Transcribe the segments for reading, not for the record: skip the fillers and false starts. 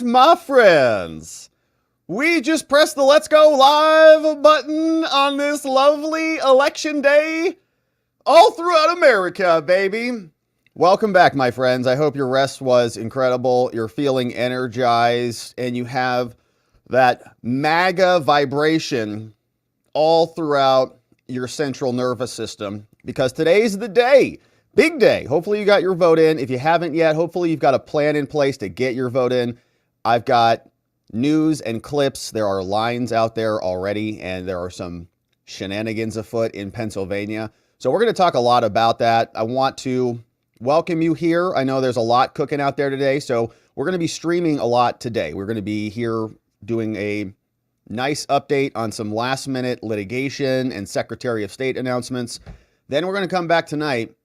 right, my friends. We just pressed the Let's Go Live button on this lovely election day all throughout America, baby. Welcome back, my friends. I hope your rest was incredible. You're feeling energized and you have that MAGA vibration all throughout your central nervous system because today's the day. Big day. Hopefully you got your vote in. If you haven't yet, hopefully you've got a plan in place to get your vote in. I've got news and clips. There are lines out there already, and there are some shenanigans afoot in Pennsylvania. So we're going to talk a lot about that. I want to welcome you here. I know there's a lot cooking out there today, so we're going to be streaming a lot today. We're going to be here doing a nice update on some last-minute litigation and Secretary of State announcements. Then we're going to come back tonight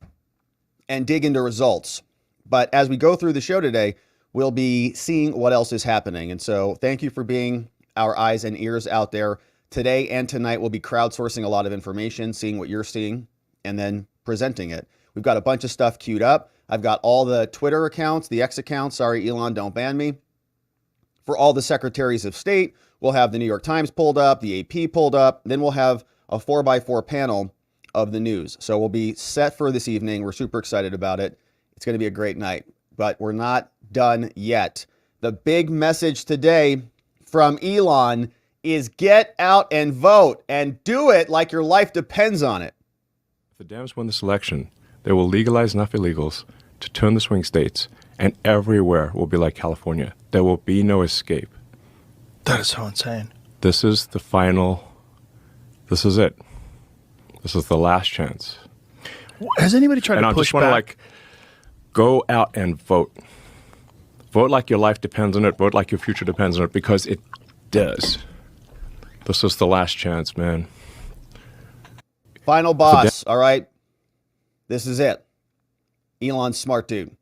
and dig into results. But as we go through the show today, we'll be seeing what else is happening. And so thank you for being our eyes and ears out there. Today and tonight, we'll be crowdsourcing a lot of information, seeing what you're seeing, and then presenting it. We've got a bunch of stuff queued up. I've got all the Twitter accounts, the X accounts. Sorry, Elon, don't ban me. For all the secretaries of state, we'll have the New York Times pulled up, the AP pulled up. Then we'll have a 4x4 panel of the news. So we'll be set for this evening. We're super excited about it. It's going to be a great night, but we're not done yet. The big message today from Elon is get out and vote and do it like your life depends on it. If the Dems win this election, they will legalize enough illegals to turn the swing states, and everywhere will be like California. There will be no escape. That is so insane. This is the final. This is it. This is the last chance. Has anybody tried to push back? And I just want to go out and vote. Vote like your life depends on it. Vote like your future depends on it, because it does. This is the last chance, man. Final boss, all right? This is it. Elon's smart dude.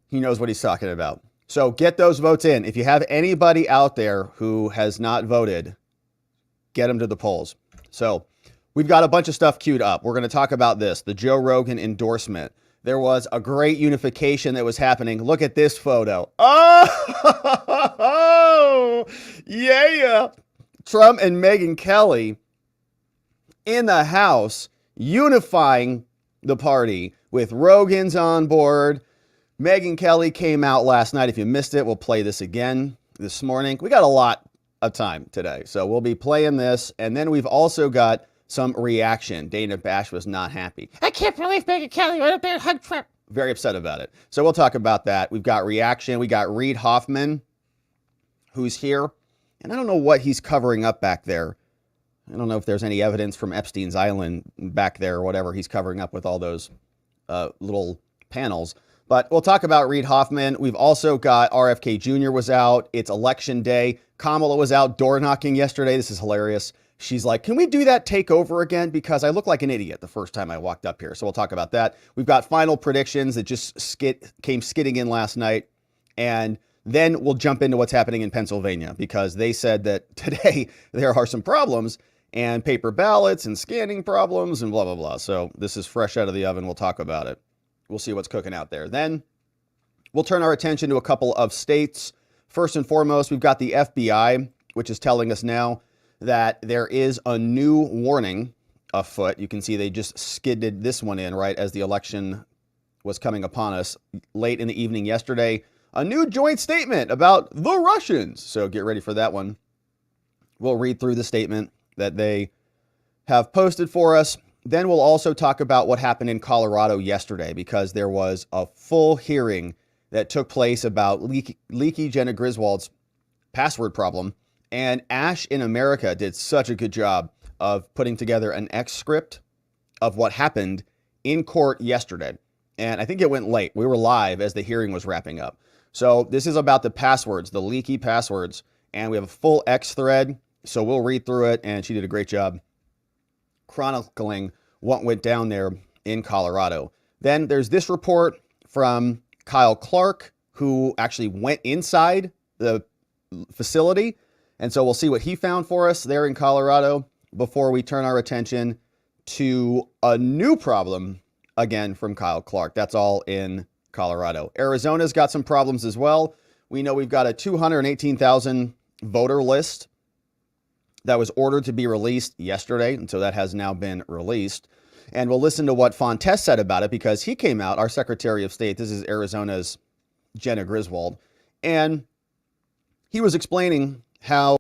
He knows what he's talking about. So get those votes in. If you have anybody out there who has not voted, get them to the polls. So we've got a bunch of stuff queued up. We're going to talk about this, the Joe Rogan endorsement. There was a great unification that was happening. Look at this photo. Oh, yeah. Trump and Megyn Kelly in the house unifying the party with Rogan's on board. Megyn Kelly came out last night. If you missed it, we'll play this again this morning. We got a lot of time today, so we'll be playing this. And then we've also got some reaction. Dana Bash was not happy. I can't believe Megyn Kelly went up there and hugged Trump. Very upset about it. So we'll talk about that. We've got reaction. We got Reid Hoffman, who's here. And I don't know what he's covering up back there. I don't know if there's any evidence from Epstein's Island back there or whatever he's covering up with all those little panels. But we'll talk about Reid Hoffman. We've also got RFK Jr. was out. It's election day. Kamala was out door knocking yesterday. This is hilarious. She's like, can we do that takeover again? Because I look like an idiot the first time I walked up here. So we'll talk about that. We've got final predictions that just came skidding in last night. And then we'll jump into what's happening in Pennsylvania, because they said that today there are some problems and paper ballots and scanning problems and blah, blah, blah. So this is fresh out of the oven. We'll talk about it. We'll see what's cooking out there. Then we'll turn our attention to a couple of states. First and foremost, we've got the FBI, which is telling us now that there is a new warning afoot. You can see they just skidded this one in right as the election was coming upon us late in the evening yesterday. A new joint statement about the Russians. So get ready for that one. We'll read through the statement that they have posted for us. Then we'll also talk about what happened in Colorado yesterday, because there was a full hearing that took place about leaky Jena Griswold's password problem. And Ash in America did such a good job of putting together an excerpt of what happened in court yesterday. And I think it went late. We were live as the hearing was wrapping up. So this is about the passwords, the leaky passwords. And we have a full X thread. So we'll read through it. And she did a great job chronicling what went down there in Colorado. Then there's this report from Kyle Clark, who actually went inside the facility. And so we'll see what he found for us there in Colorado before we turn our attention to a new problem again from Kyle Clark. That's all in Colorado. Arizona's got some problems as well. We know we've got a 218,000 voter list that was ordered to be released yesterday, and so that has now been released. And we'll listen to what Fontes said about it, because he came out, our Secretary of State, this is Arizona's Jena Griswold, and he was explaining how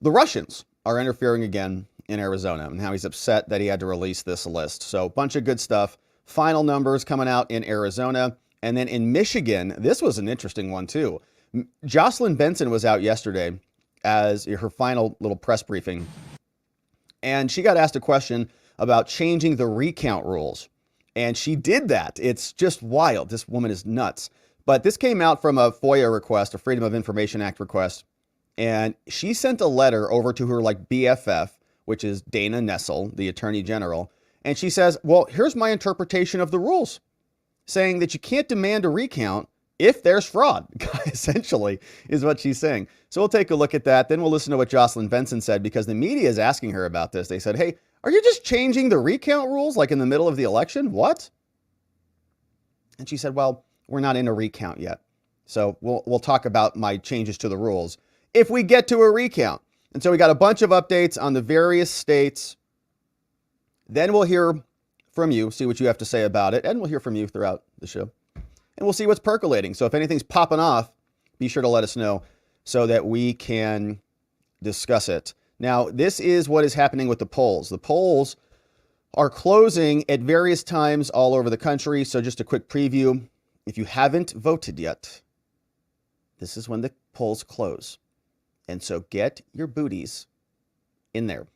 the Russians are interfering again in Arizona and how he's upset that he had to release this list. So a bunch of good stuff. Final numbers coming out in Arizona. And then in Michigan, this was an interesting one too. Jocelyn Benson was out yesterday as her final little press briefing, and she got asked a question about changing the recount rules. And she did that. It's just wild. This woman is nuts. But this came out from a FOIA request, a Freedom of Information Act request. And she sent a letter over to her like BFF, which is Dana Nessel, the Attorney General. And she says, well, here's my interpretation of the rules, saying that you can't demand a recount if there's fraud, essentially, is what she's saying. So we'll take a look at that. Then we'll listen to what Jocelyn Benson said, because the media is asking her about this. They said, hey, are you just changing the recount rules like in the middle of the election? What? And she said, well, we're not in a recount yet. So we'll talk about my changes to the rules if we get to a recount. And so we got a bunch of updates on the various states. Then we'll hear from you, see what you have to say about it, and we'll hear from you throughout the show. And we'll see what's percolating. So if anything's popping off, be sure to let us know so that we can discuss it. Now, this is what is happening with the polls. The polls are closing at various times all over the country. So just a quick preview. If you haven't voted yet, this is when the polls close. And so get your booties in there.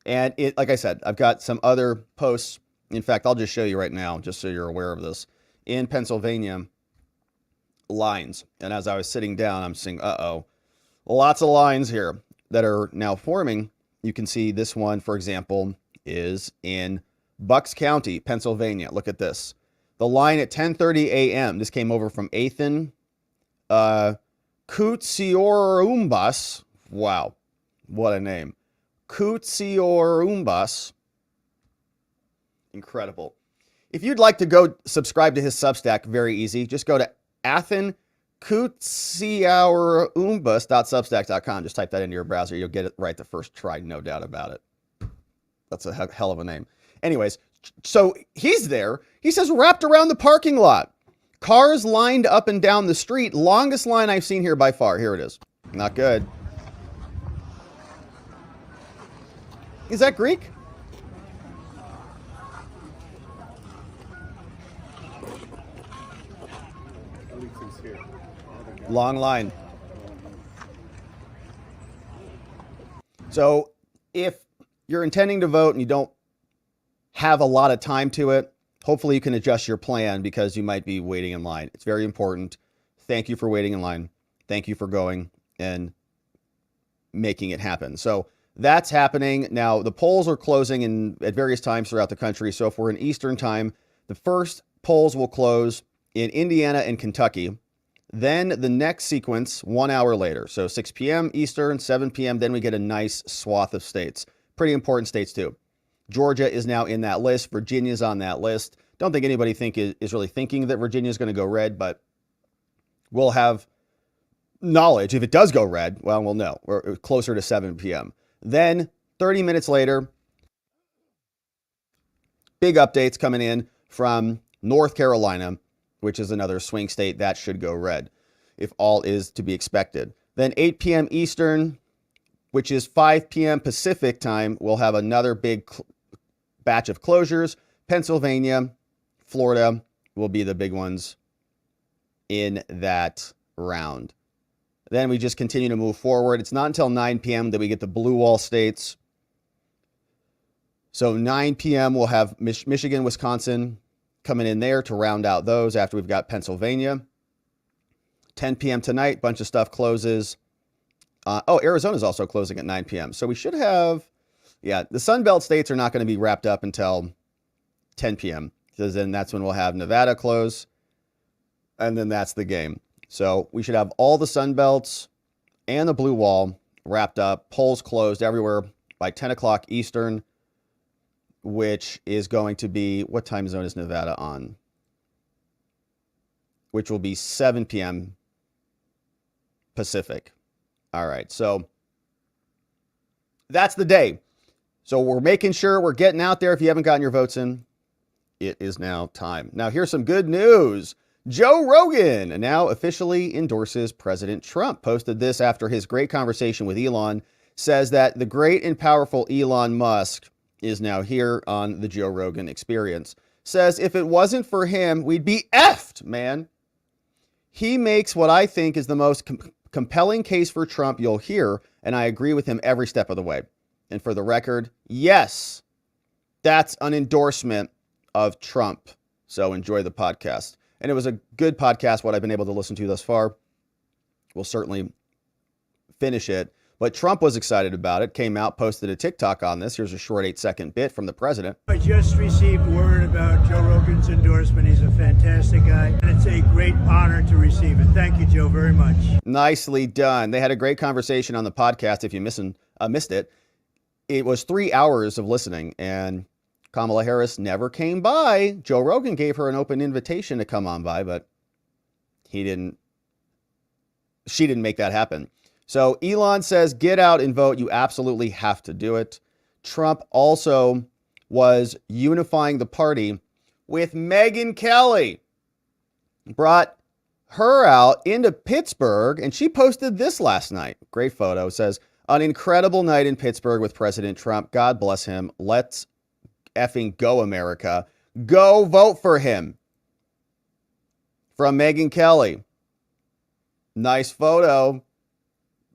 And it, like I said, I've got some other posts. In fact, I'll just show you right now, just so you're aware of this. In Pennsylvania, lines. And as I was sitting down, I'm seeing, lots of lines here that are now forming. You can see this one, for example, is in Bucks County, Pennsylvania. Look at this. The line at 10:30 a.m. This came over from Athen, Koutsioumbas. Wow, what a name. Koutsioumbas. Incredible. If you'd like to go subscribe to his Substack, very easy. Just go to athenkoutsioumbas.substack.com. Just type that into your browser. You'll get it right the first try, no doubt about it. That's a hell of a name. Anyways, so he's there. He says wrapped around the parking lot. Cars lined up and down the street. Longest line I've seen here by far. Here it is. Not good. Is that Greek? Long line. So if you're intending to vote and you don't have a lot of time to it, hopefully you can adjust your plan, because you might be waiting in line. It's very important. Thank you for waiting in line. Thank you for going and making it happen. So that's happening. Now, the polls are closing at various times throughout the country. So if we're in Eastern time, the first polls will close in Indiana and Kentucky. Then the next sequence, 1 hour later. So 6 p.m. Eastern, 7 p.m. Then we get a nice swath of states. Pretty important states too. Georgia is now in that list. Virginia's on that list. Don't think anybody is really thinking that Virginia is going to go red, but we'll have knowledge. If it does go red, well, we'll know. We're closer to 7 p.m. Then 30 minutes later, big updates coming in from North Carolina, which is another swing state that should go red if all is to be expected. Then 8 p.m. Eastern, which is 5 p.m. Pacific time, we'll have another big batch of closures. Pennsylvania, Florida will be the big ones in that round. Then we just continue to move forward. It's not until 9 p.m. that we get the blue wall states. So 9 p.m. we'll have Michigan, Wisconsin coming in there to round out those after we've got Pennsylvania. 10 p.m. tonight, bunch of stuff closes. Arizona's also closing at 9 p.m. So we should have, the Sun Belt states are not going to be wrapped up until 10 p.m. because then that's when we'll have Nevada close. And then that's the game. So we should have all the Sun Belts and the blue wall wrapped up, polls closed everywhere by 10 o'clock Eastern, which is going to be, what time zone is Nevada on? which will be 7 p.m. Pacific. All right, so that's the day. So we're making sure we're getting out there. If you haven't gotten your votes in, it is now time. Now, here's some good news. Joe Rogan now officially endorses President Trump. Posted this after his great conversation with Elon. Says that the great and powerful Elon Musk is now here on the Joe Rogan Experience. Says if it wasn't for him, we'd be effed, man. He makes what I think is the most compelling case for Trump you'll hear, and I agree with him every step of the way. And for the record, yes, that's an endorsement of Trump. So enjoy the podcast. And it was a good podcast, what I've been able to listen to thus far. We'll certainly finish it. But Trump was excited about it, came out, posted a TikTok on this. Here's a short 8-second bit from the president. I just received word about Joe Rogan's endorsement. He's a fantastic guy, and it's a great honor to receive it. Thank you, Joe, very much. Nicely done. They had a great conversation on the podcast. If you missed it, it was 3 hours of listening, and Kamala Harris never came by. Joe Rogan gave her an open invitation to come on by, but she didn't make that happen. So Elon says, get out and vote. You absolutely have to do it. Trump also was unifying the party with Megyn Kelly. Brought her out into Pittsburgh, and she posted this last night. Great photo. Says, an incredible night in Pittsburgh with President Trump. God bless him. Let's effing go, America. Go vote for him. From Megyn Kelly. Nice photo.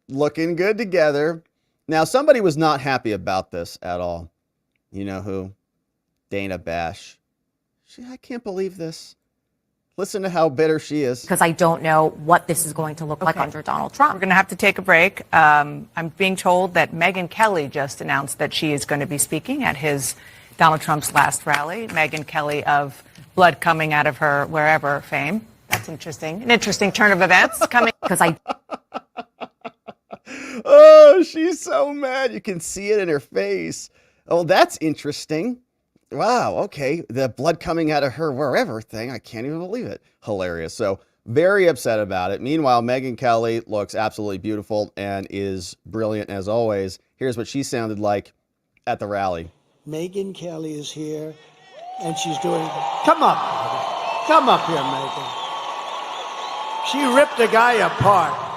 Looking good together. Now, somebody was not happy about this at all. You know who? Dana Bash. I can't believe this. Listen to how bitter she is. Because I don't know what this is going to look like under Donald Trump. We're going to have to take a break. I'm being told that Megyn Kelly just announced that she is going to be speaking at Donald Trump's last rally. Megyn Kelly of blood coming out of her wherever fame. That's interesting. An interesting turn of events coming. Oh, she's so mad. You can see it in her face. Oh, that's interesting. Wow. Okay. The blood coming out of her wherever thing. I can't even believe it. Hilarious. So very upset about it. Meanwhile, Megyn Kelly looks absolutely beautiful and is brilliant as always. Here's what she sounded like at the rally. Megyn Kelly is here and she's doing, come up here, Megyn. She ripped the guy apart.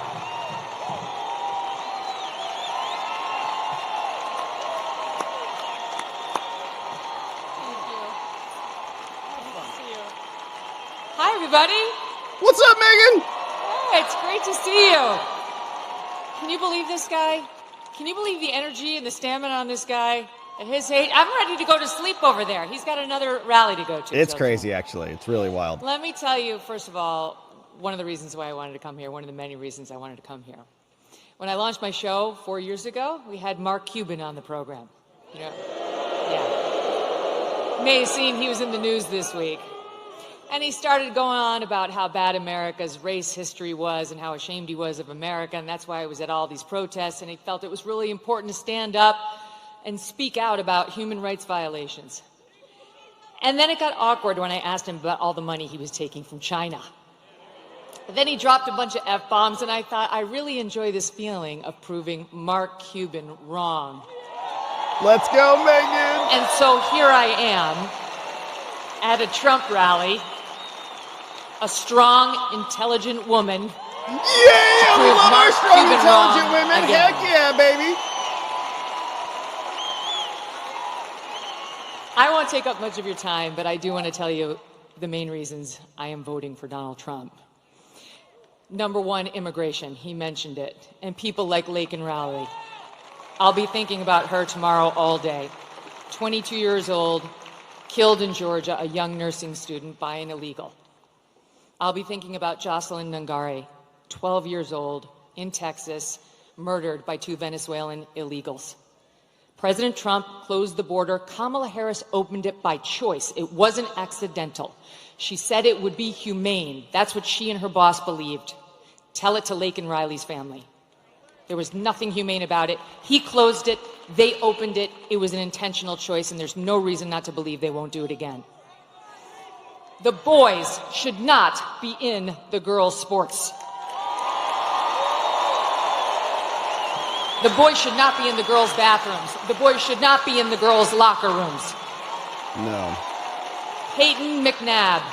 Hi, everybody. What's up, Megyn? Hey, it's great to see you. Can you believe this guy? Can you believe the energy and the stamina on this guy? At his age, I'm ready to go to sleep over there. He's got another rally to go to. It's crazy, actually. It's really wild. Let me tell you, first of all, one of the reasons why I wanted to come here, one of the many reasons I wanted to come here. When I launched my show 4 years ago, we had Mark Cuban on the program. You know, yeah. May have seen he was in the news this week. And he started going on about how bad America's race history was and how ashamed he was of America, and that's why he was at all these protests, and he felt it was really important to stand up and speak out about human rights violations. And then it got awkward when I asked him about all the money he was taking from China. And then he dropped a bunch of F-bombs, and I thought, I really enjoy this feeling of proving Mark Cuban wrong. Let's go, Megyn! And so here I am at a Trump rally, a strong, intelligent woman. Yeah, we love our strong, intelligent women. Again. Heck yeah, baby. I won't take up much of your time, but I do want to tell you the main reasons I am voting for Donald Trump. Number one, immigration. He mentioned it. And people like Laken Riley. I'll be thinking about her tomorrow all day. 22 years old, killed in Georgia, a young nursing student by an illegal. I'll be thinking about Jocelyn Nungari, 12 years old, in Texas, murdered by 2 Venezuelan illegals. President Trump closed the border. Kamala Harris opened it by choice. It wasn't accidental. She said it would be humane. That's what she and her boss believed. Tell it to Laken Riley's family. There was nothing humane about it. He closed it. They opened it. It was an intentional choice, and there's no reason not to believe they won't do it again. The boys should not be in the girls' sports. The boys should not be in the girls' bathrooms. The boys should not be in the girls' locker rooms. No. Peyton McNabb,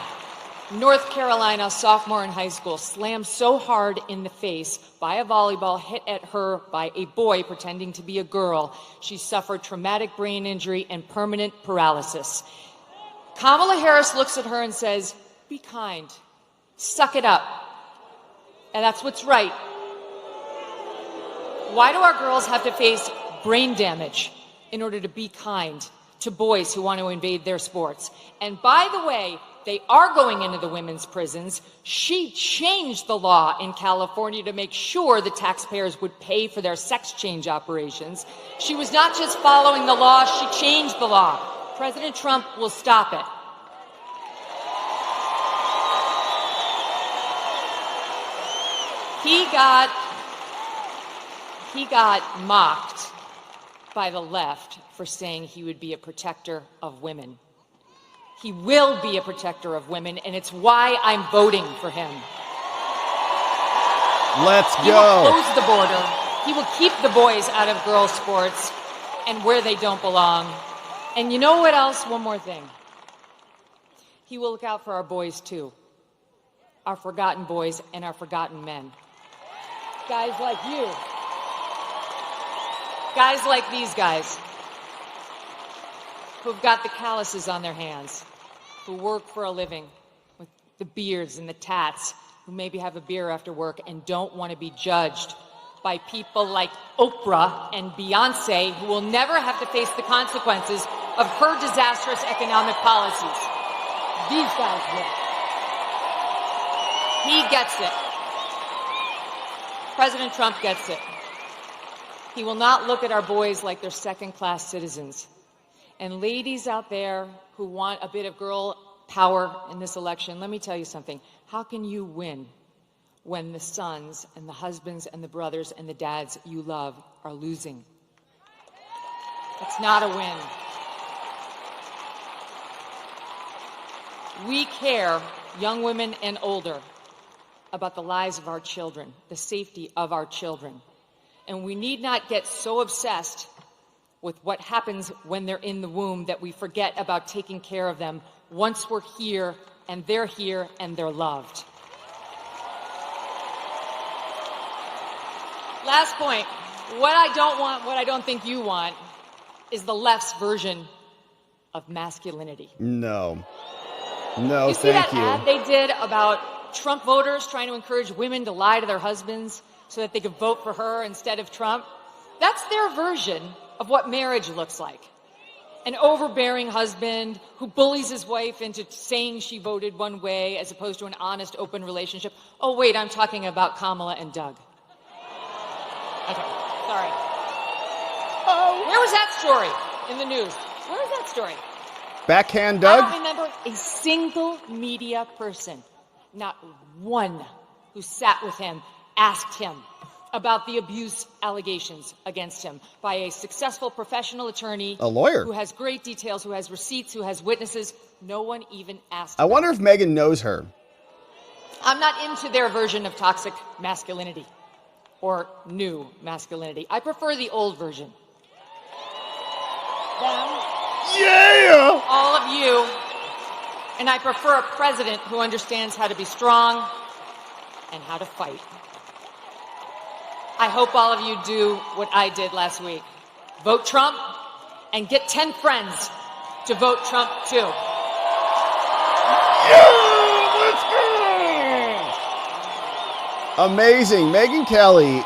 North Carolina sophomore in high school, slammed so hard in the face by a volleyball hit at her by a boy pretending to be a girl, she suffered traumatic brain injury and permanent paralysis. Kamala Harris looks at her and says, "Be kind. Suck it up." And that's what's right. Why do our girls have to face brain damage in order to be kind to boys who want to invade their sports? And by the way, they are going into the women's prisons. She changed the law in California to make sure the taxpayers would pay for their sex change operations. She was not just following the law, she changed the law. President Trump will stop it. He got mocked by the left for saying he would be a protector of women. He will be a protector of women, and it's why I'm voting for him. Let's go. He will close the border. He will keep the boys out of girls' sports and where they don't belong. And you know what else? One more thing. He will look out for our boys, too. Our forgotten boys and our forgotten men. Guys like you. Guys like these guys who've got the calluses on their hands, who work for a living with the beards and the tats, who maybe have a beer after work and don't want to be judged by people like Oprah and Beyonce, who will never have to face the consequences of her disastrous economic policies. These guys will. He gets it. President Trump gets it. He will not look at our boys like they're second-class citizens. And ladies out there who want a bit of girl power in this election, let me tell you something. How can you win when the sons and the husbands and the brothers and the dads you love are losing? It's not a win. We care, young women and older, about the lives of our children, the safety of our children. And we need not get so obsessed with what happens when they're in the womb that we forget about taking care of them once we're here and they're loved. Last point. What I don't want, what I don't think you want, is the left's version of masculinity. No. No, you see thank that you. ad they did about Trump voters trying to encourage women to lie to their husbands so that they could vote for her instead of Trump? That's their version of what marriage looks like. An overbearing husband who bullies his wife into saying she voted one way as opposed to an honest, open relationship. Oh, wait, I'm talking about Kamala and Doug. Okay, sorry. Where was that story in the news? Where was that story? Backhand Doug? I don't remember a single media person, not one, who sat with him, asked him about the abuse allegations against him by a successful professional attorney, a lawyer who has great details, who has receipts, who has witnesses. No one even asked. I wonder if Megyn knows her. I'm not into their version of toxic masculinity or new masculinity. I prefer the old version. Them, yeah, all of you, and I prefer a president who understands how to be strong and how to fight. I hope all of you do what I did last week. Vote Trump and get 10 friends to vote Trump too. Yeah, let's go! Amazing. Megyn Kelly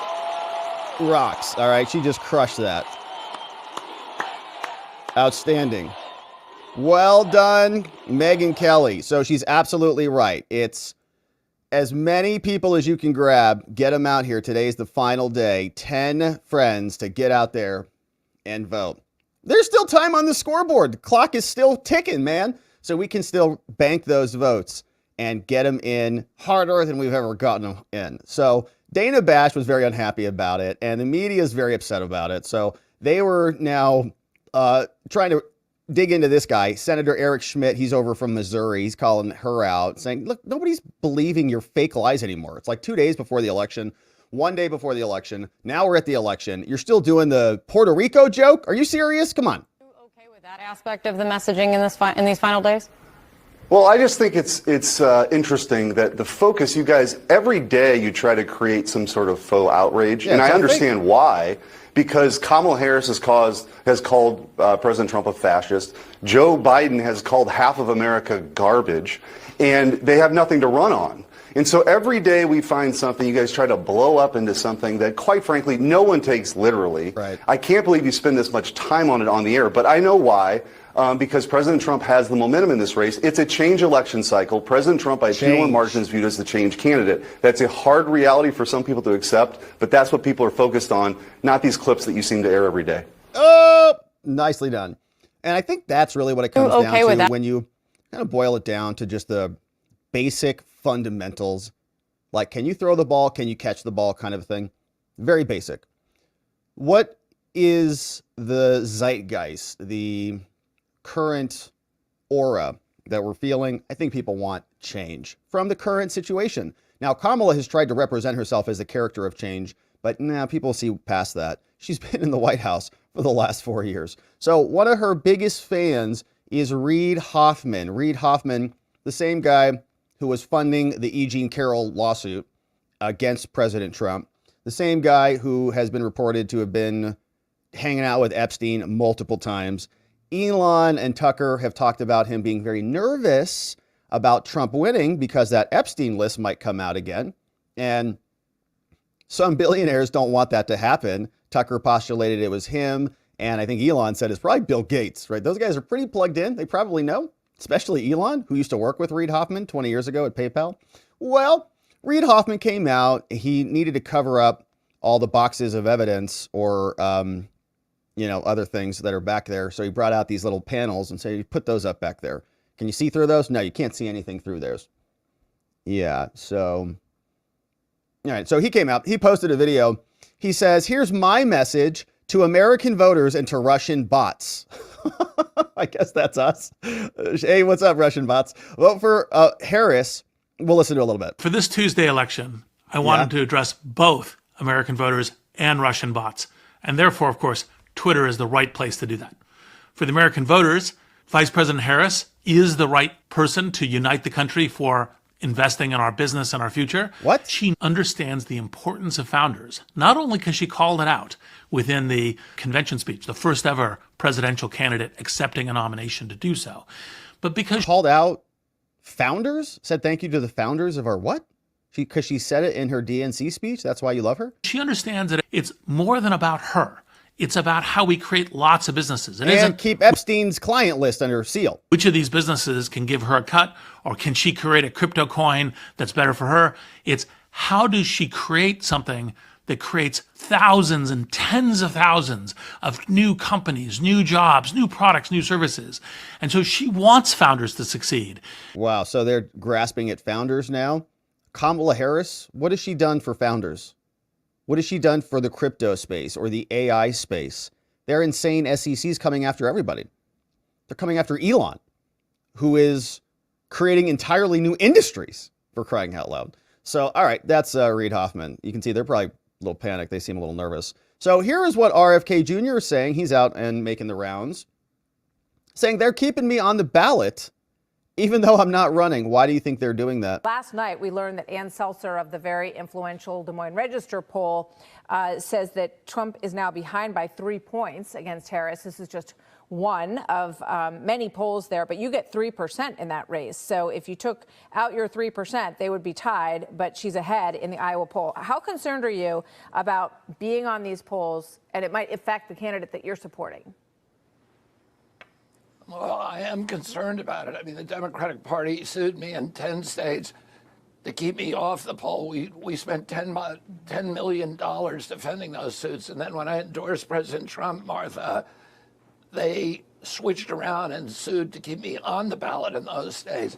rocks. All right, she just crushed that. Outstanding. Well done, Megyn Kelly. So she's absolutely right. It's as many people as you can grab, get them out here. Today's the final day. 10 friends to get out there and vote. There's still time on the scoreboard. The clock is still ticking, man. So we can still bank those votes and get them in harder than we've ever gotten them in. So Dana Bash was very unhappy about it, and the media is very upset about it. So they were now trying to dig into this guy, Senator Eric Schmidt. He's over from Missouri. He's calling her out, saying, look, nobody's believing your fake lies anymore. It's like 2 days before the election, 1 day before the election. Now we're at the election. You're still doing the Puerto Rico joke? Are you serious? Come on. Are you okay with that aspect of the messaging in these final days? Well, I just think it's interesting that the focus, you guys, every day you try to create some sort of faux outrage, and I understand why, because Kamala Harris has called President Trump a fascist. Joe Biden has called half of America garbage, and they have nothing to run on. And so every day we find something, you guys try to blow up into something that, quite frankly, no one takes literally. Right. I can't believe you spend this much time on it on the air, but I know why. Because President Trump has the momentum in this race. It's a change election cycle. President Trump, by a 2-1 margin, is viewed as the change candidate. That's a hard reality for some people to accept, but that's what people are focused on, not these clips that you seem to air every day. Oh, nicely done. And I think that's really what it comes okay down with to that? when you kind of boil it down to just the basic fundamentals. Like, can you throw the ball? Can you catch the ball kind of thing? Very basic. What is the zeitgeist, the current aura that we're feeling? I think people want change from the current situation. Now, Kamala has tried to represent herself as the character of change, but people see past that. She's been in the White House for the last 4 years. So one of her biggest fans is Reid Hoffman. Reid Hoffman, the same guy who was funding the E. Jean Carroll lawsuit against President Trump, the same guy who has been reported to have been hanging out with Epstein multiple times. Elon and Tucker have talked about him being very nervous about Trump winning because that Epstein list might come out again. And some billionaires don't want that to happen. Tucker postulated it was him. And I think Elon said it's probably Bill Gates, right? Those guys are pretty plugged in. They probably know, especially Elon, who used to work with Reid Hoffman 20 years ago at PayPal. Well, Reid Hoffman came out. He needed to cover up all the boxes of evidence or, other things that are back there. So he brought out these little panels and said, put those up back there. Can you see through those? No, you can't see anything through those. Yeah. So, all right. So he came out, he posted a video. He says, here's my message to American voters and to Russian bots. I guess that's us. Hey, what's up, Russian bots? Vote for Harris. We'll listen to a little bit. For this Tuesday election, I wanted to address both American voters and Russian bots. And therefore, of course, Twitter is the right place to do that. For the American voters, Vice President Harris is the right person to unite the country for investing in our business and our future. What? She understands the importance of founders, not only because she called it out within the convention speech, the first ever presidential candidate accepting a nomination to do so, but because called out founders, said thank you to the founders of our what? Because she said it in her DNC speech. That's why you love her. She understands that it's more than about her. It's about how we create lots of businesses. It and isn't keep Epstein's client list under seal. Which of these businesses can give her a cut, or can she create a crypto coin that's better for her? It's how does she create something that creates thousands and tens of thousands of new companies, new jobs, new products, new services. And so she wants founders to succeed. Wow. So they're grasping at founders now. Kamala Harris, what has she done for founders? What has she done for the crypto space or the AI space? They're insane SECs coming after everybody. They're coming after Elon, who is creating entirely new industries, for crying out loud. So, all right, that's Reid Hoffman. You can see they're probably a little panicked. They seem a little nervous. So here is what RFK Jr. is saying. He's out and making the rounds, saying they're keeping me on the ballot even though I'm not running. Why do you think they're doing that? Last night, we learned that Ann Seltzer of the very influential Des Moines Register poll says that Trump is now behind by 3 points against Harris. This is just one of many polls there, but you get 3% in that race. So if you took out your 3%, they would be tied, but she's ahead in the Iowa poll. How concerned are you about being on these polls and it might affect the candidate that you're supporting? Well, I am concerned about it. I mean, the Democratic Party sued me in 10 states to keep me off the poll. We spent $10 million defending those suits. And then when I endorsed President Trump, Martha, they switched around and sued to keep me on the ballot in those states.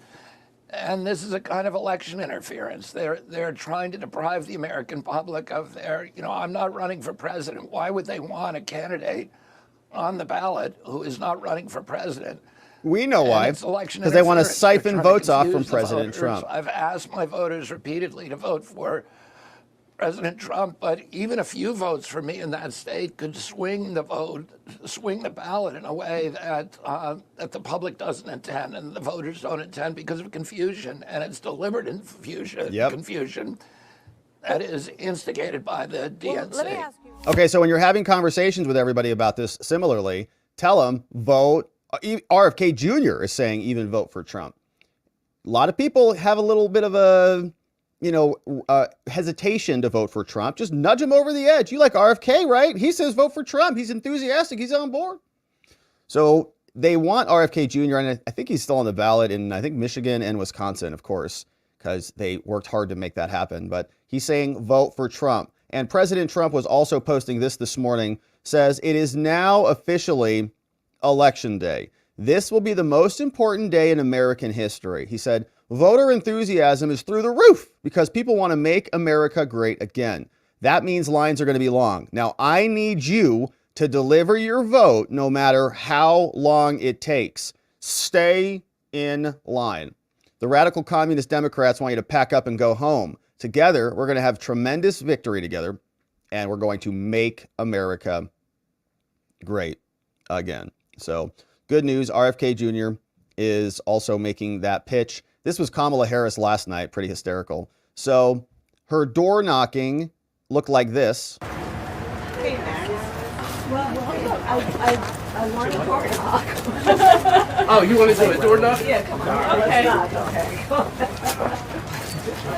And this is a kind of election interference. They're trying to deprive the American public of their, I'm not running for president. Why would they want a candidate on the ballot who is not running for president. We know why. Because they want to siphon votes off from President Trump. I've asked my voters repeatedly to vote for President Trump, but even a few votes for me in that state could swing the ballot in a way that the public doesn't intend and the voters don't intend because of confusion, and it's deliberate confusion that is instigated by the DNC. Let me ask you. Okay, so when you're having conversations with everybody about this similarly, tell them vote. RFK Jr. is saying even vote for Trump. A lot of people have a little bit of a hesitation to vote for Trump. Just nudge him over the edge. You like RFK, right? He says vote for Trump. He's enthusiastic. He's on board. So they want RFK Jr. and I think he's still on the ballot in, I think, Michigan and Wisconsin, of course, because they worked hard to make that happen. But he's saying vote for Trump. And President Trump was also posting this morning, says it is now officially Election Day. This will be the most important day in American history. He said, voter enthusiasm is through the roof because people want to make America great again. That means lines are going to be long. Now, I need you to deliver your vote no matter how long it takes. Stay in line. The radical communist Democrats want you to pack up and go home. Together, we're going to have tremendous victory together, and we're going to make America great again. So, good news, RFK Jr. is also making that pitch. This was Kamala Harris last night, pretty hysterical. So, her door knocking looked like this. Hey, Max. Well, I want a door knock. Oh, you want to do a door knock? Yeah, come on. Okay.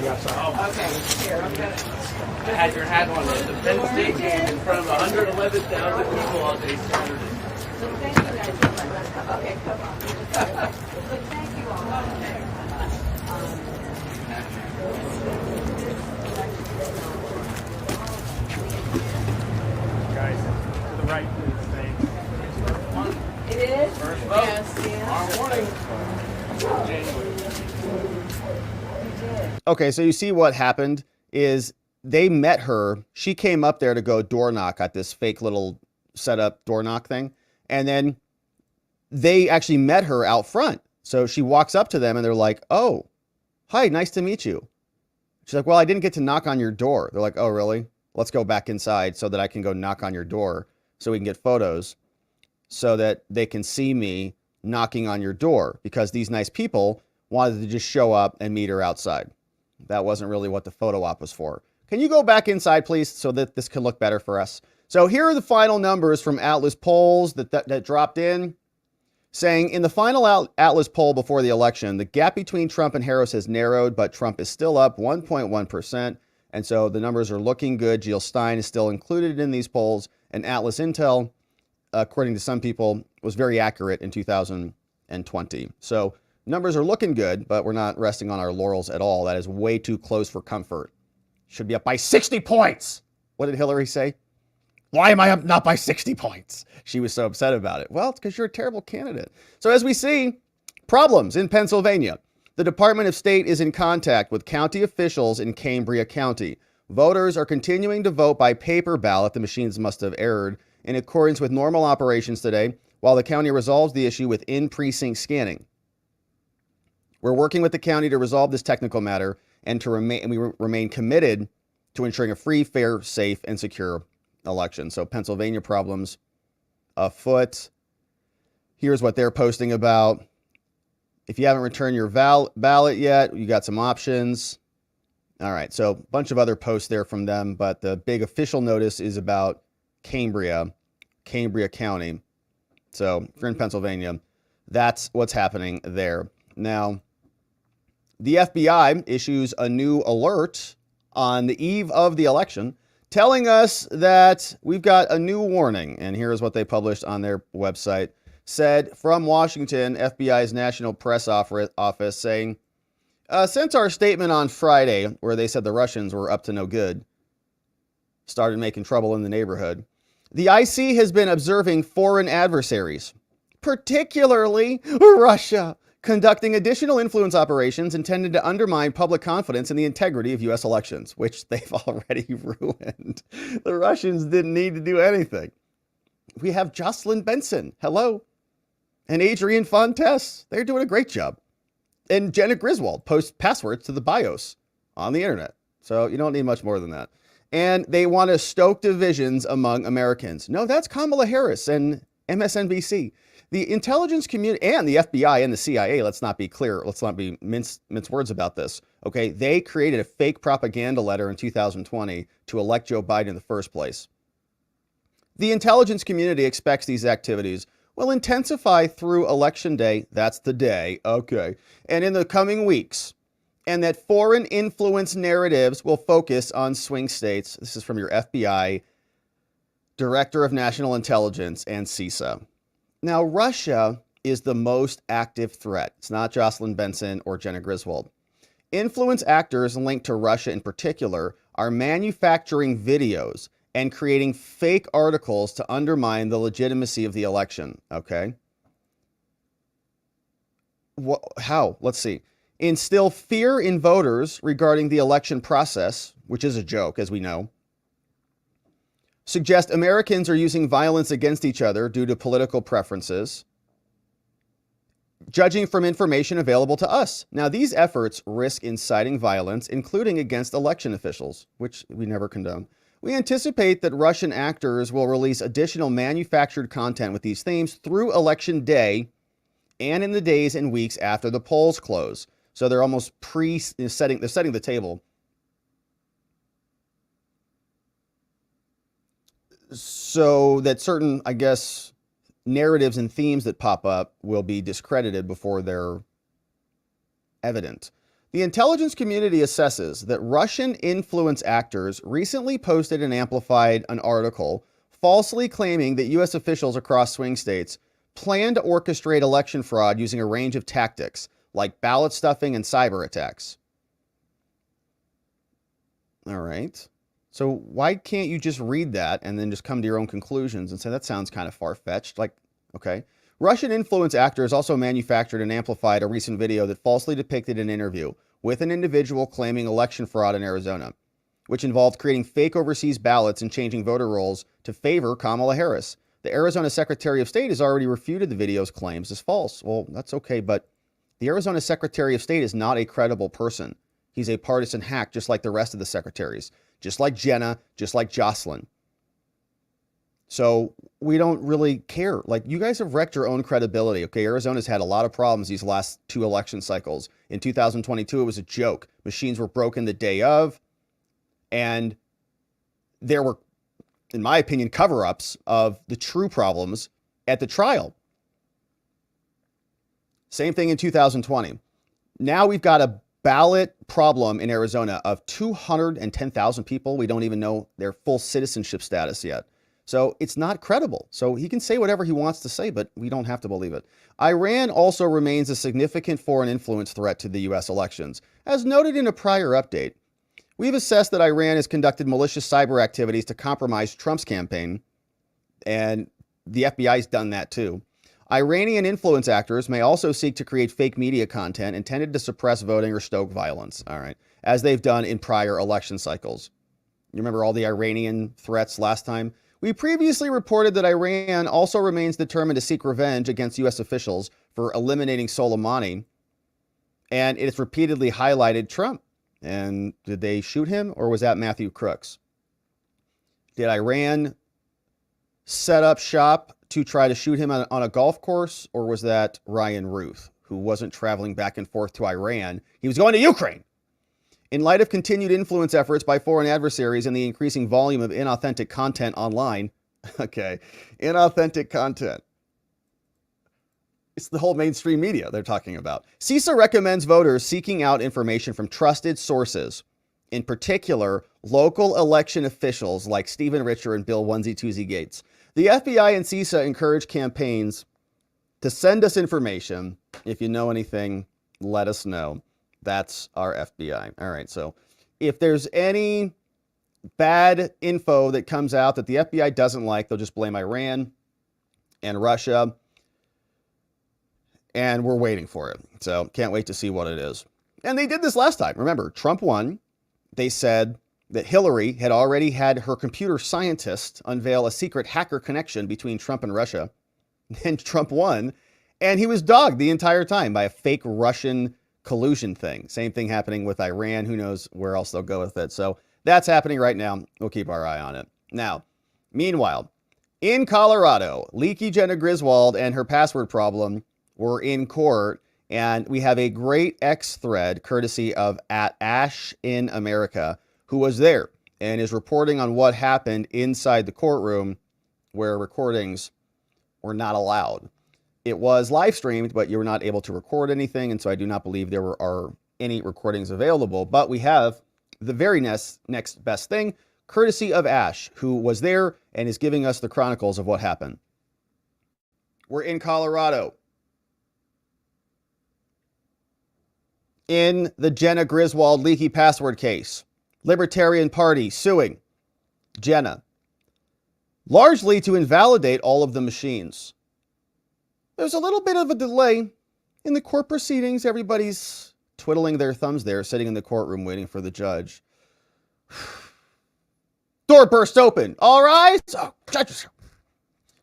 Okay, here, I'm gonna. I had your hat on at the Penn State game in front of 111,000 people all day Saturday. Thank you guys so much. Okay, come on. Thank you all. Guys, to the right, please. Thanks. It is? First vote. Yes. Tomorrow morning. January. Okay, so you see what happened is they met her. She came up there to go door knock at this fake little setup door knock thing. And then they actually met her out front. So she walks up to them and they're like, oh, hi, nice to meet you. She's like, well, I didn't get to knock on your door. They're like, oh, really? Let's go back inside so that I can go knock on your door so we can get photos so that they can see me knocking on your door, because these nice people wanted to just show up and meet her outside. That wasn't really what the photo op was for. Can you go back inside, please, so that this can look better for us? So here are the final numbers from Atlas polls that dropped in, saying in the final Atlas poll before the election, the gap between Trump and Harris has narrowed, but Trump is still up 1.1%. And so the numbers are looking good. Jill Stein is still included in these polls. And Atlas Intel, according to some people, was very accurate in 2020. So numbers are looking good, but we're not resting on our laurels at all. That is way too close for comfort. Should be up by 60 points. What did Hillary say? Why am I up not by 60 points? She was so upset about it. Well, it's because you're a terrible candidate. So as we see, problems in Pennsylvania. The Department of State is in contact with county officials in Cambria County. Voters are continuing to vote by paper ballot. The machines must have erred in accordance with normal operations today, while the county resolves the issue with in-precinct scanning. We're working with the county to resolve this technical matter and we remain committed to ensuring a free, fair, safe, and secure election. So Pennsylvania problems afoot. Here's what they're posting about. If you haven't returned your ballot yet, you got some options. All right, so a bunch of other posts there from them, but the big official notice is about Cambria County. So if you're in Pennsylvania, that's what's happening there. Now, the FBI issues a new alert on the eve of the election, telling us that we've got a new warning. And here's what they published on their website. Said from Washington, FBI's National Press Office saying, since our statement on Friday, where they said the Russians were up to no good, started making trouble in the neighborhood, the IC has been observing foreign adversaries, particularly Russia, conducting additional influence operations intended to undermine public confidence in the integrity of U.S. elections, which they've already ruined. The Russians didn't need to do anything. We have Jocelyn Benson. Hello. And Adrienne Fontes. They're doing a great job. And Jena Griswold posts passwords to the BIOS on the internet. So you don't need much more than that. And they want to stoke divisions among Americans. No, that's Kamala Harris and MSNBC. The intelligence community and the FBI and the CIA, let's not be clear. Let's not be mince words about this. Okay, they created a fake propaganda letter in 2020 to elect Joe Biden in the first place. The intelligence community expects these activities will intensify through Election Day. That's the day. Okay. And in the coming weeks. And that foreign influence narratives will focus on swing states. This is from your FBI Director of National Intelligence and CISA. Now, Russia is the most active threat. It's not Jocelyn Benson or Jena Griswold. Influence actors linked to Russia in particular are manufacturing videos and creating fake articles to undermine the legitimacy of the election. Okay. How? Let's see. Instill fear in voters regarding the election process, which is a joke, as we know. Suggest Americans are using violence against each other due to political preferences. Judging from information available to us. Now, these efforts risk inciting violence, including against election officials, which we never condone. We anticipate that Russian actors will release additional manufactured content with these themes through Election Day and in the days and weeks after the polls close. So they're almost setting the table. So that certain, I guess, narratives and themes that pop up will be discredited before they're evident. The intelligence community assesses that Russian influence actors recently posted and amplified an article falsely claiming that U.S. officials across swing states plan to orchestrate election fraud using a range of tactics like ballot stuffing and cyber attacks. All right. So why can't you just read that and then just come to your own conclusions and say that sounds kind of far-fetched? Like, okay. Russian influence actors also manufactured and amplified a recent video that falsely depicted an interview with an individual claiming election fraud in Arizona, which involved creating fake overseas ballots and changing voter rolls to favor Kamala Harris. The Arizona Secretary of State has already refuted the video's claims as false. Well, that's okay, but the Arizona Secretary of State is not a credible person. He's a partisan hack, just like the rest of the secretaries, just like Jena, just like Jocelyn. So we don't really care. Like, you guys have wrecked your own credibility. Okay, Arizona's had a lot of problems these last two election cycles. In 2022, it was a joke. Machines were broken the day of, and there were, in my opinion, cover-ups of the true problems at the trial. Same thing in 2020. Now we've got a ballot problem in Arizona of 210,000 people. We don't even know their full citizenship status yet. So it's not credible. So he can say whatever he wants to say, but we don't have to believe it. Iran also remains a significant foreign influence threat to the U.S. elections. As noted in a prior update, we've assessed that Iran has conducted malicious cyber activities to compromise Trump's campaign, and the FBI's done that too. Iranian influence actors may also seek to create fake media content intended to suppress voting or stoke violence, all right, as they've done in prior election cycles. You remember all the Iranian threats last time? We previously reported that Iran also remains determined to seek revenge against U.S. officials for eliminating Soleimani, and it's repeatedly highlighted Trump. And did they shoot him, or was that Matthew Crooks? Did Iran set up shop to try to shoot him on a golf course, or was that Ryan Ruth, who wasn't traveling back and forth to Iran? He was going to Ukraine. In light of continued influence efforts by foreign adversaries and the increasing volume of inauthentic content online, okay, inauthentic content. It's the whole mainstream media they're talking about. CISA recommends voters seeking out information from trusted sources, in particular, local election officials like Stephen Richer and Bill Onesie Twosie Gates. The FBI and CISA encourage campaigns to send us information. If you know anything, let us know. That's our FBI. All right, so if there's any bad info that comes out that the FBI doesn't like, they'll just blame Iran and Russia. And we're waiting for it. So can't wait to see what it is. And they did this last time. Remember, Trump won. They said that Hillary had already had her computer scientist unveil a secret hacker connection between Trump and Russia. Then Trump won, and he was dogged the entire time by a fake Russian collusion thing. Same thing happening with Iran. Who knows where else they'll go with it. So that's happening right now. We'll keep our eye on it. Now, meanwhile, in Colorado, leaky Jena Griswold and her password problem were in court, and we have a great X thread courtesy of @AshInAmerica, who was there and is reporting on what happened inside the courtroom where recordings were not allowed. It was live streamed, but you were not able to record anything, and so I do not believe there are any recordings available. But we have the very next best thing, courtesy of Ash, who was there and is giving us the chronicles of what happened. We're in Colorado. In the Jena Griswold leaky password case, Libertarian Party suing Jena, largely to invalidate all of the machines. There's a little bit of a delay in the court proceedings. Everybody's twiddling their thumbs there, sitting in the courtroom waiting for the judge. Door bursts open. All right. Oh,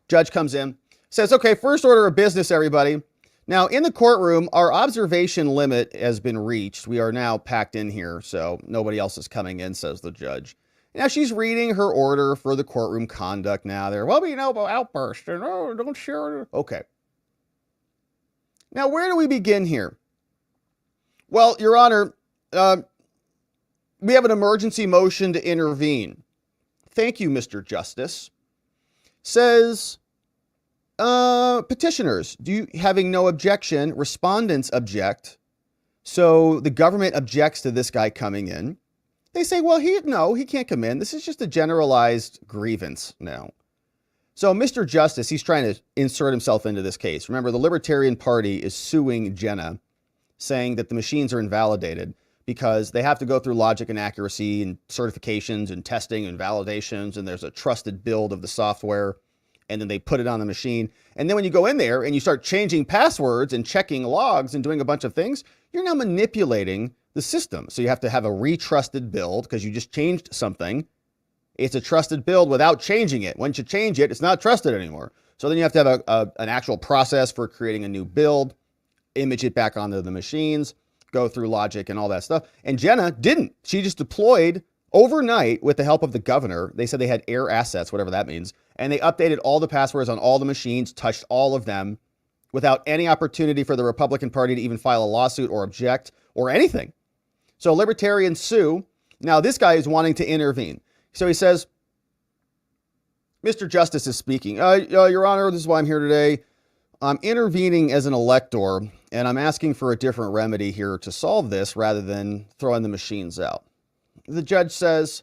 judge comes in, says, okay, first order of business, everybody. Now, in the courtroom, our observation limit has been reached. We are now packed in here, so nobody else is coming in, says the judge. Now, she's reading her order for the courtroom conduct now. There, well, you know about outbursts. Oh, don't share it. Okay. Now, where do we begin here? Well, Your Honor, we have an emergency motion to intervene. Thank you, Mr. Justice. Says, petitioners, having no objection, respondents object. So the government objects to this guy coming in. They say, well, he can't come in. This is just a generalized grievance now. So Mr. Justice, he's trying to insert himself into this case. Remember, the Libertarian Party is suing Jena, saying that the machines are invalidated because they have to go through logic and accuracy and certifications and testing and validations, and there's a trusted build of the software, and then they put it on the machine. And then when you go in there and you start changing passwords and checking logs and doing a bunch of things, you're now manipulating the system. So you have to have a retrusted build because you just changed something. It's a trusted build without changing it. Once you change it, it's not trusted anymore. So then you have to have an actual process for creating a new build, image it back onto the machines, go through logic and all that stuff. And Jena didn't. She just deployed overnight with the help of the governor. They said they had air assets, whatever that means. And they updated all the passwords on all the machines, touched all of them without any opportunity for the Republican Party to even file a lawsuit or object or anything. So libertarians sue. Now this guy is wanting to intervene. So he says, Mr. Justice is speaking. Your Honor, this is why I'm here today. I'm intervening as an elector, and I'm asking for a different remedy here to solve this rather than throwing the machines out. The judge says,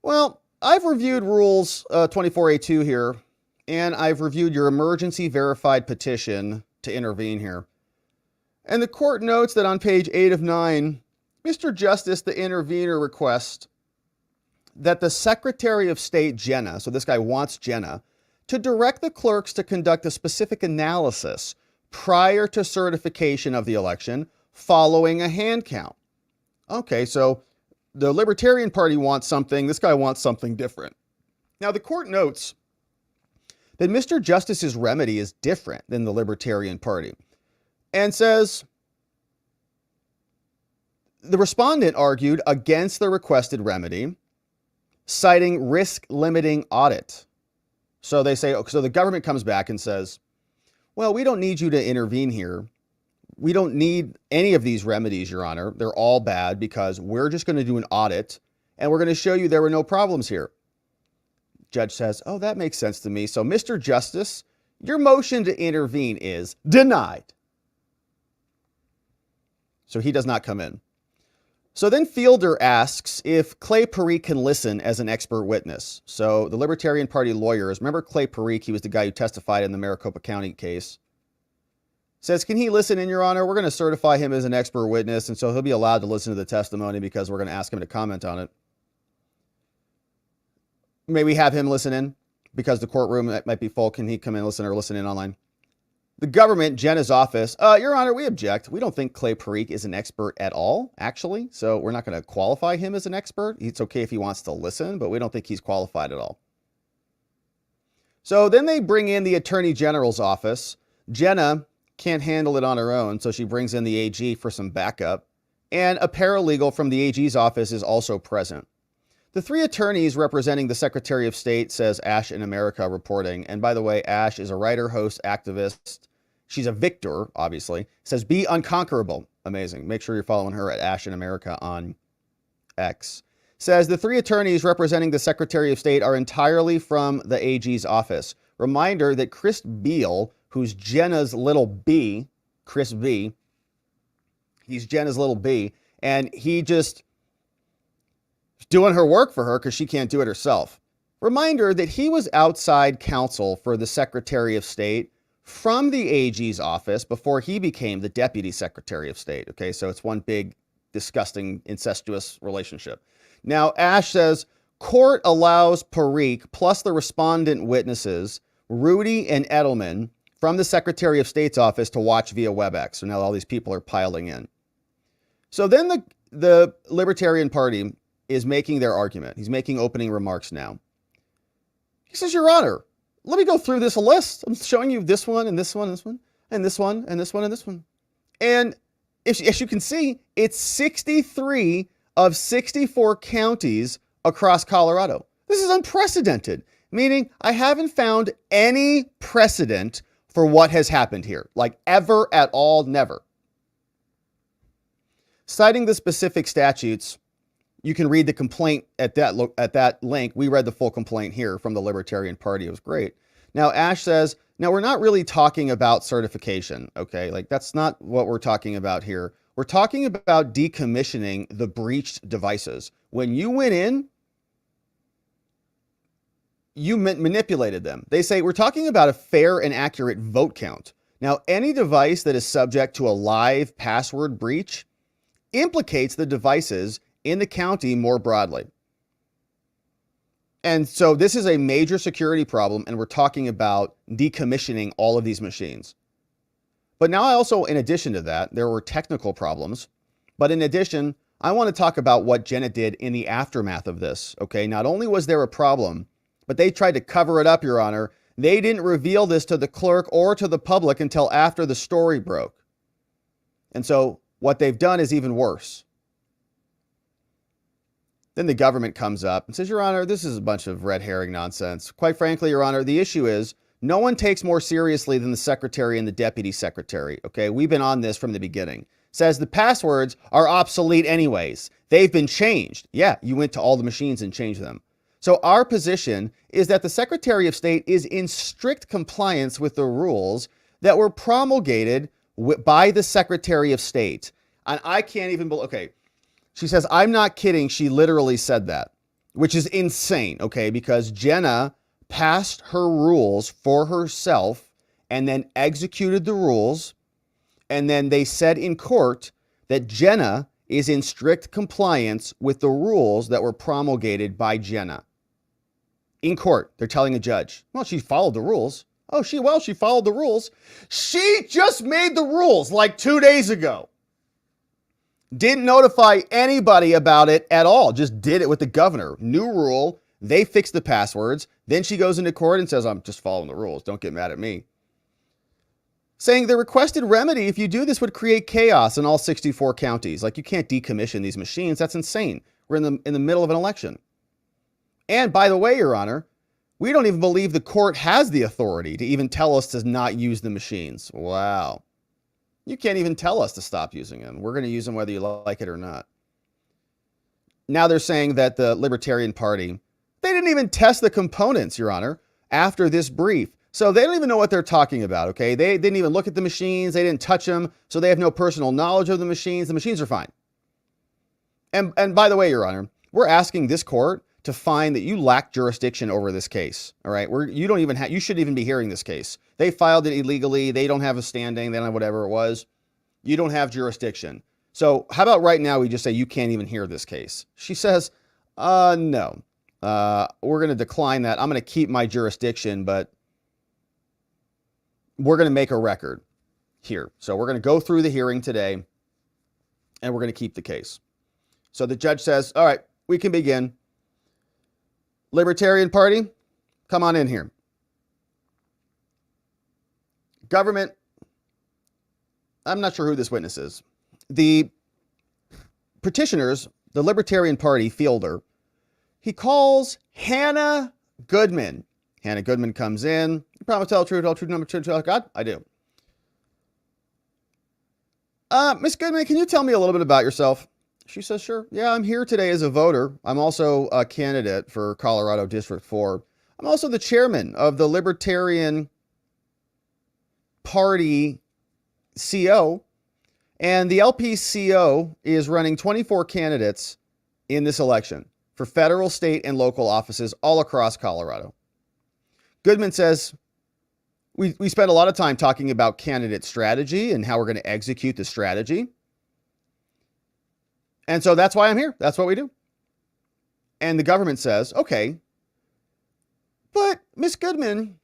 well, I've reviewed rules 24A2 here, and I've reviewed your emergency verified petition to intervene here. And the court notes that on page 8 of 9, Mr. Justice, the intervener requests that the Secretary of State, Jena, so this guy wants Jena, to direct the clerks to conduct a specific analysis prior to certification of the election following a hand count. Okay, so the Libertarian Party wants something. This guy wants something different. Now, the court notes that Mr. Justice's remedy is different than the Libertarian Party and says the respondent argued against the requested remedy, citing risk-limiting audit. So they say, so the government comes back and says, well, we don't need you to intervene here. We don't need any of these remedies, Your Honor. They're all bad because we're just going to do an audit and we're going to show you there were no problems here. Judge says, oh, that makes sense to me. So, Mr. Justice, your motion to intervene is denied. So he does not come in. So then Fielder asks if Clay Parikh can listen as an expert witness. So the Libertarian Party lawyers, remember Clay Parikh, he was the guy who testified in the Maricopa County case, says, can he listen in, Your Honor? We're going to certify him as an expert witness, and so he'll be allowed to listen to the testimony because we're going to ask him to comment on it. May we have him listen in? Because the courtroom might be full. Can he come in, listen, or listen in online? The government, Jena's office, Your Honor, we object. We don't think Clay Parikh is an expert at all, actually. So we're not going to qualify him as an expert. It's okay if he wants to listen, but we don't think he's qualified at all. So then they bring in the Attorney General's office. Jena can't handle it on her own, so she brings in the AG for some backup. And a paralegal from the AG's office is also present. The three attorneys representing the Secretary of State, says Ash in America reporting. And by the way, Ash is a writer, host, activist. She's a victor, obviously. Says, be unconquerable. Amazing. Make sure you're following her at Ash in America on X. Says, the three attorneys representing the Secretary of State are entirely from the AG's office. Reminder that Chris Beal, who's Jena's little B, Chris B, he's Jena's little B, and he just doing her work for her because she can't do it herself. Reminder that he was outside counsel for the Secretary of State from the AG's office before he became the Deputy Secretary of State. Okay, so it's one big, disgusting, incestuous relationship. Now, Ash says, court allows Parikh plus the respondent witnesses, Rudy and Edelman, from the Secretary of State's office to watch via WebEx. So now all these people are piling in. So then the Libertarian Party is making their argument. He's making opening remarks now. He says, Your Honor, let me go through this list. I'm showing you this one and this one, and this one, and this one, and this one, and this one. And as you can see, it's 63 of 64 counties across Colorado. This is unprecedented, meaning I haven't found any precedent for what has happened here, like ever at all, never. Citing the specific statutes, you can read the complaint at that link. We read the full complaint here from the Libertarian Party. It was great. Now, Ash says, now we're not really talking about certification, okay? Like that's not what we're talking about here. We're talking about decommissioning the breached devices. When you went in, you manipulated them. They say we're talking about a fair and accurate vote count. Now, any device that is subject to a live password breach implicates the devices in the county more broadly. And so this is a major security problem, and we're talking about decommissioning all of these machines. But now I also, in addition to that, there were technical problems. But in addition, I want to talk about what Jena did in the aftermath of this. Okay, not only was there a problem, but they tried to cover it up, Your Honor. They didn't reveal this to the clerk or to the public until after the story broke. And so what they've done is even worse. Then the government comes up and says, Your Honor, this is a bunch of red herring nonsense. Quite frankly, Your Honor, the issue is no one takes more seriously than the secretary and the deputy secretary. Okay, we've been on this from the beginning. Says the passwords are obsolete anyways. They've been changed. Yeah, you went to all the machines and changed them. So our position is that the Secretary of State is in strict compliance with the rules that were promulgated by the Secretary of State. And I can't even believe, okay. She says, I'm not kidding. She literally said that, which is insane, okay? Because Jena passed her rules for herself and then executed the rules. And then they said in court that Jena is in strict compliance with the rules that were promulgated by Jena. In court, they're telling a judge, well, she followed the rules. Oh, she followed the rules. She just made the rules like 2 days ago. Didn't notify anybody about it at all. Just did it with the governor. New rule. They fixed the passwords. Then she goes into court and says, I'm just following the rules. Don't get mad at me. Saying the requested remedy, if you do this, would create chaos in all 64 counties. Like you can't decommission these machines. That's insane. We're in the middle of an election. And by the way, Your Honor, we don't even believe the court has the authority to even tell us to not use the machines. Wow. You can't even tell us to stop using them. We're going to use them whether you like it or not. Now they're saying that the Libertarian Party, they didn't even test the components, Your Honor, after this brief. So they don't even know what they're talking about, okay? They didn't even look at the machines. They didn't touch them. So they have no personal knowledge of the machines. The machines are fine. And by the way, Your Honor, we're asking this court to find that you lack jurisdiction over this case. All right. You shouldn't even be hearing this case. They filed it illegally. They don't have a standing. They don't have whatever it was. You don't have jurisdiction. So how about right now we just say you can't even hear this case? She says, no, we're going to decline that. I'm going to keep my jurisdiction, but we're going to make a record here. So we're going to go through the hearing today, and we're going to keep the case. So the judge says, all right, we can begin. Libertarian Party, come on in here. Government, I'm not sure who this witness is. The petitioners, the Libertarian Party fielder, he calls Hannah Goodman. Hannah Goodman comes in. You promise to tell the truth, all truth, number two, tell God? I do. Miss Goodman, can you tell me a little bit about yourself? She says, sure. Yeah, I'm here today as a voter. I'm also a candidate for Colorado District 4. I'm also the chairman of the Libertarian Party CO. And the LPCO is running 24 candidates in this election for federal, state, and local offices all across Colorado. Goodman says, we spent a lot of time talking about candidate strategy and how we're going to execute the strategy. And so that's why I'm here. That's what we do. And the government says, okay, but Miss Goodman,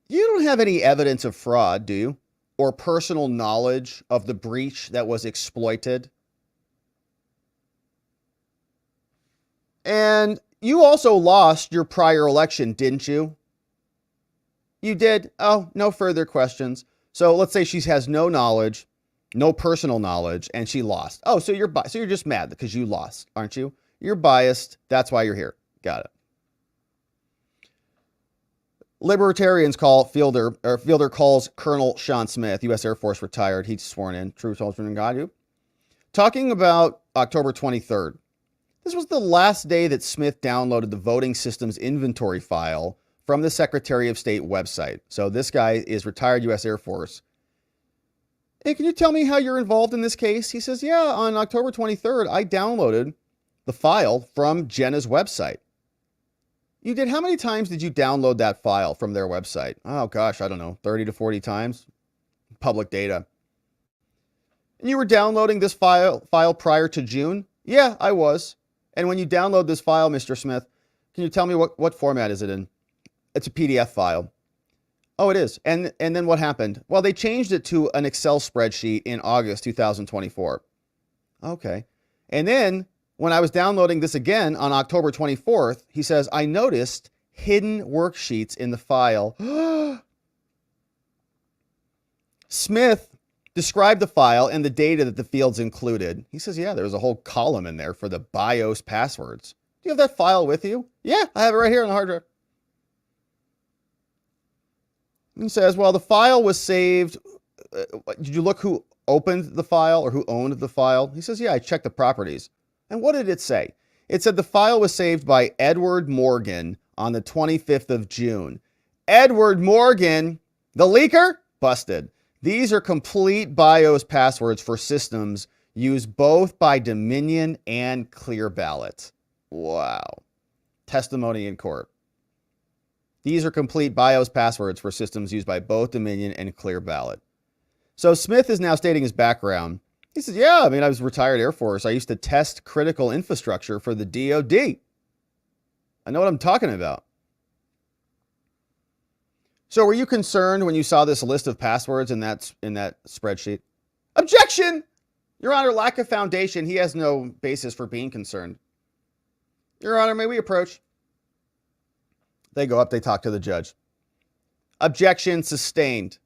you don't have any evidence of fraud, do you? Or personal knowledge of the breach that was exploited? And you also lost your prior election, didn't you? You did? Oh, no further questions. So let's say she has no knowledge, no personal knowledge, and she lost. Oh, so you're just mad because you lost, aren't you? You're biased. That's why you're here. Got it. Libertarians call Fielder calls Colonel Sean Smith, U.S. Air Force retired. He's sworn in. True soldier and God, you. Talking about October 23rd. This was the last day that Smith downloaded the voting systems inventory file from the Secretary of State website. So this guy is retired U.S. Air Force. Hey, can you tell me how you're involved in this case? He says, yeah, on October 23rd, I downloaded the file from Jena's website. You did? How many times did you download that file from their website? Oh, gosh, I don't know, 30 to 40 times. Public data. And you were downloading this file prior to June? Yeah, I was. And when you download this file, Mr. Smith, can you tell me what format is it in? It's a PDF file. Oh, it is. And then what happened? Well, they changed it to an Excel spreadsheet in August 2024. Okay. And then when I was downloading this again on October 24th, he says, I noticed hidden worksheets in the file. Smith described the file and the data that the fields included. He says, yeah, there was a whole column in there for the BIOS passwords. Do you have that file with you? Yeah, I have it right here on the hard drive. He says, well, the file was saved. Did you look who opened the file or who owned the file? He says, yeah, I checked the properties. And what did it say? It said the file was saved by Edward Morgan on the 25th of June. Edward Morgan, the leaker? Busted. These are complete BIOS passwords for systems used both by Dominion and Clear Ballot. Wow. Testimony in court. These are complete BIOS passwords for systems used by both Dominion and Clear Ballot. So Smith is now stating his background. He says, yeah, I mean, I was retired Air Force. I used to test critical infrastructure for the DOD. I know what I'm talking about. So were you concerned when you saw this list of passwords in that spreadsheet? Objection! Your Honor, lack of foundation. He has no basis for being concerned. Your Honor, may we approach? They go up, they talk to the judge. Objection sustained.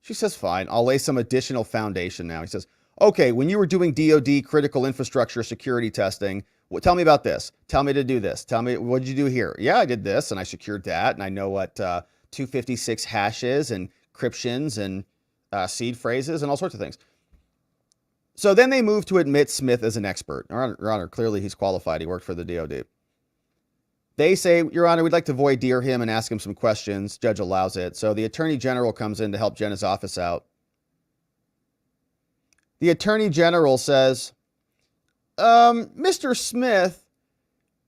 She says, fine, I'll lay some additional foundation now. He says, okay, when you were doing DOD critical infrastructure security testing, tell me about this. Tell me to do this. Tell me, what did you do here? Yeah, I did this, and I secured that, and I know what 256 hashes and encryptions and seed phrases and all sorts of things. So then they move to admit Smith as an expert. Your Honor, clearly he's qualified. He worked for the DOD. They say, Your Honor, we'd like to voir dire him and ask him some questions. Judge allows it. So the Attorney General comes in to help Jena's office out. The Attorney General says, Mr. Smith,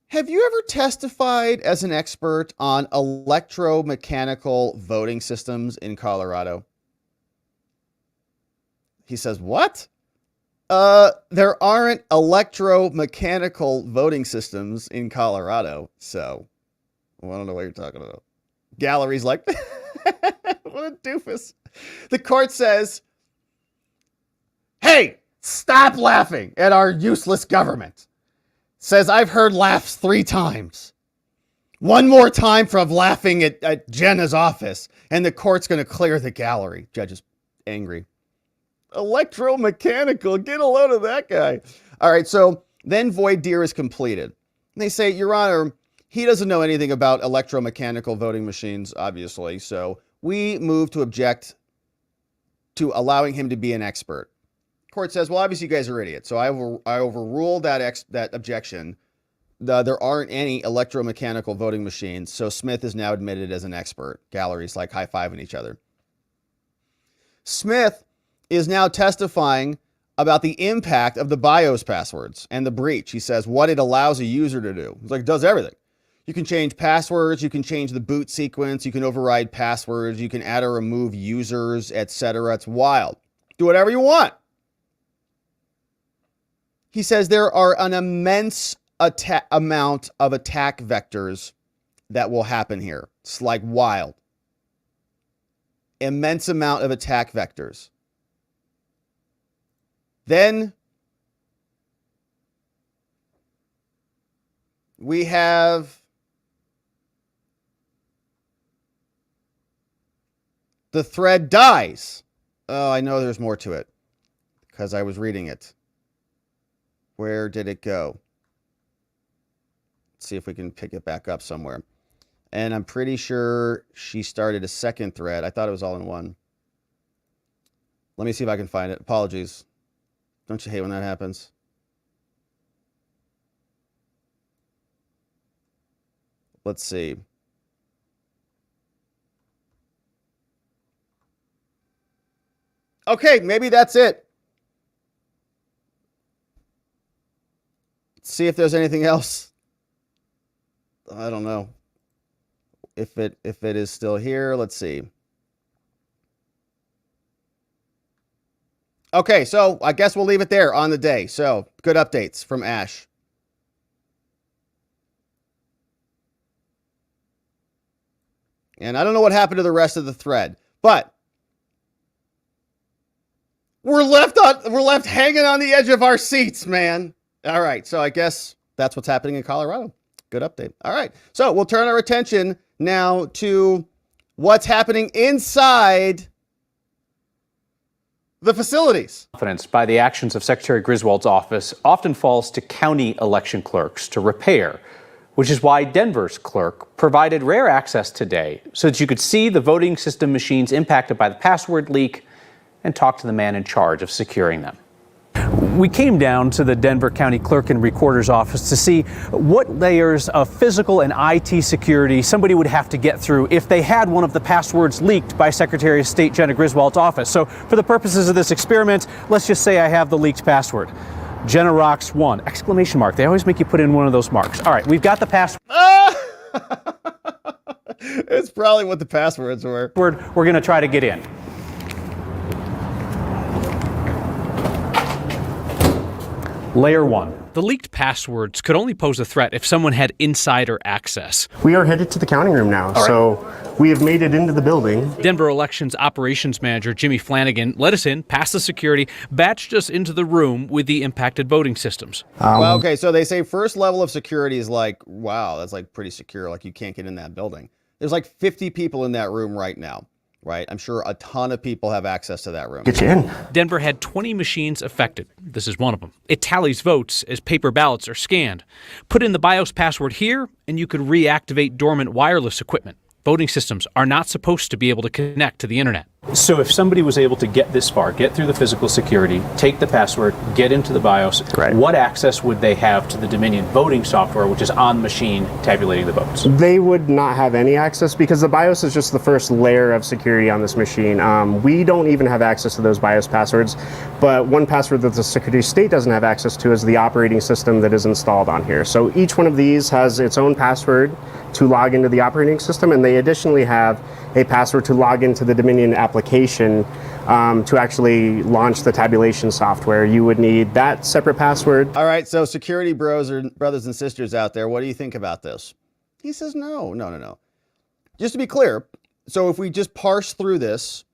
have you ever testified as an expert on electromechanical voting systems in Colorado? He says, what? There aren't electromechanical voting systems in Colorado, so I don't know what you're talking about. Gallery's like, What a doofus. The court says, hey, stop laughing at our useless government. Says, I've heard laughs 3 times. One more time from laughing at Jena's office, and the court's going to clear the gallery. Judge is angry. Electromechanical, get a load of that guy. All right, so then voir dire is completed. And they say, Your Honor, he doesn't know anything about electromechanical voting machines, obviously, so we move to object to allowing him to be an expert. Court says, well, obviously you guys are idiots, so I overruled that objection. There aren't any electromechanical voting machines, so Smith is now admitted as an expert. Galleries like high-fiving each other. Smith is now testifying about the impact of the BIOS passwords and the breach. He says what it allows a user to do. He's like, it does everything. You can change passwords, you can change the boot sequence, you can override passwords, you can add or remove users, etc. It's wild. Do whatever you want. He says there are an immense amount of attack vectors that will happen here. It's like wild. Immense amount of attack vectors. Then we have the thread dies. Oh, I know there's more to it because I was reading it. Where did it go? Let's see if we can pick it back up somewhere. And I'm pretty sure she started a second thread. I thought it was all in one. Let me see if I can find it. Apologies. Don't you hate when that happens? Let's see. Okay, maybe that's it. Let's see if there's anything else. I don't know. If it is still here, let's see. Okay, so I guess we'll leave it there on the day. So, good updates from Ash. And I don't know what happened to the rest of the thread, but we're left hanging on the edge of our seats, man. All right, so I guess that's what's happening in Colorado. Good update. All right, so we'll turn our attention now to what's happening inside the facilities. Confidence by the actions of Secretary Griswold's office often falls to county election clerks to repair, which is why Denver's clerk provided rare access today so that you could see the voting system machines impacted by the password leak and talk to the man in charge of securing them. We came down to the Denver County Clerk and Recorder's office to see what layers of physical and IT security somebody would have to get through if they had one of the passwords leaked by Secretary of State Jena Griswold's office. So for the purposes of this experiment, let's just say I have the leaked password. Jena rocks 1! Exclamation mark. They always make you put in one of those marks. All right, we've got the password. It's probably what the passwords were. We're going to try to get in. Layer 1. The leaked passwords could only pose a threat if someone had insider access. We are headed to the counting room now, so we have made it into the building. Denver Elections Operations Manager Jimmy Flanagan let us in, past the security, batched us into the room with the impacted voting systems. Well, okay, so they say first level of security is like, wow, that's like pretty secure. Like you can't get in that building. There's like 50 people in that room right now. Right? I'm sure a ton of people have access to that room. Get you in. Denver had 20 machines affected. This is one of them. It tallies votes as paper ballots are scanned. Put in the BIOS password here, and you could reactivate dormant wireless equipment. Voting systems are not supposed to be able to connect to the internet. So if somebody was able to get this far, get through the physical security, take the password, get into the BIOS, what access would they have to the Dominion voting software, which is on machine tabulating the votes? They would not have any access because the BIOS is just the first layer of security on this machine. We don't even have access to those BIOS passwords, but one password that the Secretary of State doesn't have access to is the operating system that is installed on here. So each one of these has its own password to log into the operating system, and they additionally have a password to log into the Dominion application to actually launch the tabulation software. You would need that separate password. All right, so security brothers and sisters out there, what do you think about this? He says no. Just to be clear, So if we just parse through this,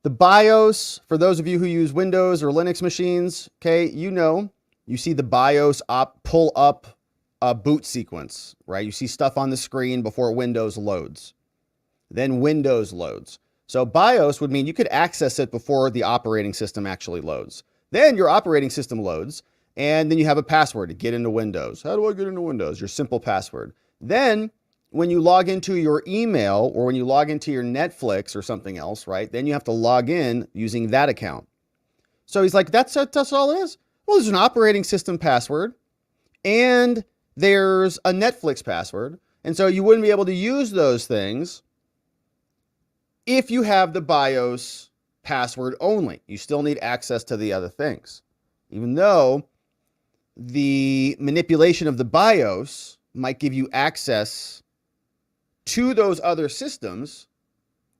the BIOS, for those of you who use Windows or Linux machines, okay, you see the BIOS pull up a boot sequence, right? You see stuff on the screen before Windows loads. Then Windows loads. So BIOS would mean you could access it before the operating system actually loads. Then your operating system loads, and then you have a password to get into Windows. How do I get into Windows? Your simple password. Then when you log into your email or when you log into your Netflix or something else, right? Then you have to log in using that account. So he's like, that's all it is? Well, there's an operating system password and there's a Netflix password. And so you wouldn't be able to use those things if you have the BIOS password only. You still need access to the other things. Even though the manipulation of the BIOS might give you access to those other systems,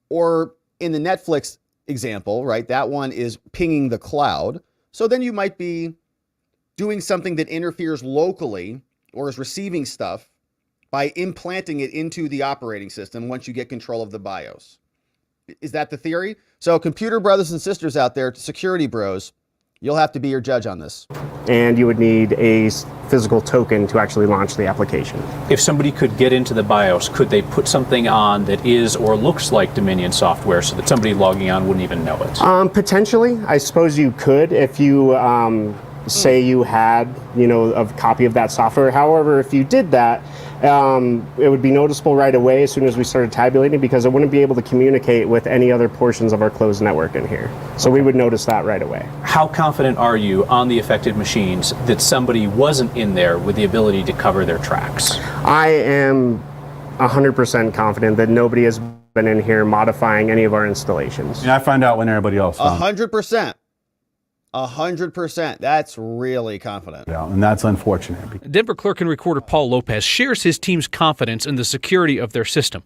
or in the Netflix example, right? That one is pinging the cloud. So then you might be doing something that interferes locally or is receiving stuff by implanting it into the operating system once you get control of the BIOS. Is that the theory? So computer brothers and sisters out there, security bros, you'll have to be your judge on this. And you would need a physical token to actually launch the application. If somebody could get into the BIOS, could they put something on that is or looks like Dominion software so that somebody logging on wouldn't even know it? Potentially. I suppose you could if you say you had, a copy of that software. However, if you did that, it would be noticeable right away as soon as we started tabulating, because it wouldn't be able to communicate with any other portions of our closed network in here. So we would notice that right away. How confident are you on the affected machines that somebody wasn't in there with the ability to cover their tracks? I am 100% confident that nobody has been in here modifying any of our installations. I find out when everybody else found. 100%. 100%. That's really confident. Yeah, and that's unfortunate. Denver clerk and recorder Paul Lopez shares his team's confidence in the security of their system,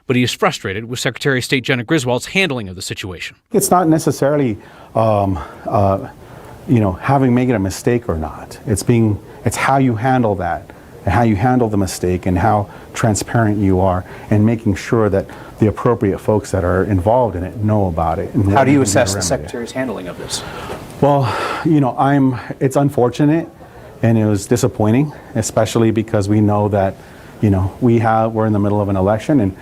but he is frustrated with Secretary of State Jena Griswold's handling of the situation. It's not necessarily, making a mistake or not. It's how you handle that, and how you handle the mistake, and how transparent you are, and making sure that the appropriate folks that are involved in it know about it. And how do you assess the Secretary's handling of this? Well, it's unfortunate and it was disappointing, especially because we know that, we're in the middle of an election, and,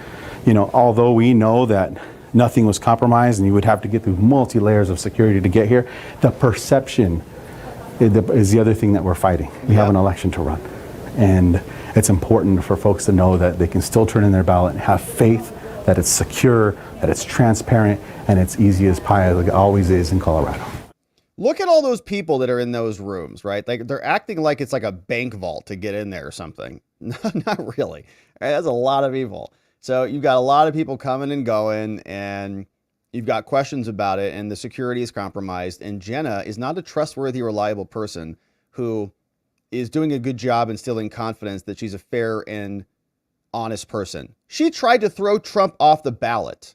although we know that nothing was compromised and you would have to get through multi-layers of security to get here, the perception is the other thing that we're fighting. We have an election to run. And it's important for folks to know that they can still turn in their ballot and have faith that it's secure, that it's transparent, and it's easy as pie as it always is in Colorado. Look at all those people that are in those rooms, right? Like they're acting like it's like a bank vault to get in there or something. Not really. Right? That's a lot of people. So you've got a lot of people coming and going, and you've got questions about it, and the security is compromised. And Jena is not a trustworthy, reliable person who is doing a good job instilling confidence that she's a fair and honest person. She tried to throw Trump off the ballot.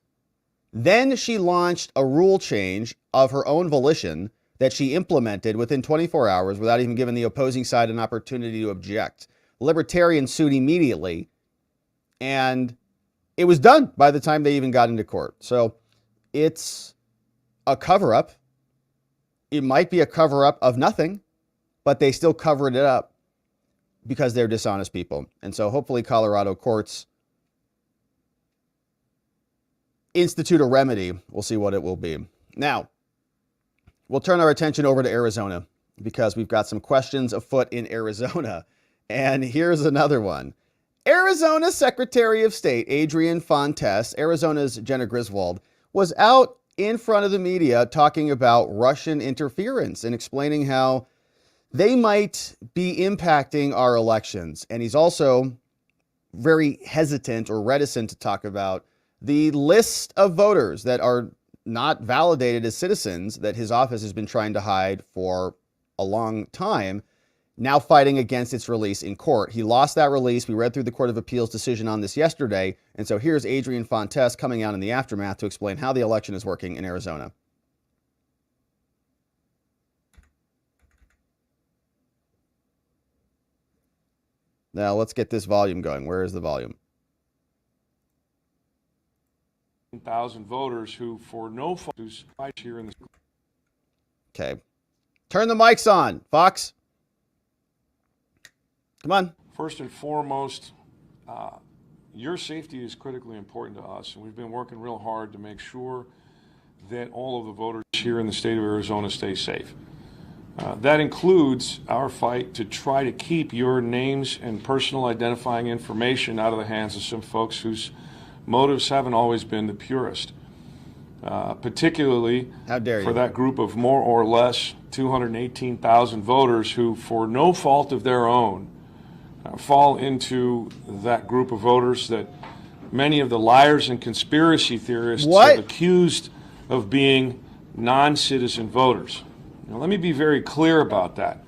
Then she launched a rule change of her own volition that she implemented within 24 hours without even giving the opposing side an opportunity to object. Libertarians sued immediately, and it was done by the time they even got into court. So it's a cover-up. It might be a cover-up of nothing, but they still covered it up because they're dishonest people. And so hopefully Colorado courts institute a remedy. We'll see what it will be. Now, we'll turn our attention over to Arizona because we've got some questions afoot in Arizona. And here's another one. Arizona Secretary of State Adrian Fontes, Arizona's Jena Griswold, was out in front of the media talking about Russian interference and explaining how they might be impacting our elections. And he's also very hesitant or reticent to talk about the list of voters that are not validated as citizens that his office has been trying to hide for a long time, now fighting against its release in court. He lost that release. We read through the Court of Appeals decision on this yesterday. And so here's Adrian Fontes coming out in the aftermath to explain how the election is working in Arizona. Now let's get this volume going. Where is the volume? 111,000 voters who, for no fault, here in the. Okay. Turn the mics on, Fox. Come on. First and foremost, your safety is critically important to us, and we've been working real hard to make sure that all of the voters here in the state of Arizona stay safe. That includes our fight to try to keep your names and personal identifying information out of the hands of some folks whose motives haven't always been the purest. Particularly for that group of more or less 218,000 voters who, for no fault of their own, fall into that group of voters that many of the liars and conspiracy theorists have accused of being non-citizen voters. Now, let me be very clear about that.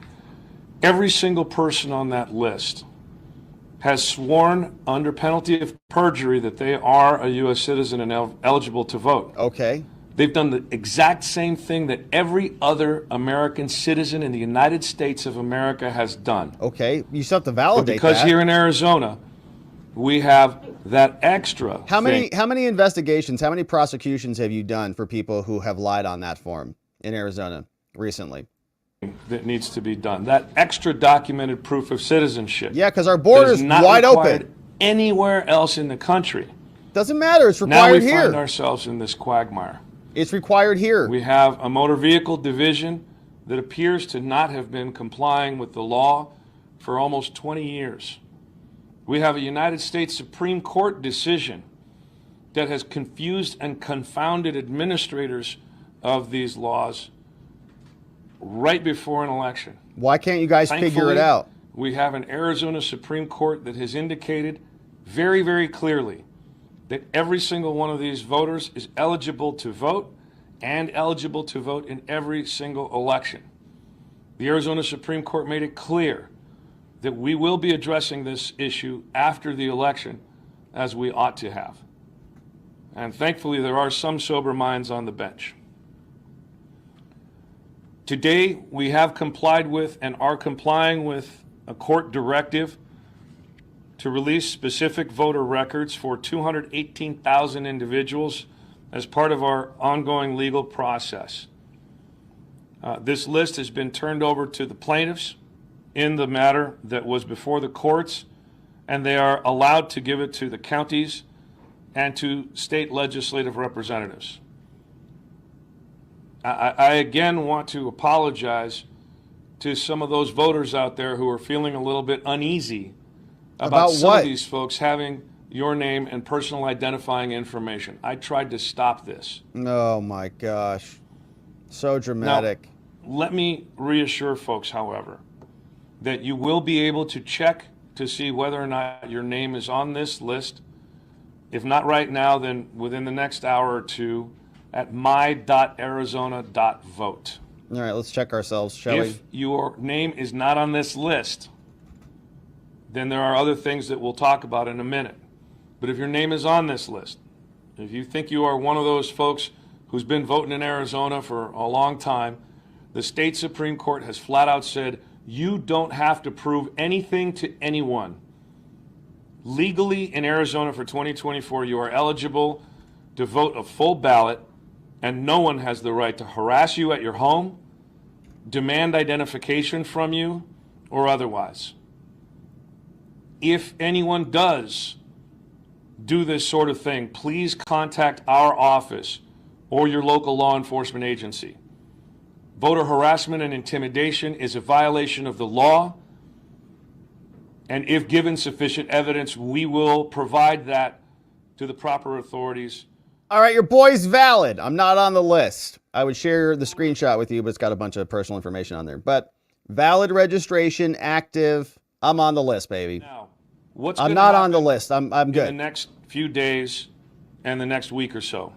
Every single person on that list has sworn under penalty of perjury that they are a U.S. citizen and eligible to vote. Okay. They've done the exact same thing that every other American citizen in the United States of America has done. Okay, you still have to validate but because that. Here in Arizona, we have that extra. How many investigations, how many prosecutions have you done for people who have lied on that form in Arizona recently? That needs to be done. That extra documented proof of citizenship. Yeah, because our border's not wide required open. Anywhere else in the country. Doesn't matter. It's Now required we here. find ourselves in this quagmire. It's required here. We have a motor vehicle division that appears to not have been complying with the law for almost 20 years. We have a United States Supreme Court decision that has confused and confounded administrators of these laws right before an election. Why can't you guys figure it out? We have an Arizona Supreme Court that has indicated very, very clearly that every single one of these voters is eligible to vote and eligible to vote in every single election. The Arizona Supreme Court made it clear that we will be addressing this issue after the election, as we ought to have. And thankfully, there are some sober minds on the bench. Today, we have complied with and are complying with a court directive to release specific voter records for 218,000 individuals as part of our ongoing legal process. This list has been turned over to the plaintiffs in the matter that was before the courts, and they are allowed to give it to the counties and to state legislative representatives. I again want to apologize to some of those voters out there who are feeling a little bit uneasy about some of these folks having your name and personal identifying information. I tried to stop this. Oh my gosh. So dramatic. Now, let me reassure folks, however, that you will be able to check to see whether or not your name is on this list. If not right now, then within the next hour or two at my.arizona.vote. All right, let's check ourselves, shall we? If your name is not on this list, then there are other things that we'll talk about in a minute. But if your name is on this list, if you think you are one of those folks who's been voting in Arizona for a long time, the state Supreme Court has flat out said you don't have to prove anything to anyone. Legally in Arizona for 2024, you are eligible to vote a full ballot, and no one has the right to harass you at your home, demand identification from you, or otherwise. If anyone does do this sort of thing, please contact our office or your local law enforcement agency. Voter harassment and intimidation is a violation of the law, and if given sufficient evidence, we will provide that to the proper authorities. All right, your boy's valid. I'm not on the list. I would share the screenshot with you, but it's got a bunch of personal information on there. But valid registration, active. I'm on the list, baby. Now, what's I'm not on the list. I'm good. In the next few days and the next week or so,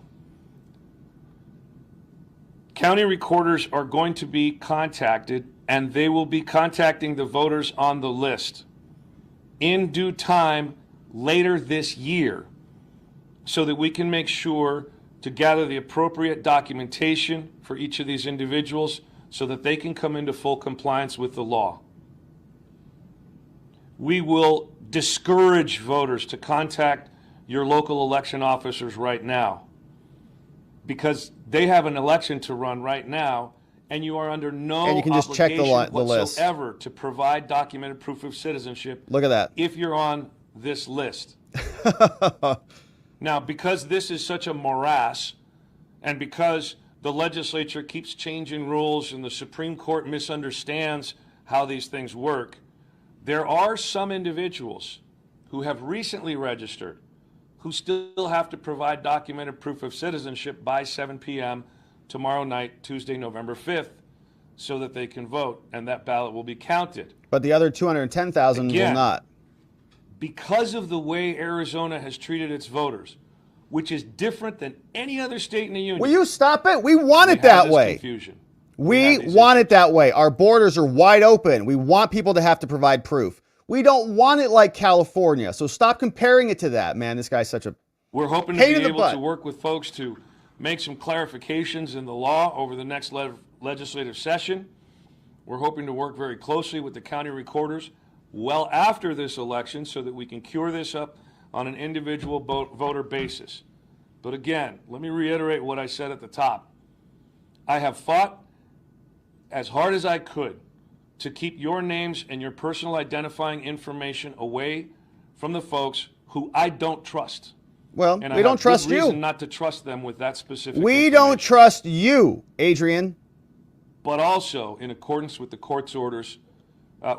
county recorders are going to be contacted, and they will be contacting the voters on the list in due time later this year, so that we can make sure to gather the appropriate documentation for each of these individuals so that they can come into full compliance with the law. We will discourage voters to contact your local election officers right now. because they have an election to run right now, and you are under no And you can just check the obligation list. whatsoever to provide documented proof of citizenship. Look at that. If you're on this list. Now, because this is such a morass, and because the legislature keeps changing rules and the Supreme Court misunderstands how these things work, there are some individuals who have recently registered who still have to provide documented proof of citizenship by 7 p.m. tomorrow night, Tuesday, November 5th, so that they can vote, and that ballot will be counted. But the other 210,000 will Again, not. Because of the way Arizona has treated its voters, which is different than any other state in the union. Will you stop it? We want it have that this way. Confusion. We want it that way. Our borders are wide open. We want people to have to provide proof. We don't want it like California. So stop comparing it to that. Man, this guy's such a We're hoping to pain be in the able butt. to work with folks to make some clarifications in the law over the next legislative session. We're hoping to work very closely with the county recorders well after this election so that we can cure this up on an individual voter basis. But again, let me reiterate what I said at the top. I have fought as hard as I could to keep your names and your personal identifying information away from the folks who I don't trust. Well, And we don't trust I have good reason you. not to trust them with that specific We information. don't trust you, Adrian. But also, in accordance with the court's orders,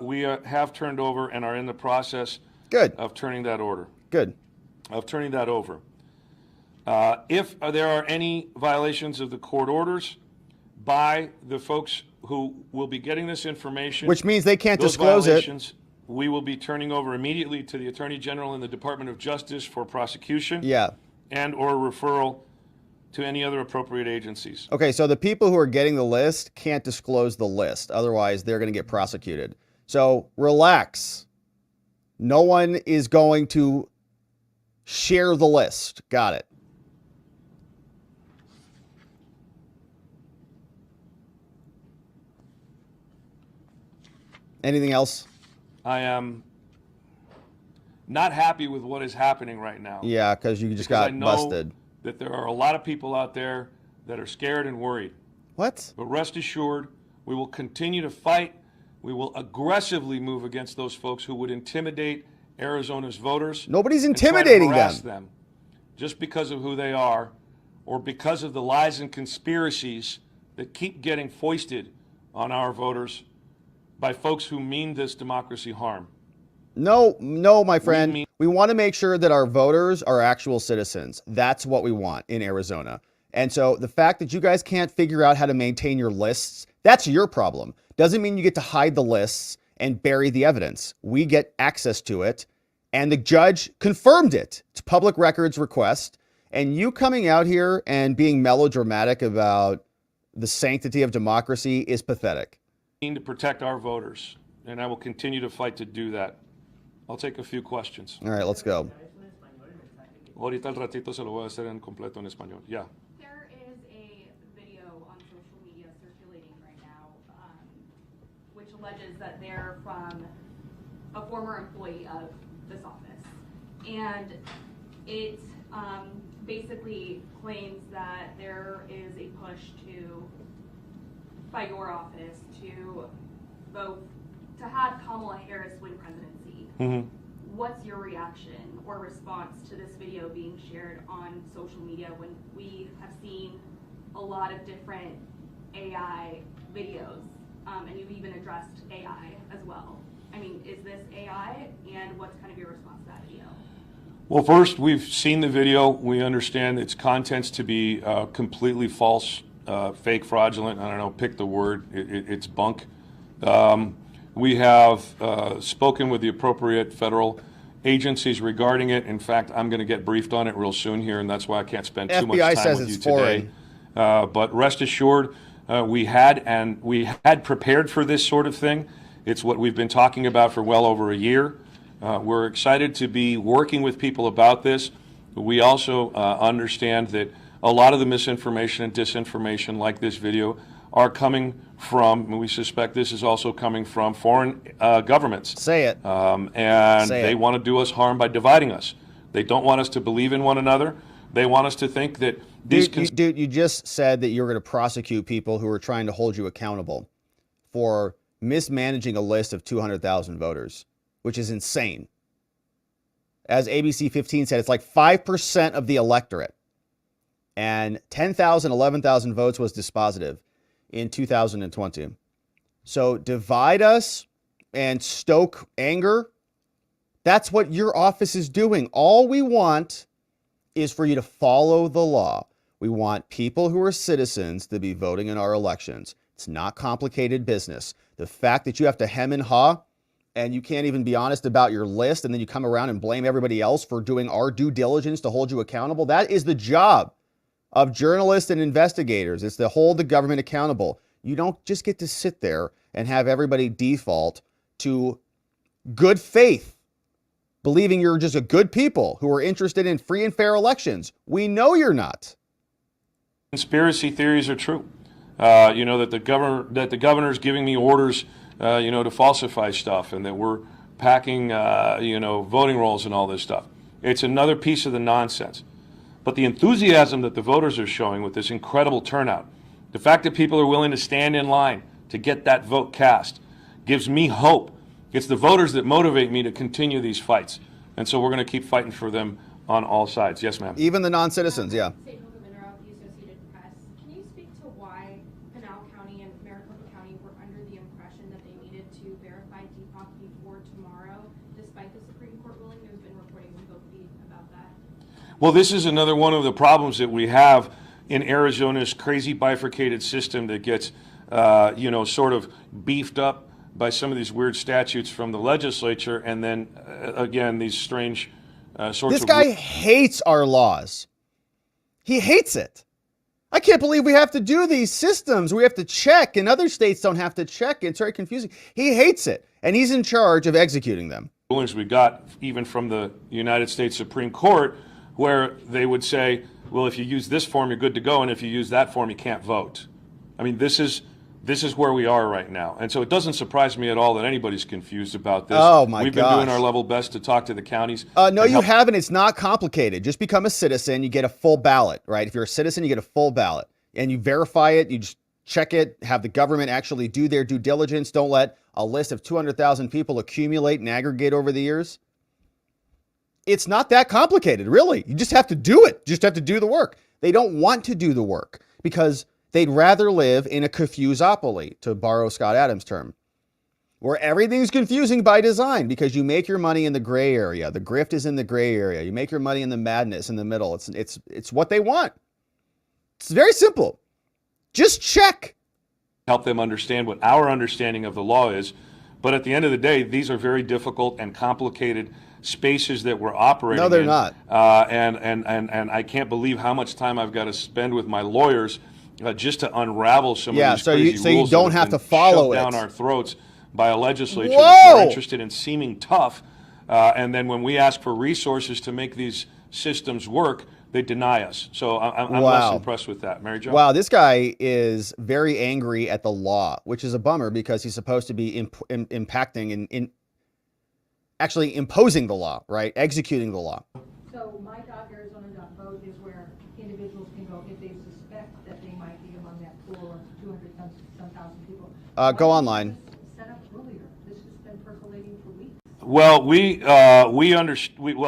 we have turned over and are in the process of turning that order. Good. Of turning that over. If there are any violations of the court orders by the folks who will be getting this information, Which means they can't those disclose it. violations, we will be turning over immediately to the Attorney General and the Department of Justice for prosecution. Yeah. And or referral to any other appropriate agencies. Okay, so the people who are getting the list can't disclose the list. Otherwise, they're going to get prosecuted. So relax. No one is going to share the list. Got it. Anything else? I am not happy with what is happening right now. Yeah, because you just Because I got know busted. that there are a lot of people out there that are scared and worried. What? But rest assured, we will continue to fight. We will aggressively move against those folks who would intimidate Arizona's voters. Nobody's and try to intimidating harass them. just because of who they are or because of the lies and conspiracies that keep getting foisted on our voters by folks who mean this democracy harm. No, my friend. We want to make sure that our voters are actual citizens. That's what we want in Arizona. And so the fact that you guys can't figure out how to maintain your lists, that's your problem. Doesn't mean you get to hide the lists and bury the evidence. We get access to it, and the judge confirmed it. It's public records request. And you coming out here and being melodramatic about the sanctity of democracy is pathetic. To protect our voters, and I will continue to fight to do that. I'll take a few questions. All right, let's go. Ahorita al ratito se lo voy a hacer en completo en español. Yeah. There is a video on social media circulating right now, which alleges that they're from a former employee of this office, and it basically claims that there is a push by your office to vote to have Kamala Harris win presidency. Mm-hmm. What's your reaction or response to this video being shared on social media when we have seen a lot of different AI videos, and you've even addressed AI as well? I mean, is this AI, and what's kind of your response to that video? Well, first, we've seen the video. We understand its contents to be completely false, fake, fraudulent. I don't know, pick the word. It's bunk. We have spoken with the appropriate federal agencies regarding it. In fact, I'm going to get briefed on it real soon here, and that's why I can't spend too much FBI time says with it's you today. But rest assured, we had prepared for this sort of thing. It's what we've been talking about for well over a year. We're excited to be working with people about this. We also understand that a lot of the misinformation and disinformation like this video are coming from, and we suspect this is also coming from foreign governments. Say it. And Say they it. want to do us harm by dividing us. They don't want us to believe in one another. They want us to think that Dude, you just said that you're going to prosecute people who are trying to hold you accountable for mismanaging a list of 200,000 voters, which is insane. As ABC 15 said, it's like 5% of the electorate. And 10,000, 11,000 votes was dispositive in 2020. So divide us and stoke anger. That's what your office is doing. All we want is for you to follow the law. We want people who are citizens to be voting in our elections. It's not complicated business. The fact that you have to hem and haw and you can't even be honest about your list and then you come around and blame everybody else for doing our due diligence to hold you accountable, that is the job of journalists and investigators. It's to hold the government accountable. You don't just get to sit there and have everybody default to good faith, believing you're just a good people who are interested in free and fair elections. We know you're not. Conspiracy theories are true. That the governor's giving me orders, to falsify stuff, and that we're packing, voting rolls and all this stuff. It's another piece of the nonsense. But the enthusiasm that the voters are showing with this incredible turnout, the fact that people are willing to stand in line to get that vote cast, gives me hope. It's the voters that motivate me to continue these fights. And so we're going to keep fighting for them on all sides. Yes, ma'am. Even the non-citizens, yeah. Can you speak to why Pinal County and Maricopa County were under the impression that they needed to verify Depop before tomorrow, despite the Supreme Court ruling? There's been reporting from both feet about that. Well, this is another one of the problems that we have in Arizona's crazy bifurcated system that gets, sort of beefed up by some of these weird statutes from the legislature, and then, again, these strange sorts of... This guy hates our laws. He hates it. I can't believe we have to do these systems. We have to check, and other states don't have to check. It's very confusing. He hates it, and he's in charge of executing them. Rulings we got even from the United States Supreme Court, where they would say, well, if you use this form, you're good to go, and if you use that form, you can't vote. I mean, this is where we are right now. And so it doesn't surprise me at all that anybody's confused about this. Oh, my We've been doing our level best to talk to the counties. No, you haven't. It's not complicated. Just become a citizen. You get a full ballot, right? If you're a citizen, you get a full ballot. And you verify it. You just check it. Have the government actually do their due diligence. Don't let a list of 200,000 people accumulate and aggregate over the years. It's not that complicated, really. You just have to do it. You just have to do the work. They don't want to do the work because they'd rather live in a confusopoly, to borrow Scott Adams' term, where everything's confusing by design because you make your money in the gray area. The grift is in the gray area. You make your money in the madness in the middle. It's what they want. It's very simple. Just check. Help them understand what our understanding of the law is. But at the end of the day, these are very difficult and complicated spaces that we're operating in. No, they're not. And I can't believe how much time I've got to spend with my lawyers just to unravel some of these crazy rules. So you don't have to follow it down our throats by a legislature Whoa! that's more interested in seeming tough. And then when we ask for resources to make these systems work, they deny us. So I'm less impressed with that. Mary Jo? Wow, this guy is very angry at the law, which is a bummer because he's supposed to be impacting and actually imposing the law, right? Executing the law. So my.arizona.vote is where individuals can go if they suspect that they might be among that pool of 200,000 people. Go online. Set up earlier. This has been percolating for weeks. Well,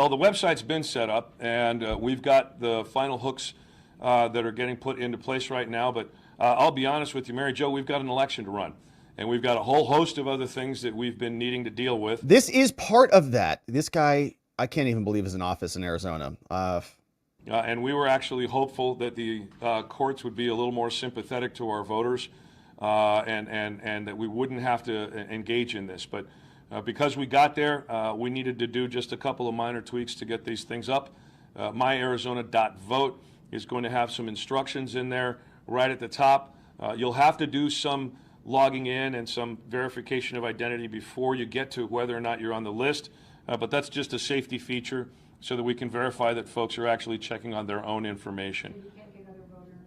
the website's been set up, and we've got the final hooks that are getting put into place right now. But I'll be honest with you, Mary Jo, we've got an election to run. And we've got a whole host of other things that we've been needing to deal with. This is part of that. This guy, I can't even believe is in office in Arizona. And we were actually hopeful that the courts would be a little more sympathetic to our voters and that we wouldn't have to engage in this. But because we got there, we needed to do just a couple of minor tweaks to get these things up. myarizona.vote is going to have some instructions in there right at the top. You'll have to do some logging in and some verification of identity before you get to whether or not you're on the list. But that's just a safety feature so that we can verify that folks are actually checking on their own information. So you can't get other voters'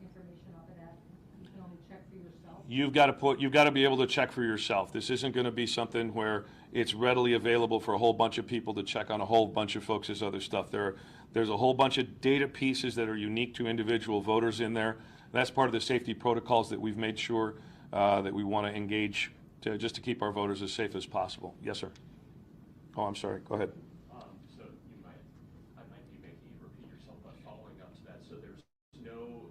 information off of that. You can only check for yourself. you've got to be able to check for yourself. This isn't going to be something where it's readily available for a whole bunch of people to check on a whole bunch of folks' other stuff. There's a whole bunch of data pieces that are unique to individual voters in there. That's part of the safety protocols that we've made sure that we want to engage just to keep our voters as safe as possible. Yes, sir. Oh, I'm sorry. Go ahead. So I might be making you repeat yourself, but following up to that, so there's no,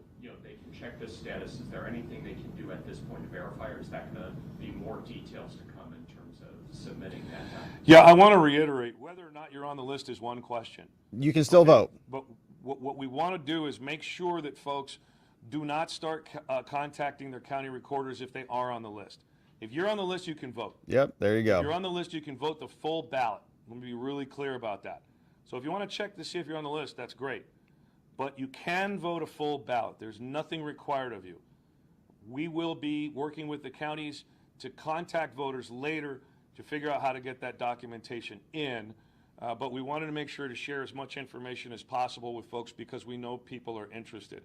they can check this status. Is there anything they can do at this point to verify, or is that going to be more details to come in terms of submitting that? Yeah, I want to reiterate, whether or not you're on the list is one question. You can still vote. But what we want to do is make sure that folks do not start contacting their county recorders if they are on the list. If you're on the list, you can vote. Yep, there you go. If you're on the list, you can vote the full ballot. Let me be really clear about that. So if you want to check to see if you're on the list, that's great. But you can vote a full ballot. There's nothing required of you. We will be working with the counties to contact voters later to figure out how to get that documentation in. But we wanted to make sure to share as much information as possible with folks because we know people are interested.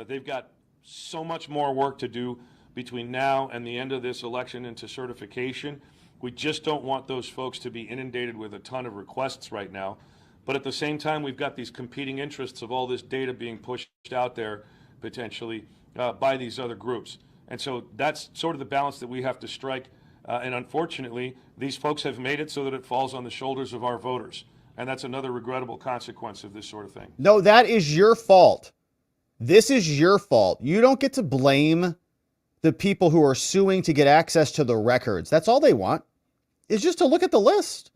They've got so much more work to do between now and the end of this election into certification. We just don't want those folks to be inundated with a ton of requests right now. But at the same time, we've got these competing interests of all this data being pushed out there potentially by these other groups. And so that's sort of the balance that we have to strike. And unfortunately, these folks have made it so that it falls on the shoulders of our voters. And that's another regrettable consequence of this sort of thing. No, that is your fault. This is your fault. You don't get to blame the people who are suing to get access to the records. That's all they want, is just to look at the list.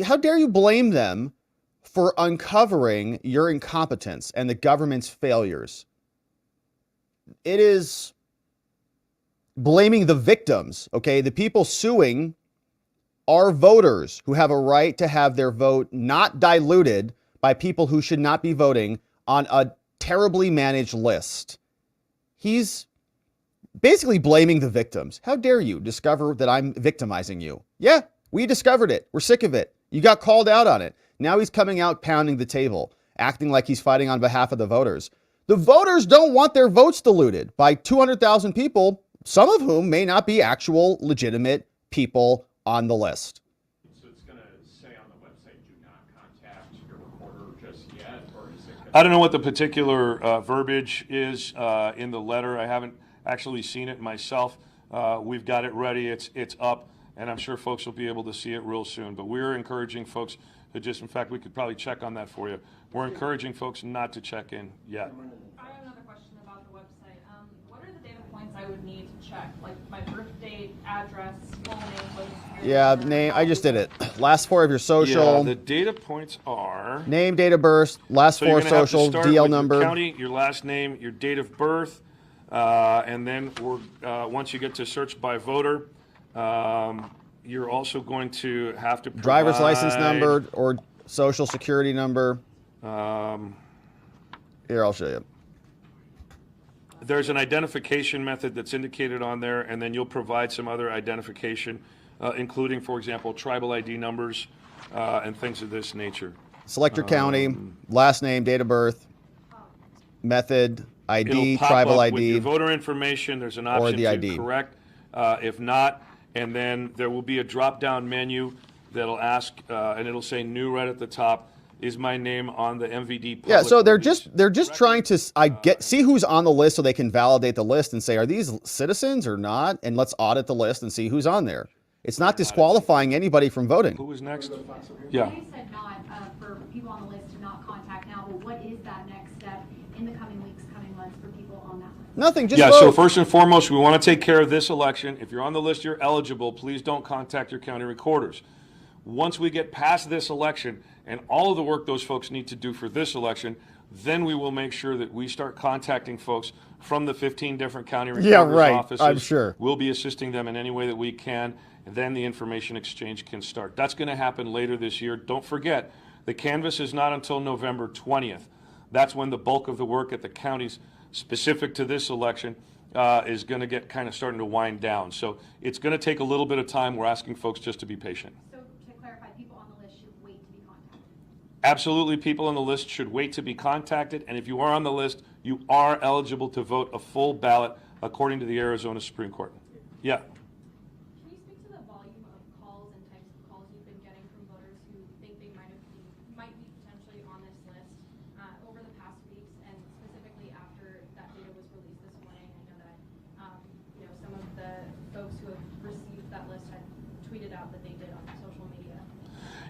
How dare you blame them for uncovering your incompetence and the government's failures? It is blaming the victims, okay? The people suing are voters who have a right to have their vote not diluted by people who should not be voting on a terribly managed list. He's basically blaming the victims. How dare you discover that I'm victimizing you? Yeah, we discovered it. We're sick of it. You got called out on it. Now he's coming out pounding the table, acting like he's fighting on behalf of the voters. The voters don't want their votes diluted by 200,000 people, some of whom may not be actual legitimate people on the list. So it's going to say on the website, do not contact your recorder just yet, or is it? I don't know what the particular verbiage is in the letter. I haven't actually seen it myself. We've got it ready. It's up, and I'm sure folks will be able to see it real soon. But we're encouraging folks to just, in fact, we could probably check on that for you. We're encouraging folks not to check in yet. I have another question about the website. What are the data points I would need to check? Like my birth date, address, full name, social security Yeah, number? name. I just did it. Last four of your social. Yeah, the data points are Name, date of birth, last so you're four gonna have to social, start DL with number. your county, your last name, your date of birth, and then once you get to search by voter, you're also going to have to provide Driver's license number or social security number. Here, I'll show you. There's an identification method that's indicated on there, and then you'll provide some other identification, including, for example, tribal ID numbers and things of this nature. Select your county, last name, date of birth, method, ID, It'll pop tribal up ID. with your voter information. There's an or option the to ID. correct. If not, and then there will be a drop-down menu that'll ask, and it'll say new right at the top. Is my name on the MVD? Yeah, public so they're release? just trying to see who's on the list so they can validate the list and say, are these citizens or not? And let's audit the list and see who's on there. It's not disqualifying anybody from voting. Who was next? Yeah. You said not for people on the list to not contact now, but what is that next step in the coming weeks, coming months for people on that list? Nothing, just yeah, vote. so first and foremost, we want to take care of this election. If you're on the list, you're eligible. Please don't contact your county recorders. Once we get past this election and all of the work those folks need to do for this election, then we will make sure that we start contacting folks from the 15 different county recorders' offices. I'm sure. We'll be assisting them in any way that we can, and then the information exchange can start. That's going to happen later this year. Don't forget, the canvass is not until November 20th. That's when the bulk of the work at the counties specific to this election is going to get kind of starting to wind down. So it's going to take a little bit of time. We're asking folks just to be patient. So to clarify, people on the list should wait to be contacted. Absolutely, people on the list should wait to be contacted, and if you are on the list, you are eligible to vote a full ballot. according to the Arizona Supreme Court. Yeah. Can you speak to the volume of calls and types of calls you've been getting from voters who think they might be potentially on this list over the past weeks, and specifically after that data was released this morning? I know that some of the folks who have received that list had tweeted out that they did on social media.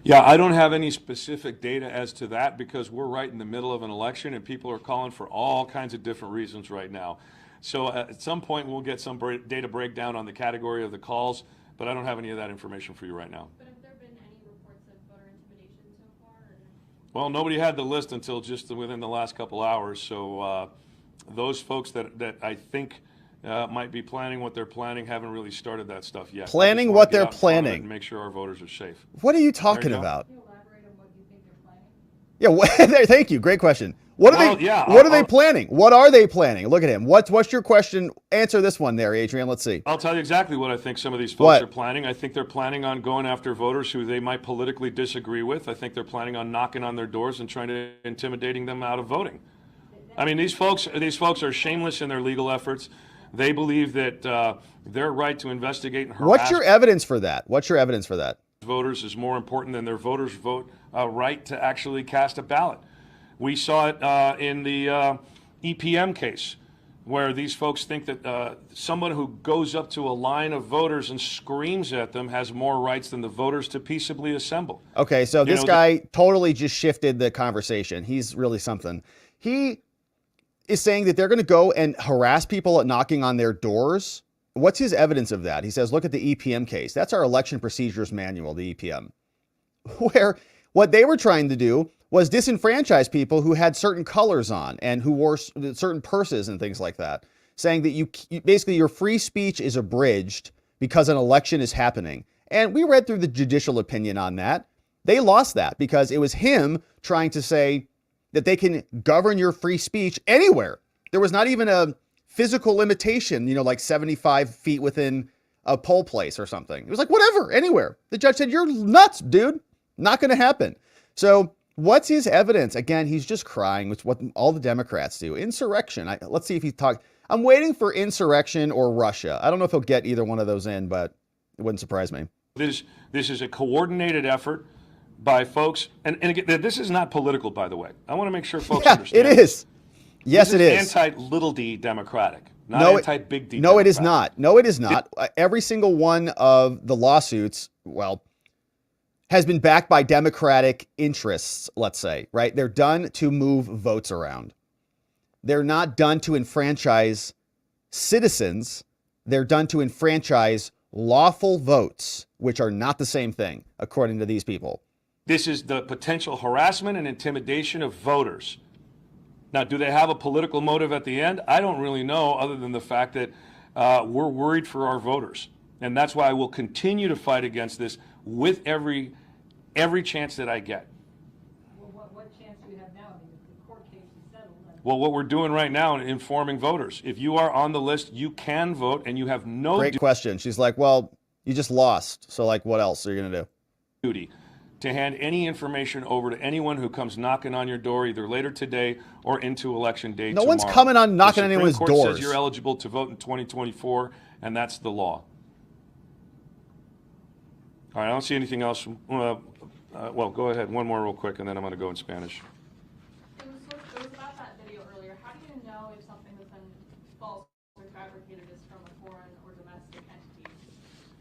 Yeah, I don't have any specific data as to that because we're right in the middle of an election and people are calling for all kinds of different reasons right now. So at some point we'll get some data breakdown on the category of the calls, but I don't have any of that information for you right now. But have there been any reports of voter intimidation so far? Well, nobody had the list until just within the last couple hours. So those folks that I think might be planning what they're planning haven't really started that stuff yet. Planning what they're planning. And make sure our voters are safe. What are you talking There you go. about? Yeah, thank you. Great question. What are they planning? What are they planning? Look at him. What's your question? Answer this one there, Adrian. Let's see. I'll tell you exactly what I think some of these folks are planning. I think they're planning on going after voters who they might politically disagree with. I think they're planning on knocking on their doors and trying to intimidating them out of voting. I mean, these folks are shameless in their legal efforts. They believe that their right to investigate and harass What's your evidence for that? What's your evidence for that? Voters is more important than their voters' vote right to actually cast a ballot. We saw it in the EPM case, where these folks think that someone who goes up to a line of voters and screams at them has more rights than the voters to peaceably assemble. Okay, so this guy totally just shifted the conversation. He's really something. He is saying that they're going to go and harass people at knocking on their doors. What's his evidence of that? He says, look at the EPM case. That's our election procedures manual, the EPM, where what they were trying to do was disenfranchise people who had certain colors on and who wore certain purses and things like that, saying that you basically your free speech is abridged because an election is happening. And we read through the judicial opinion on that. They lost that because it was him trying to say that they can govern your free speech anywhere. There was not even a physical limitation, like 75 feet within a poll place or something. It was like, whatever, anywhere. The judge said, you're nuts, dude. Not going to happen. So what's his evidence? Again, he's just crying, which is what all the Democrats do. Insurrection. Let's see if he talked. I'm waiting for insurrection or Russia. I don't know if he'll get either one of those in, but it wouldn't surprise me. This is a coordinated effort by folks, and again, this is not political, by the way. I want to make sure folks understand. It is. Yes, it is. Anti-little d Democratic, not anti-big D. No, it is not. No, it is not. Every single one of the lawsuits, has been backed by Democratic interests, let's say, right? They're done to move votes around. They're not done to enfranchise citizens. They're done to enfranchise lawful votes, which are not the same thing, according to these people. This is the potential harassment and intimidation of voters. Now, do they have a political motive at the end? I don't really know, other than the fact that we're worried for our voters. And that's why I will continue to fight against this with every chance that I get. Well, what chance do you have now? I mean, the court case is settled. Well, what we're doing right now is informing voters. If you are on the list, you can vote, and you have no Great question. She's like, well, you just lost. So, what else are you going to do? Duty to hand any information over to anyone who comes knocking on your door, either later today or into election day tomorrow. No one's coming on knocking on anyone's doors. The Supreme Court says you're eligible to vote in 2024, and that's the law. All right, I don't see anything else. Well, go ahead. One more real quick, and then I'm going to go in Spanish. It was about that video earlier. How do you know if something that's been false or fabricated is from a foreign or domestic entity?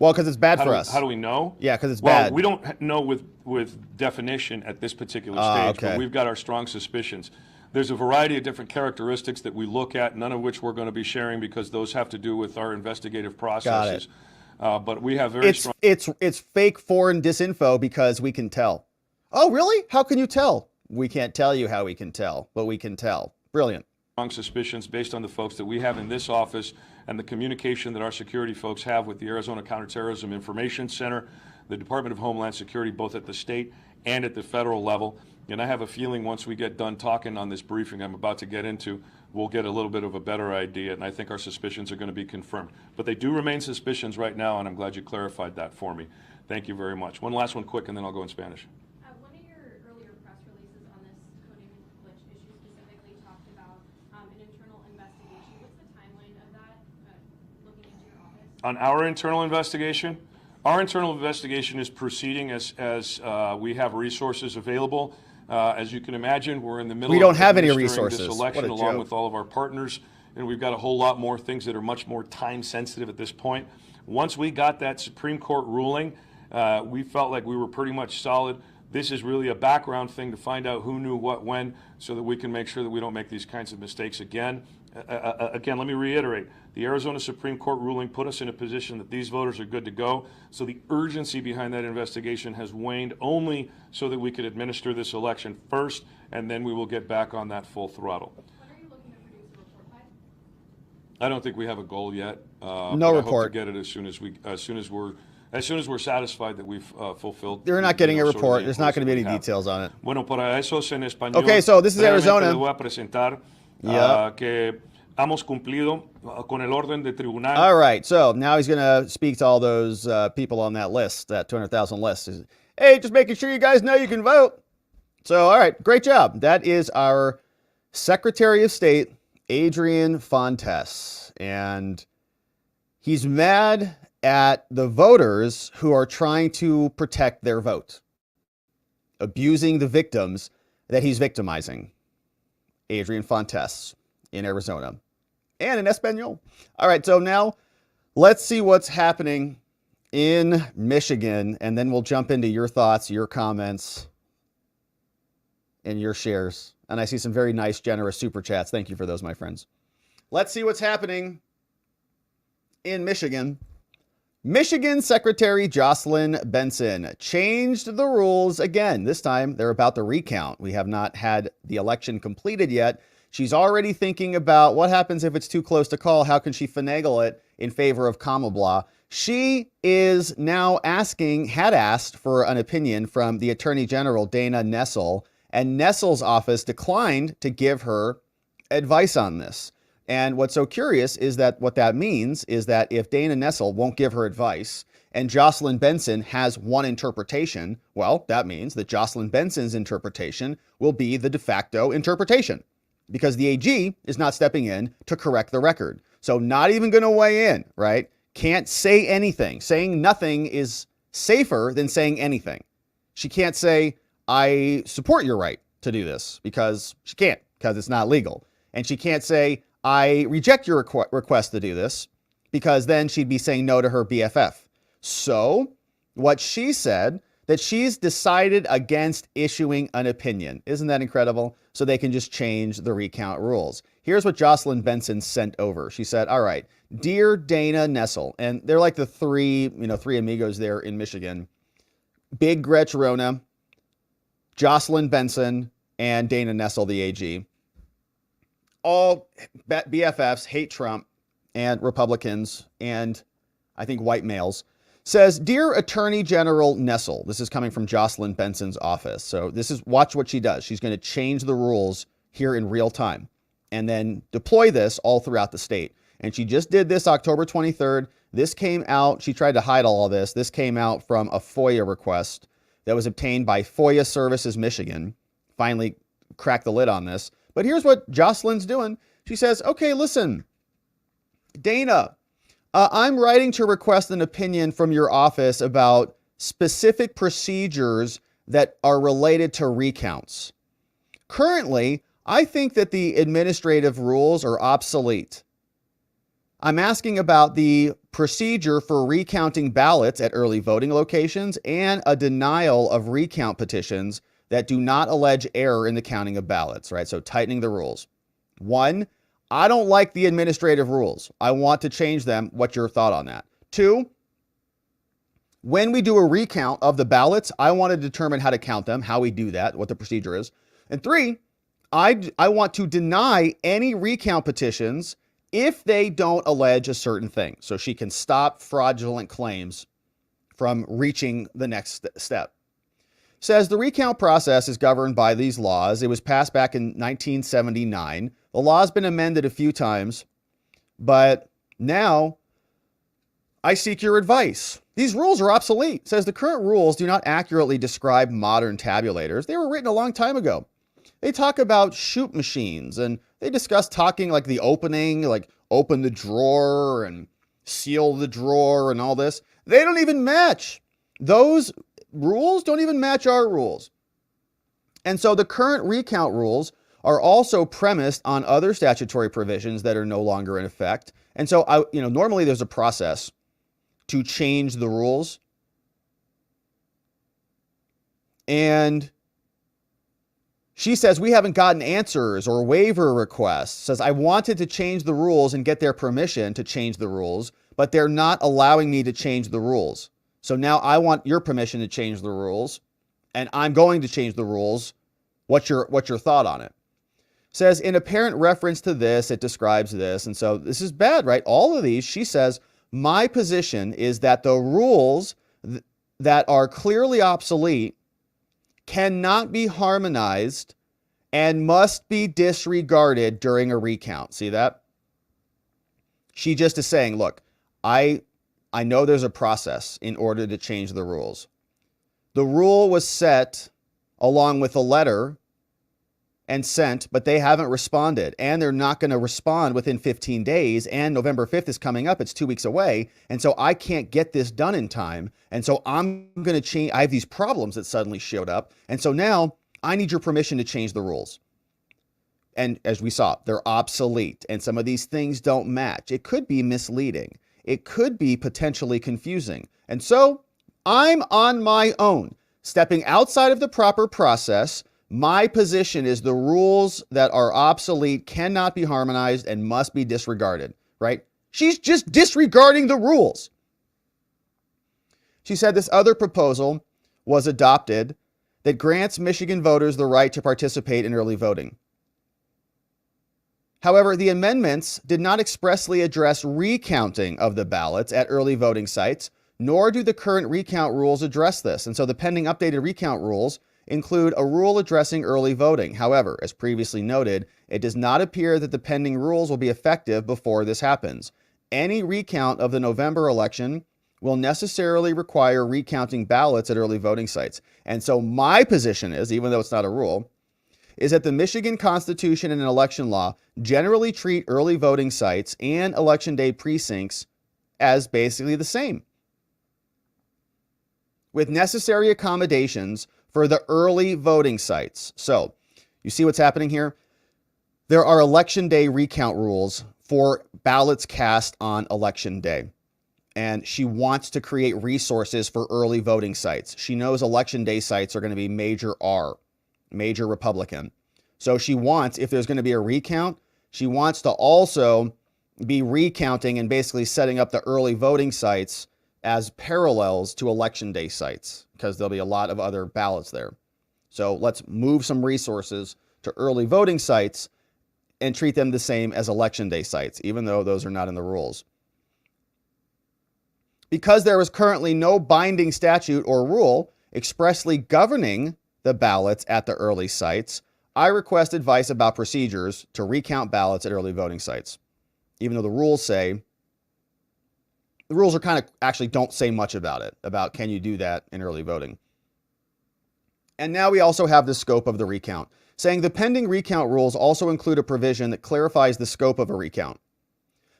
Well, because it's bad for us. How do we know? Yeah, because it's bad. Well, we don't know with definition at this particular stage, but we've got our strong suspicions. There's a variety of different characteristics that we look at, none of which we're going to be sharing because those have to do with our investigative processes. But we have very strong. It's fake foreign disinfo because we can tell. Oh, really? How can you tell? We can't tell you how we can tell, but we can tell. Brilliant. Strong suspicions based on the folks that we have in this office and the communication that our security folks have with the Arizona Counterterrorism Information Center, the Department of Homeland Security, both at the state and at the federal level. And I have a feeling once we get done talking on this briefing I'm about to get into, we'll get a little bit of a better idea, and I think our suspicions are going to be confirmed. But they do remain suspicions right now, and I'm glad you clarified that for me. Thank you very much. One last one quick, and then I'll go in Spanish. One of your earlier press releases on this coding glitch issue specifically talked about an internal investigation. What's the timeline of that? On our internal investigation is proceeding as we have resources available. As you can imagine, we're in the middle We don't of have any administering resources. this What election a along joke. with all of our partners, and we've got a whole lot more things that are much more time sensitive at this point. Once we got that Supreme Court ruling, we felt like we were pretty much solid. This is really a background thing to find out who knew what when so that we can make sure that we don't make these kinds of mistakes again. Again, let me reiterate, the Arizona Supreme Court ruling put us in a position that these voters are good to go. So the urgency behind that investigation has waned only so that we could administer this election first, and then we will get back on that full throttle. I don't think we have a goal yet. No but report. I hope to get it as soon as we're satisfied that we've fulfilled. They're not getting a sort of report. the There's not going to be any we have. details on it. Bueno, para eso es en español. Okay, so this is Brevemente Arizona. les voy a presentar Yep. que hemos cumplido con el orden de tribunal. All right, so now he's going to speak to all those people on that list, that 200,000 list. Hey, just making sure you guys know you can vote. So, all right, great job. That is our Secretary of State, Adrian Fontes. And he's mad at the voters who are trying to protect their vote, abusing the victims that he's victimizing. Adrian Fontes in Arizona and in Espanol. All right, so now let's see what's happening in Michigan, and then we'll jump into your thoughts, your comments, and your shares. And I see some very nice, generous super chats. Thank you for those, my friends. Let's see what's happening in Michigan. Michigan Secretary Jocelyn Benson changed the rules again. This time they're about the recount. We have not had the election completed yet. She's already thinking about what happens if it's too close to call. How can she finagle it in favor of Kamala? She is now had asked for an opinion from the Attorney General, Dana Nessel, and Nessel's office declined to give her advice on this. And what's so curious is that what that means is that if Dana Nessel won't give her advice and Jocelyn Benson has one interpretation, well, that means that Jocelyn Benson's interpretation will be the de facto interpretation because the AG is not stepping in to correct the record. So not even going to weigh in, right? Can't say anything. Saying nothing is safer than saying anything. She can't say, I support your right to do this because she can't, because it's not legal. And she can't say, I reject your request to do this, because then she'd be saying no to her BFF. So what she said, that she's decided against issuing an opinion. Isn't that incredible? So they can just change the recount rules. Here's what Jocelyn Benson sent over. She said, all right, dear Dana Nessel, and they're like the three amigos there in Michigan, Big Gretch Rona, Jocelyn Benson, and Dana Nessel, the AG. All BFFs, hate Trump and Republicans and I think white males, says, Dear Attorney General Nessel, this is coming from Jocelyn Benson's office. So watch what she does. She's going to change the rules here in real time and then deploy this all throughout the state. And she just did this October 23rd. This came out. She tried to hide all of this. This came out from a FOIA request that was obtained by FOIA Services Michigan. Finally cracked the lid on this. But here's what Jocelyn's doing. She says, okay, listen, Dana, I'm writing to request an opinion from your office about specific procedures that are related to recounts. Currently, I think that the administrative rules are obsolete. I'm asking about the procedure for recounting ballots at early voting locations and a denial of recount petitions that do not allege error in the counting of ballots, right? So tightening the rules. 1, I don't like the administrative rules. I want to change them. What's your thought on that? 2, when we do a recount of the ballots, I want to determine how to count them, how we do that, what the procedure is. And 3, I want to deny any recount petitions if they don't allege a certain thing. So she can stop fraudulent claims from reaching the next step. Says the recount process is governed by these laws. It was passed back in 1979. The law has been amended a few times, but now I seek your advice. These rules are obsolete. Says the current rules do not accurately describe modern tabulators. They were written a long time ago. They talk about shoot machines and they discuss talking like the opening, like open the drawer and seal the drawer and all this. They don't even match. Those rules don't even match our rules. And so the current recount rules are also premised on other statutory provisions that are no longer in effect. And so, normally there's a process to change the rules. And she says, we haven't gotten answers or waiver requests. Says, I wanted to change the rules and get their permission to change the rules, but they're not allowing me to change the rules. So now I want your permission to change the rules, and I'm going to change the rules. What's your thought on it? Says, in apparent reference to this, it describes this. And so this is bad, right? All of these, she says, my position is that the rules that are clearly obsolete cannot be harmonized and must be disregarded during a recount. See that? She just is saying, look, I know there's a process in order to change the rules. The rule was set along with a letter and sent, but they haven't responded, and they're not going to respond within 15 days, and November 5th is coming up. It's 2 weeks away, and so I can't get this done in time, and so I'm going to change. I have these problems that suddenly showed up, and so now I need your permission to change the rules. And as we saw, they're obsolete, and some of these things don't match. It could be misleading. It could be potentially confusing, and so I'm on my own, stepping outside of the proper process. My position is the rules that are obsolete cannot be harmonized and must be disregarded, right? She's just disregarding the rules. She said this other proposal was adopted that grants Michigan voters the right to participate in early voting. However, the amendments did not expressly address recounting of the ballots at early voting sites, nor do the current recount rules address this. And so the pending updated recount rules include a rule addressing early voting. However, as previously noted, it does not appear that the pending rules will be effective before this happens. Any recount of the November election will necessarily require recounting ballots at early voting sites. And so my position is, even though it's not a rule, is that the Michigan Constitution and election law generally treat early voting sites and election day precincts as basically the same, with necessary accommodations for the early voting sites. So you see what's happening here? There are election day recount rules for ballots cast on election day. And she wants to create resources for early voting sites. She knows election day sites are going to be major R, major Republican. So she wants, if there's going to be a recount, she wants to also be recounting and basically setting up the early voting sites as parallels to election day sites, because there'll be a lot of other ballots there. So let's move some resources to early voting sites and treat them the same as election day sites, even though those are not in the rules. Because there is currently no binding statute or rule expressly governing the ballots at the early sites, I request advice about procedures to recount ballots at early voting sites. Even though the rules say, the rules are kind of actually don't say much about it, about can you do that in early voting. And now we also have the scope of the recount, saying the pending recount rules also include a provision that clarifies the scope of a recount.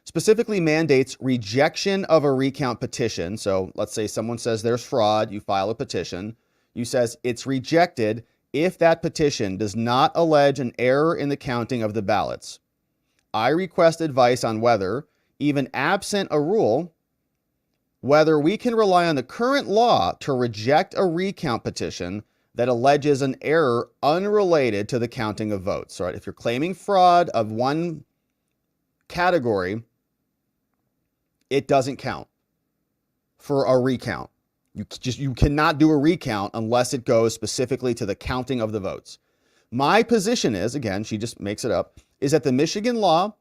Specifically mandates rejection of a recount petition. So let's say someone says there's fraud, you file a petition. You says it's rejected if that petition does not allege an error in the counting of the ballots. I request advice on whether, even absent a rule, whether we can rely on the current law to reject a recount petition that alleges an error unrelated to the counting of votes. Right? If you're claiming fraud of one category, it doesn't count for a recount. You cannot do a recount unless it goes specifically to the counting of the votes. My position is, again, she just makes it up, is that the Michigan law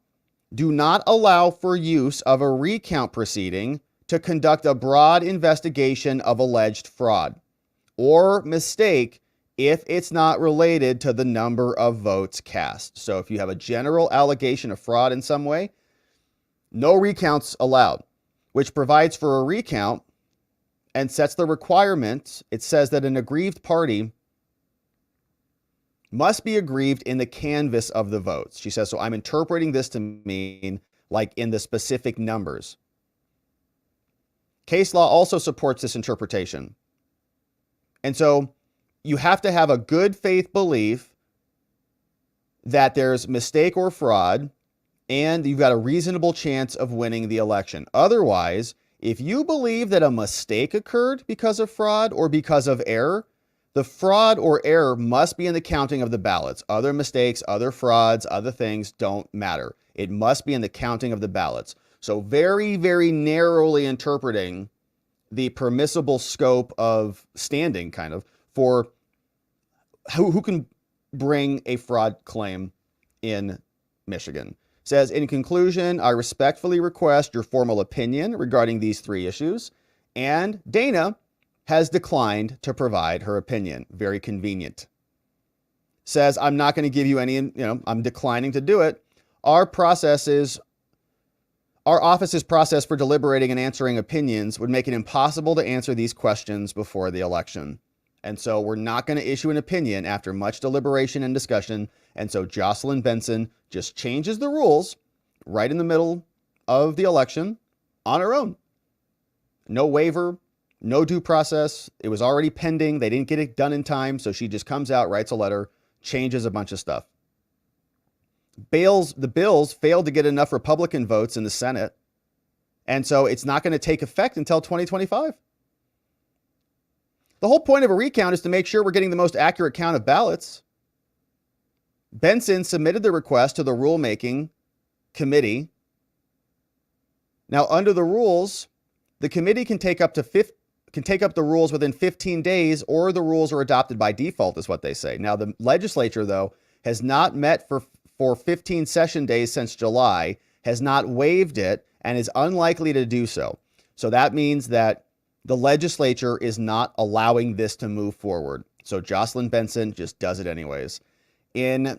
do not allow for use of a recount proceeding to conduct a broad investigation of alleged fraud or mistake if it's not related to the number of votes cast. So if you have a general allegation of fraud in some way, no recounts allowed, which provides for a recount and sets the requirements. It says that an aggrieved party must be aggrieved in the canvass of the votes. She says, so I'm interpreting this to mean like in the specific numbers. Case law also supports this interpretation. And so you have to have a good faith belief that there's mistake or fraud, and you've got a reasonable chance of winning the election. Otherwise, if you believe that a mistake occurred because of fraud or because of error, the fraud or error must be in the counting of the ballots. Other mistakes, other frauds, other things don't matter. It must be in the counting of the ballots. So very, very narrowly interpreting the permissible scope of standing kind of for who can bring a fraud claim in Michigan. Says, in conclusion, I respectfully request your formal opinion regarding these 3 issues. And Dana has declined to provide her opinion. Very convenient. Says, I'm not going to give you any, I'm declining to do it. Our office's process for deliberating and answering opinions would make it impossible to answer these questions before the election. And so we're not going to issue an opinion after much deliberation and discussion. And so Jocelyn Benson just changes the rules right in the middle of the election on her own. No waiver, no due process. It was already pending. They didn't get it done in time. So she just comes out, writes a letter, changes a bunch of stuff. The bills failed to get enough Republican votes in the Senate. And so it's not going to take effect until 2025. The whole point of a recount is to make sure we're getting the most accurate count of ballots. Benson submitted the request to the rulemaking committee. Now, under the rules, the committee can take up the rules within 15 days, or the rules are adopted by default, is what they say. Now, the legislature, though, has not met for 15 session days since July, has not waived it, and is unlikely to do so. So that means that the legislature is not allowing this to move forward. So Jocelyn Benson just does it anyways. In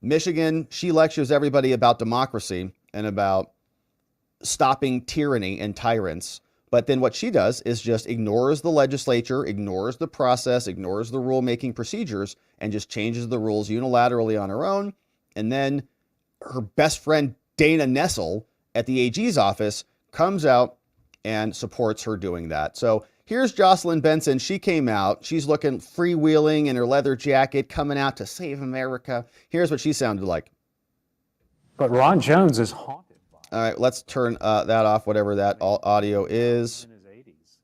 Michigan, she lectures everybody about democracy and about stopping tyranny and tyrants. But then what she does is just ignores the legislature, ignores the process, ignores the rulemaking procedures, and just changes the rules unilaterally on her own. And then her best friend, Dana Nessel, at the AG's office, comes out and supports her doing that. So here's Jocelyn Benson. She came out. She's looking freewheeling in her leather jacket, coming out to save America. Here's what she sounded like. But Ron Jones is haunted. All right, let's turn that off, whatever that audio is. In his 80s.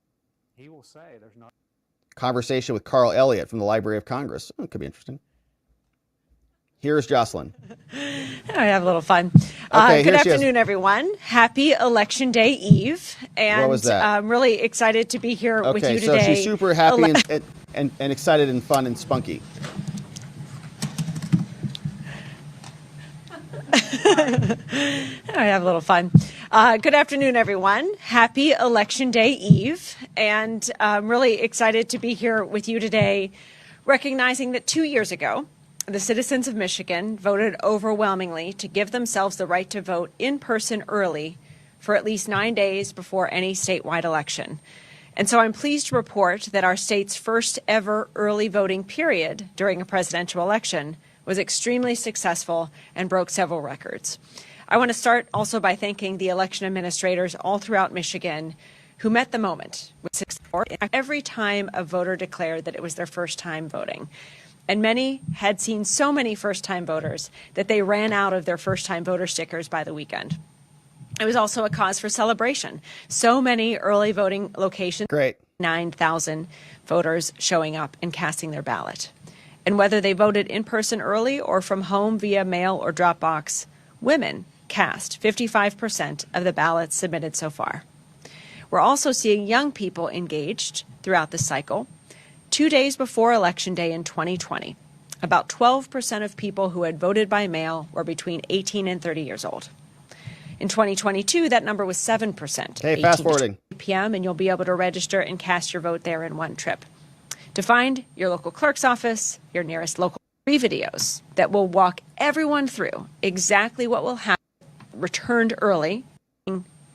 He will say there's not. Conversation with Carl Elliott from the Library of Congress. Oh, it could be interesting. Here's Jocelyn. I have a little fun. Okay, good afternoon, everyone. Happy Election Day Eve. And what was that? I'm really excited to be here with you today. Okay, so she's super happy and excited and fun and spunky. I have a little fun. Good afternoon, everyone. Happy Election Day Eve. And I'm really excited to be here with you today, recognizing that 2 years ago, the citizens of Michigan voted overwhelmingly to give themselves the right to vote in person early for at least 9 days before any statewide election. And so I'm pleased to report that our state's first ever early voting period during a presidential election was extremely successful and broke several records. I want to start also by thanking the election administrators all throughout Michigan who met the moment with success every time a voter declared that it was their first time voting. And many had seen so many first-time voters that they ran out of their first-time voter stickers by the weekend. It was also a cause for celebration. So many early voting locations, 9,000 voters showing up and casting their ballot. And whether they voted in person early or from home via mail or drop box, women cast 55% of the ballots submitted so far. We're also seeing young people engaged throughout the cycle. 2 days before Election Day in 2020, about 12% of people who had voted by mail were between 18 and 30 years old. In 2022, that number was 7%. Hey, fast forwarding. p.m., and you'll be able to register and cast your vote there in one trip. To find your local clerk's office, your nearest local, 3 videos that will walk everyone through exactly what will happen returned early,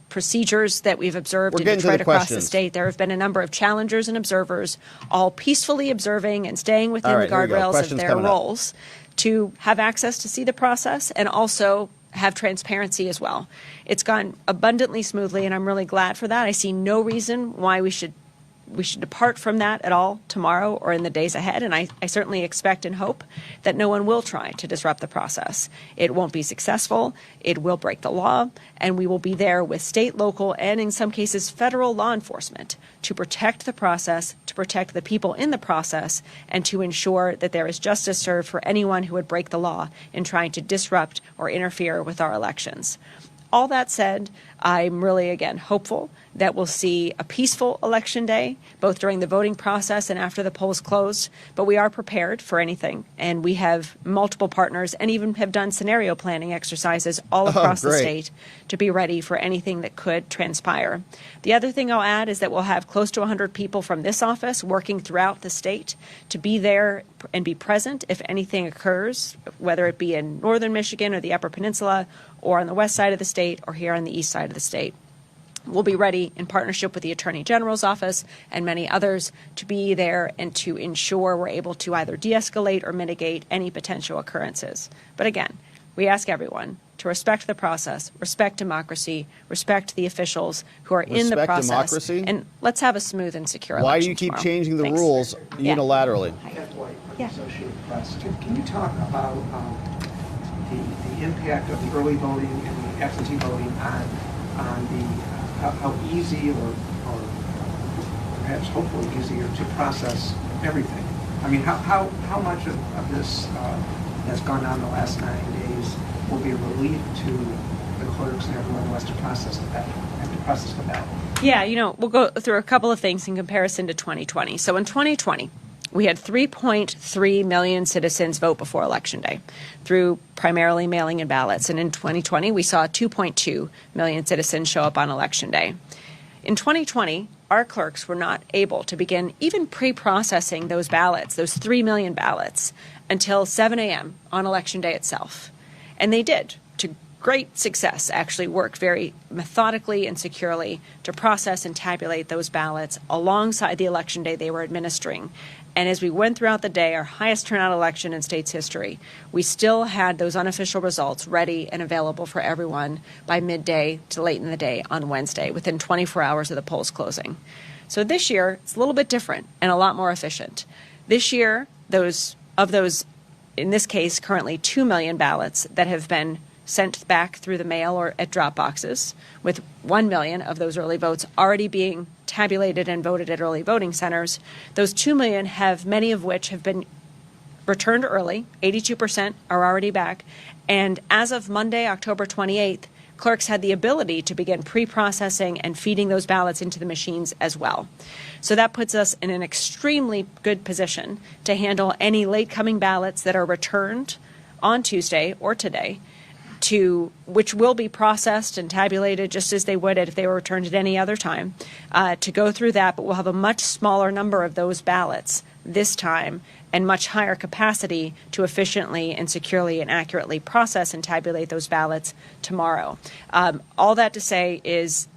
procedures that we've observed in Detroit across the state. There have been a number of challengers and observers all peacefully observing and staying within the guardrails of their roles to have access to see the process and also have transparency as well. It's gone abundantly smoothly, and I'm really glad for that. I see no reason why we should depart from that at all tomorrow or in the days ahead, and I certainly expect and hope that no one will try to disrupt the process. It won't be successful, it will break the law, and we will be there with state, local, and in some cases federal law enforcement to protect the process, to protect the people in the process, and to ensure that there is justice served for anyone who would break the law in trying to disrupt or interfere with our elections. All that said, I'm really, again, hopeful that we'll see a peaceful election day, both during the voting process and after the polls close. But we are prepared for anything, and we have multiple partners and even have done scenario planning exercises all across the state to be ready for anything that could transpire. The other thing I'll add is that we'll have close to 100 people from this office working throughout the state to be there and be present if anything occurs, whether it be in northern Michigan or the Upper Peninsula or on the west side of the state or here on the east side of the state. We'll be ready in partnership with the Attorney General's office and many others to be there and to ensure we're able to either de-escalate or mitigate any potential occurrences. But again, we ask everyone to respect the process, respect democracy, respect the officials who are in the process. Democracy? And let's have a smooth and secure Why election do you keep tomorrow. changing the Thanks. rules unilaterally? Yeah. Associated Press. Can you talk about the impact of the early voting and the absentee voting on the how easy or perhaps hopefully easier to process everything? I mean, how much of this has gone on the last 9 days will be a relief to the clerks and everyone who has to process the ballot? Yeah, we'll go through a couple of things in comparison to 2020. So in 2020, we had 3.3 million citizens vote before Election Day through primarily mailing in ballots. And in 2020, we saw 2.2 million citizens show up on Election Day. In 2020, our clerks were not able to begin even pre-processing those ballots, those 3 million ballots, until 7 a.m. on Election Day itself. And they did, to great success, actually worked very methodically and securely to process and tabulate those ballots alongside the Election Day they were administering. And as we went throughout the day, our highest turnout election in state's history, we still had those unofficial results ready and available for everyone by midday to late in the day on Wednesday, within 24 hours of the polls closing. So this year, it's a little bit different and a lot more efficient. This year, those, in this case, currently 2 million ballots that have been sent back through the mail or at drop boxes, with 1 million of those early votes already being tabulated and voted at early voting centers. Those 2 million have, many of which have been returned early. 82% are already back. And as of Monday, October 28th, clerks had the ability to begin pre-processing and feeding those ballots into the machines as well. So that puts us in an extremely good position to handle any late-coming ballots that are returned on Tuesday or today, which will be processed and tabulated just as they would if they were returned at any other time, to go through that. But we'll have a much smaller number of those ballots this time and much higher capacity to efficiently and securely and accurately process and tabulate those ballots tomorrow. All that to say is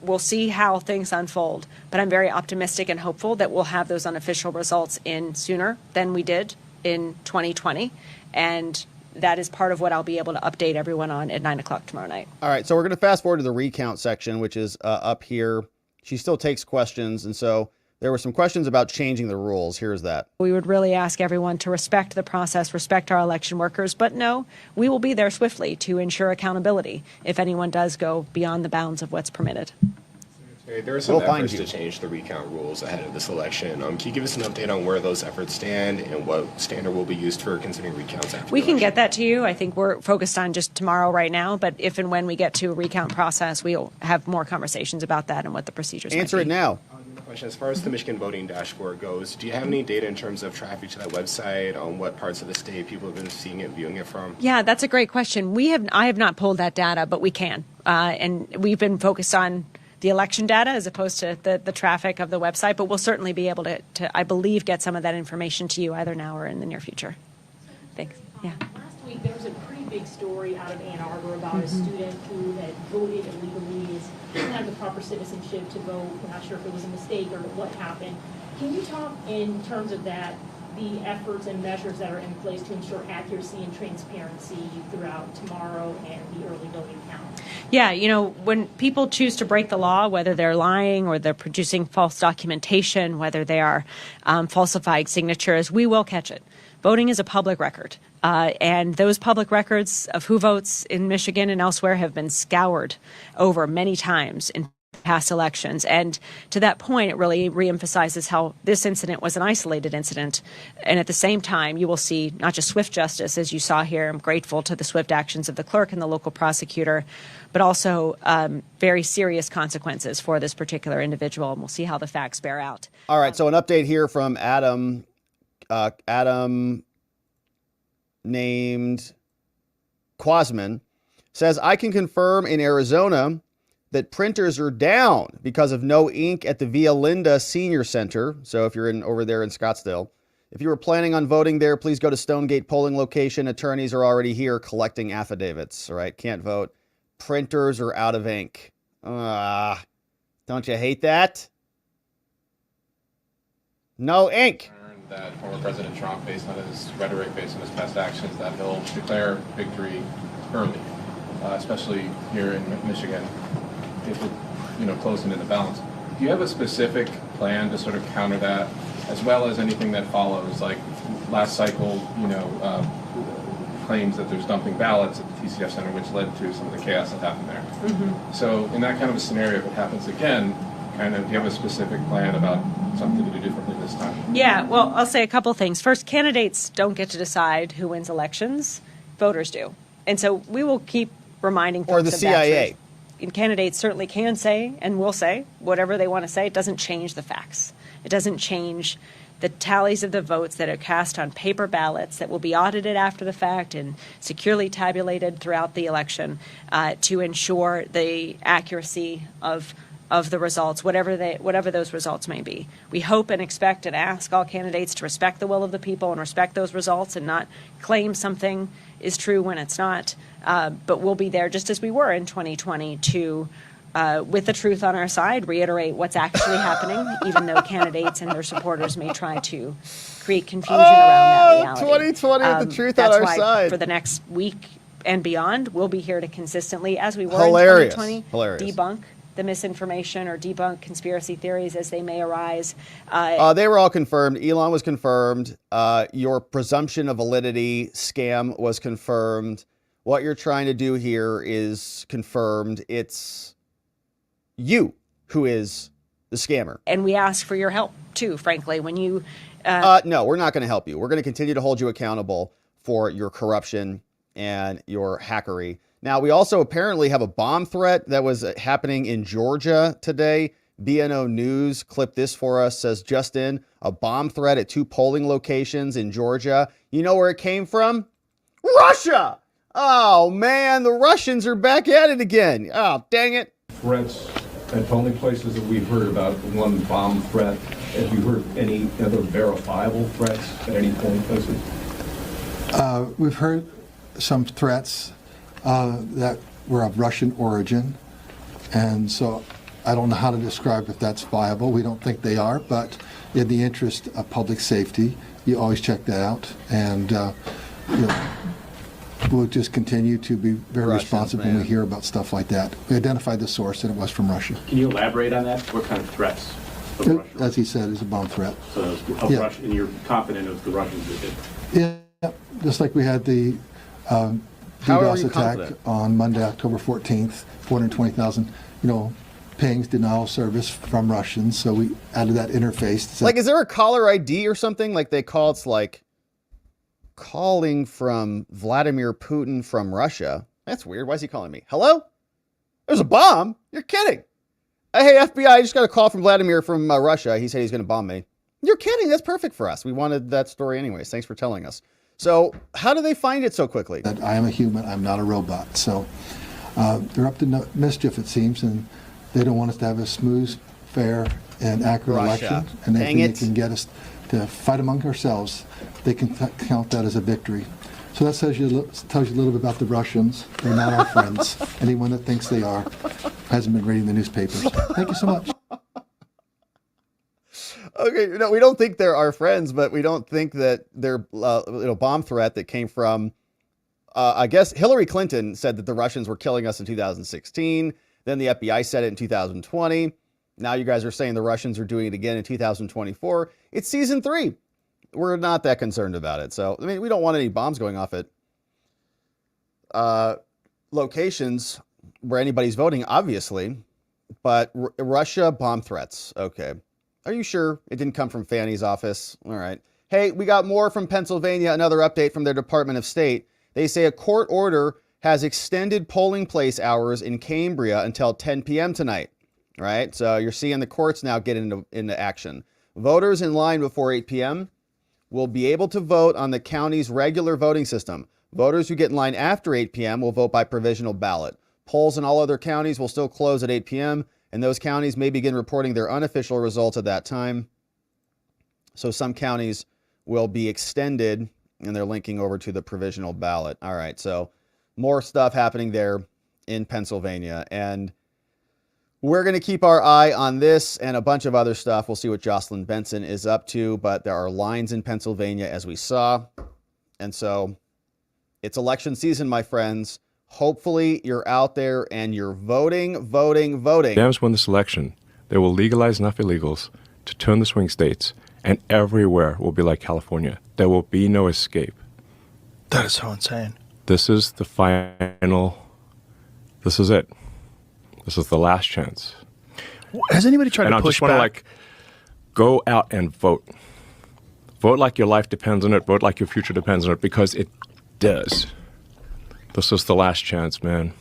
we'll see how things unfold, but I'm very optimistic and hopeful that we'll have those unofficial results in sooner than we did in 2020. And that is part of what I'll be able to update everyone on at 9 o'clock tomorrow night. All right, so we're going to fast forward to the recount section, which is up here. She still takes questions, and so there were some questions about changing the rules. Here's that. We would really ask everyone to respect the process, respect our election workers, but no, we will be there swiftly to ensure accountability if anyone does go beyond the bounds of what's permitted. There are some efforts to change the recount rules ahead of this election. Can you give us an update on where those efforts stand and what standard will be used for considering recounts after We can get that to you. I think we're focused on just tomorrow right now, but if and when we get to a recount process, we'll have more conversations about that and what the procedures might be. Answer it now. Question. As far as the Michigan voting dashboard goes, do you have any data in terms of traffic to that website, on what parts of the state people have been seeing it, viewing it from? Yeah, that's a great question. I have not pulled that data, but we can. And we've been focused on the election data as opposed to the traffic of the website, but we'll certainly be able to, I believe, get some of that information to you either now or in the near future. Thanks. Yeah. Last week, there was a pretty big story out of Ann Arbor about a student who had voted illegally, didn't have the proper citizenship to vote. We're not sure if it was a mistake or what happened. Can you talk in terms of that, the efforts and measures that are in place to ensure accuracy and transparency throughout tomorrow and the early voting count? Yeah, you know, when people choose to break the law, whether they're lying or they're producing false documentation, whether they are falsifying signatures, we will catch it. Voting is a public record, and those public records of who votes in Michigan and elsewhere have been scoured over many times in past elections. And to that point, it really reemphasizes how this incident was an isolated incident. And at the same time, you will see not just swift justice, as you saw here. I'm grateful to the swift actions of the clerk and the local prosecutor, but also very serious consequences for this particular individual. And we'll see how the facts bear out. All right. So an update here from Adam. Adam named Quasman says, I can confirm in Arizona that printers are down because of no ink at the Via Linda Senior Center. So if you're over there in Scottsdale, if you were planning on voting there, please go to Stonegate polling location. Attorneys are already here collecting affidavits. All right, can't vote. Printers are out of ink. Don't you hate that? No ink. That former President Trump, based on his rhetoric, based on his past actions, that he'll declare victory early, especially here in Michigan, if it, closing in the balance. Do you have a specific plan to sort of counter that, as well as anything that follows, like last cycle, claims that there's dumping ballots at the TCF Center, which led to some of the chaos that happened there. Mm-hmm. So in that kind of a scenario, if it happens again, do you have a specific plan about something to do differently this time? Yeah, well, I'll say a couple things. First, candidates don't get to decide who wins elections. Voters do. And so we will keep reminding folks or the CIA. And candidates certainly can say and will say whatever they want to say. It doesn't change the facts. It doesn't change the tallies of the votes that are cast on paper ballots that will be audited after the fact and securely tabulated throughout the election to ensure the accuracy of the results, whatever those results may be. We hope and expect and ask all candidates to respect the will of the people and respect those results and not claim something is true when it's not. But we'll be there just as we were in 2020 to, with the truth on our side, reiterate what's actually happening, even though candidates and their supporters may try to create confusion around that reality. 2020 with the truth on our side. For the next week and beyond, we'll be here to consistently, as we were Hilarious. in 2020, debunk the misinformation or debunk conspiracy theories as they may arise. They were all confirmed. Elon was confirmed. Your presumption of validity scam was confirmed. What you're trying to do here is confirmed. It's you who is the scammer. And we ask for your help, too, frankly. When you... No, we're not going to help you. We're going to continue to hold you accountable for your corruption and your hackery. Now, we also apparently have a bomb threat that was happening in Georgia today. BNO News clipped this for us, says just in, a bomb threat at 2 polling locations in Georgia. You know where it came from? Russia! Oh, man, the Russians are back at it again. Oh, dang it. Threats at polling places that we've heard about, one bomb threat. Have you heard any other verifiable threats at any polling places? We've heard some threats that were of Russian origin, and so I don't know how to describe if that's viable. We don't think they are, but in the interest of public safety, you always check that out, and we'll just continue to be very responsive when we hear about stuff like that. We identified the source, and it was from Russia. Can you elaborate on that? What kind of threats? As he said, is a bomb threat. So of Russia, and you're confident it was the Russians that did? Yeah, just like we had the DDoS attack on Monday, October 14th, 420,000, pings, denial service from Russians. So we added that interface. Like, is there a caller ID or something? Like they call it's like calling from Vladimir Putin from Russia. That's weird. Why is he calling me? Hello? There's a bomb? You're kidding. Hey, FBI, I just got a call from Vladimir from Russia. He said he's going to bomb me. You're kidding. That's perfect for us. We wanted that story anyways. Thanks for telling us. So how do they find it so quickly? That I am a human. I'm not a robot. So they're up to mischief, it seems, and they don't want us to have a smooth, fair, and accurate election. And they think they can get us to fight among ourselves. They can count that as a victory. So that tells you a little bit about the Russians. They're not our friends. Anyone that thinks they are hasn't been reading the newspapers. Thank you so much. Okay, no, we don't think they're our friends, but we don't think that their bomb threat that came from, I guess Hillary Clinton said that the Russians were killing us in 2016. Then the FBI said it in 2020. Now you guys are saying the Russians are doing it again in 2024. It's season 3. We're not that concerned about it. So, I mean, we don't want any bombs going off at locations where anybody's voting, obviously. But Russia bomb threats. Okay. Are you sure it didn't come from Fanny's office? All right. Hey, we got more from Pennsylvania. Another update from their Department of State. They say a court order has extended polling place hours in Cambria until 10 p.m. tonight. All right. So you're seeing the courts now get into action. Voters in line before 8 p.m. will be able to vote on the county's regular voting system. Voters who get in line after 8 p.m. will vote by provisional ballot. Polls in all other counties will still close at 8 p.m., and those counties may begin reporting their unofficial results at that time. So some counties will be extended, and they're linking over to the provisional ballot. All right, so more stuff happening there in Pennsylvania. And we're going to keep our eye on this and a bunch of other stuff. We'll see what Jocelyn Benson is up to, but there are lines in Pennsylvania, as we saw. And so it's election season, my friends. Hopefully you're out there and you're voting. Dems win this election, they will legalize enough illegals to turn the swing states, and everywhere will be like California. There will be no escape. That is so insane. This is the final. This is it. This is the last chance. Has anybody tried to push back? And I just want to go out and vote. Vote like your life depends on it. Vote like your future depends on it, because it does. This is the last chance, man.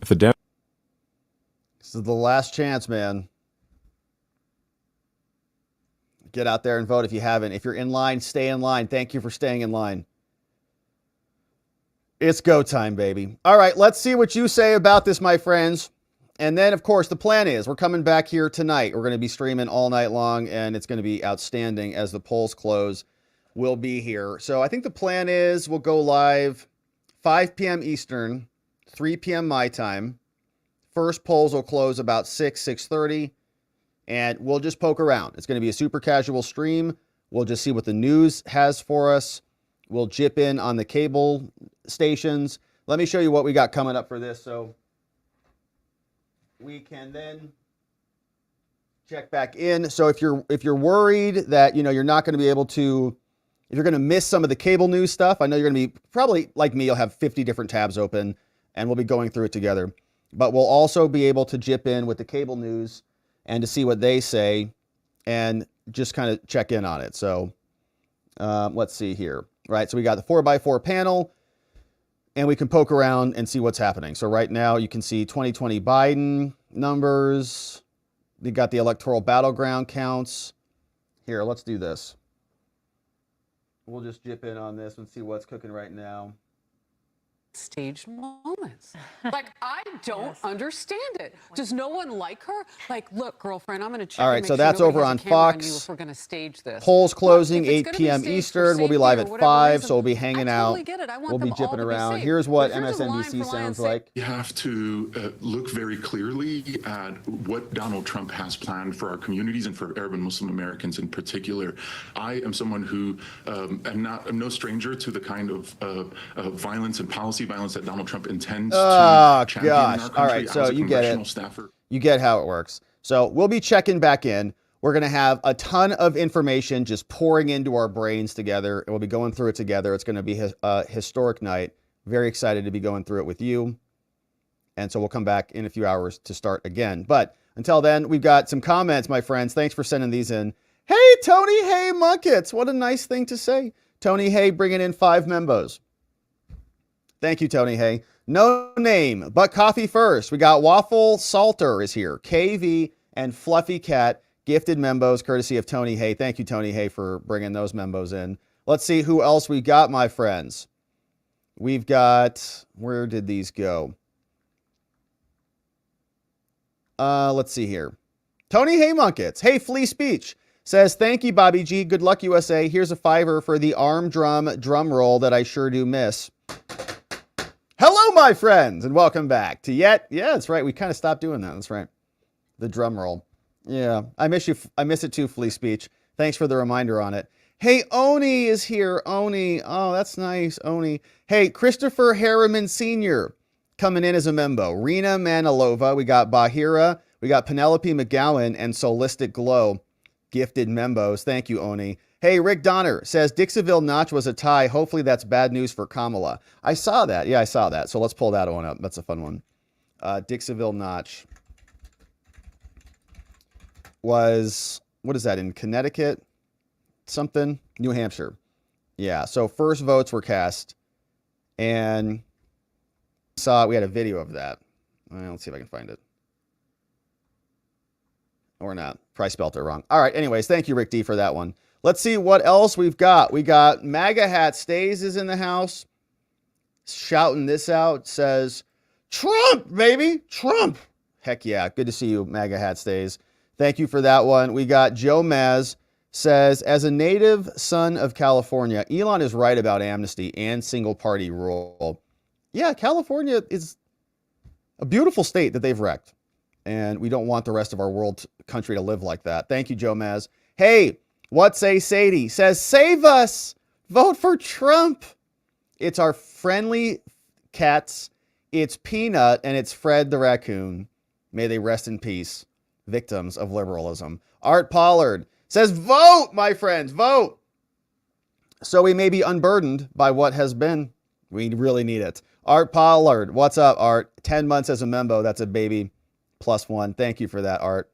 If the This is the last chance, man. Get out there and vote if you haven't. If you're in line, stay in line. Thank you for staying in line. It's go time, baby. All right, let's see what you say about this, my friends. And then, of course, the plan is we're coming back here tonight. We're going to be streaming all night long, and it's going to be outstanding as the polls close. We'll be here. So I think the plan is we'll go live 5 p.m. Eastern, 3 p.m. my time. First polls will close about 6:30, and we'll just poke around. It's going to be a super casual stream. We'll just see what the news has for us. We'll jip in on the cable stations. Let me show you what we got coming up for this, so we can then check back in. So if you're worried that you're not going to be able to, if you're going to miss some of the cable news stuff, I know you're going to be probably like me. You'll have 50 different tabs open, and we'll be going through it together. But we'll also be able to jip in with the cable news and to see what they say, and just kind of check in on it. So let's see here. Right, so we got the 4x4 panel, and we can poke around and see what's happening. So right now you can see 2020 Biden numbers. We got the electoral battleground counts. Here, let's do this. We'll just jip in on this and see what's cooking right now. Staged moments. Like, I don't understand it. Does no one like her? Like, look, girlfriend, I'm going to check. All right, so that's over on Fox. If we're going to stage this. Polls closing 8 p.m. Eastern. We'll be live at 5, so we'll be hanging out. We'll be jipping around. Here's what MSNBC sounds like. We have to look very clearly at what Donald Trump has planned for our communities and for Arab and Muslim Americans in particular. I am someone who I'm no stranger to the kind of violence and policy violence that Donald Trump intends to champion in our country. All right, so you get it. Staffer. You get how it works. So we'll be checking back in. We're going to have a ton of information just pouring into our brains together, and we'll be going through it together. It's going to be a historic night. Very excited to be going through it with you. And so we'll come back in a few hours to start again. But until then, we've got some comments, my friends. Thanks for sending these in. Hey, Tony Hay Muckets. What a nice thing to say. Tony Hay bringing in 5 membos. Thank you, Tony Hay. No name, but coffee first. We got Waffle Salter is here. KV and Fluffy Cat gifted membos courtesy of Tony Hay. Thank you, Tony Hay, for bringing those membos in. Let's see who else we got, my friends. We've got, where did these go? Let's see here. Tony Hay Munkets. Hey, Flea Speech says, thank you, Bobby G. Good luck, USA. Here's a $5 for the arm drum roll that I sure do miss. Hello, my friends, and welcome back to yeah, that's right. We kind of stopped doing that. That's right. The drum roll. Yeah, I miss you. I miss it too, Flea Speech. Thanks for the reminder on it. Hey, Oni is here. Oni. Oh, that's nice. Oni. Hey, Christopher Harriman Sr. coming in as a member. Rena Manilova. We got Bahira. We got Penelope McGowan and Solistic Glow. Gifted membos. Thank you, Oni. Hey, Rick Donner says Dixonville Notch was a tie. Hopefully that's bad news for Kamala. I saw that. Yeah, I saw that. So let's pull that one up. That's a fun one. Dixonville Notch was, what is that, in Connecticut? Something? New Hampshire. Yeah, so first votes were cast. And we had a video of that. Let's see if I can find it. Or not. Probably spelled it wrong. All right, anyways, thank you, Rick D, for that one. Let's see what else we've got. We got MAGA Hat Stays is in the house. Shouting this out. Says, Trump, baby, Trump. Heck yeah. Good to see you, MAGA Hat Stays. Thank you for that one. We got Joe Maz. Says, as a native son of California, Elon is right about amnesty and single party rule. Yeah, California is a beautiful state that they've wrecked. And we don't want the rest of our world country to live like that. Thank you, Joe Maz. Hey, what say Sadie? Says, save us. Vote for Trump. It's our friendly cats. It's Peanut and it's Fred the raccoon. May they rest in peace. Victims of liberalism. Art Pollard says, vote, my friends, vote. So we may be unburdened by what has been. We really need it. Art Pollard, what's up, Art? 10 months as a member. That's a baby. +1. Thank you for that, Art.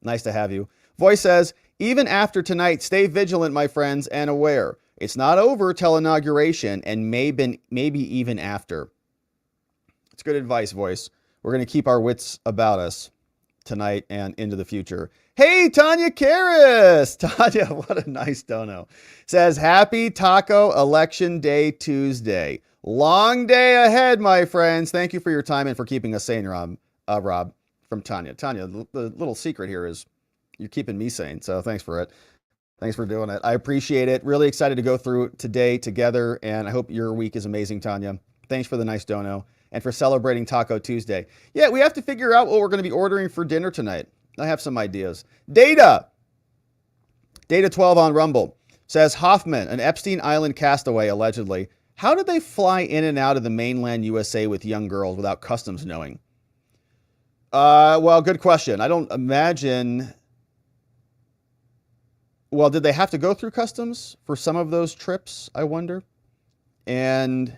Nice to have you. Voice says, even after tonight, stay vigilant, my friends, and aware. It's not over till inauguration and maybe even after. It's good advice, Voice. We're going to keep our wits about us tonight and into the future. Hey, Tanya Karras. Tanya, what a nice dono. Says, happy Taco Election Day Tuesday. Long day ahead, my friends. Thank you for your time and for keeping us sane, Rob. From Tanya. Tanya, the little secret here is you're keeping me sane. So thanks for it. Thanks for doing it. I appreciate it. Really excited to go through today together. And I hope your week is amazing, Tanya. Thanks for the nice dono and for celebrating Taco Tuesday. Yeah, we have to figure out what we're going to be ordering for dinner tonight. I have some ideas. Data 12 on Rumble says Hoffman, an Epstein Island castaway, allegedly. How did they fly in and out of the mainland USA with young girls without customs knowing? Well, good question. I don't imagine. Well, did they have to go through customs for some of those trips? I wonder. And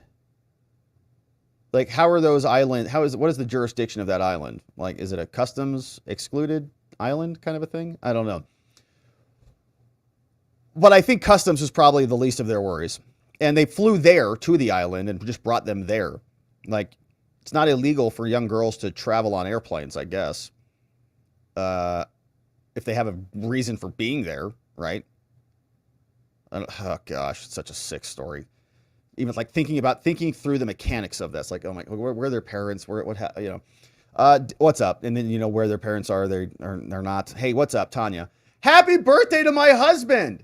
like, how are those islands? What is the jurisdiction of that island? Like, is it a customs excluded island kind of a thing? I don't know. But I think customs is probably the least of their worries. And they flew there to the island and just brought them there. Like, it's not illegal for young girls to travel on airplanes, I guess. If they have a reason for being there, right? Oh gosh, it's such a sick story. Even like thinking through the mechanics of this, like, oh my, where are their parents? What's up? And then where their parents are, they're not. Hey, what's up, Tanya? Happy birthday to my husband.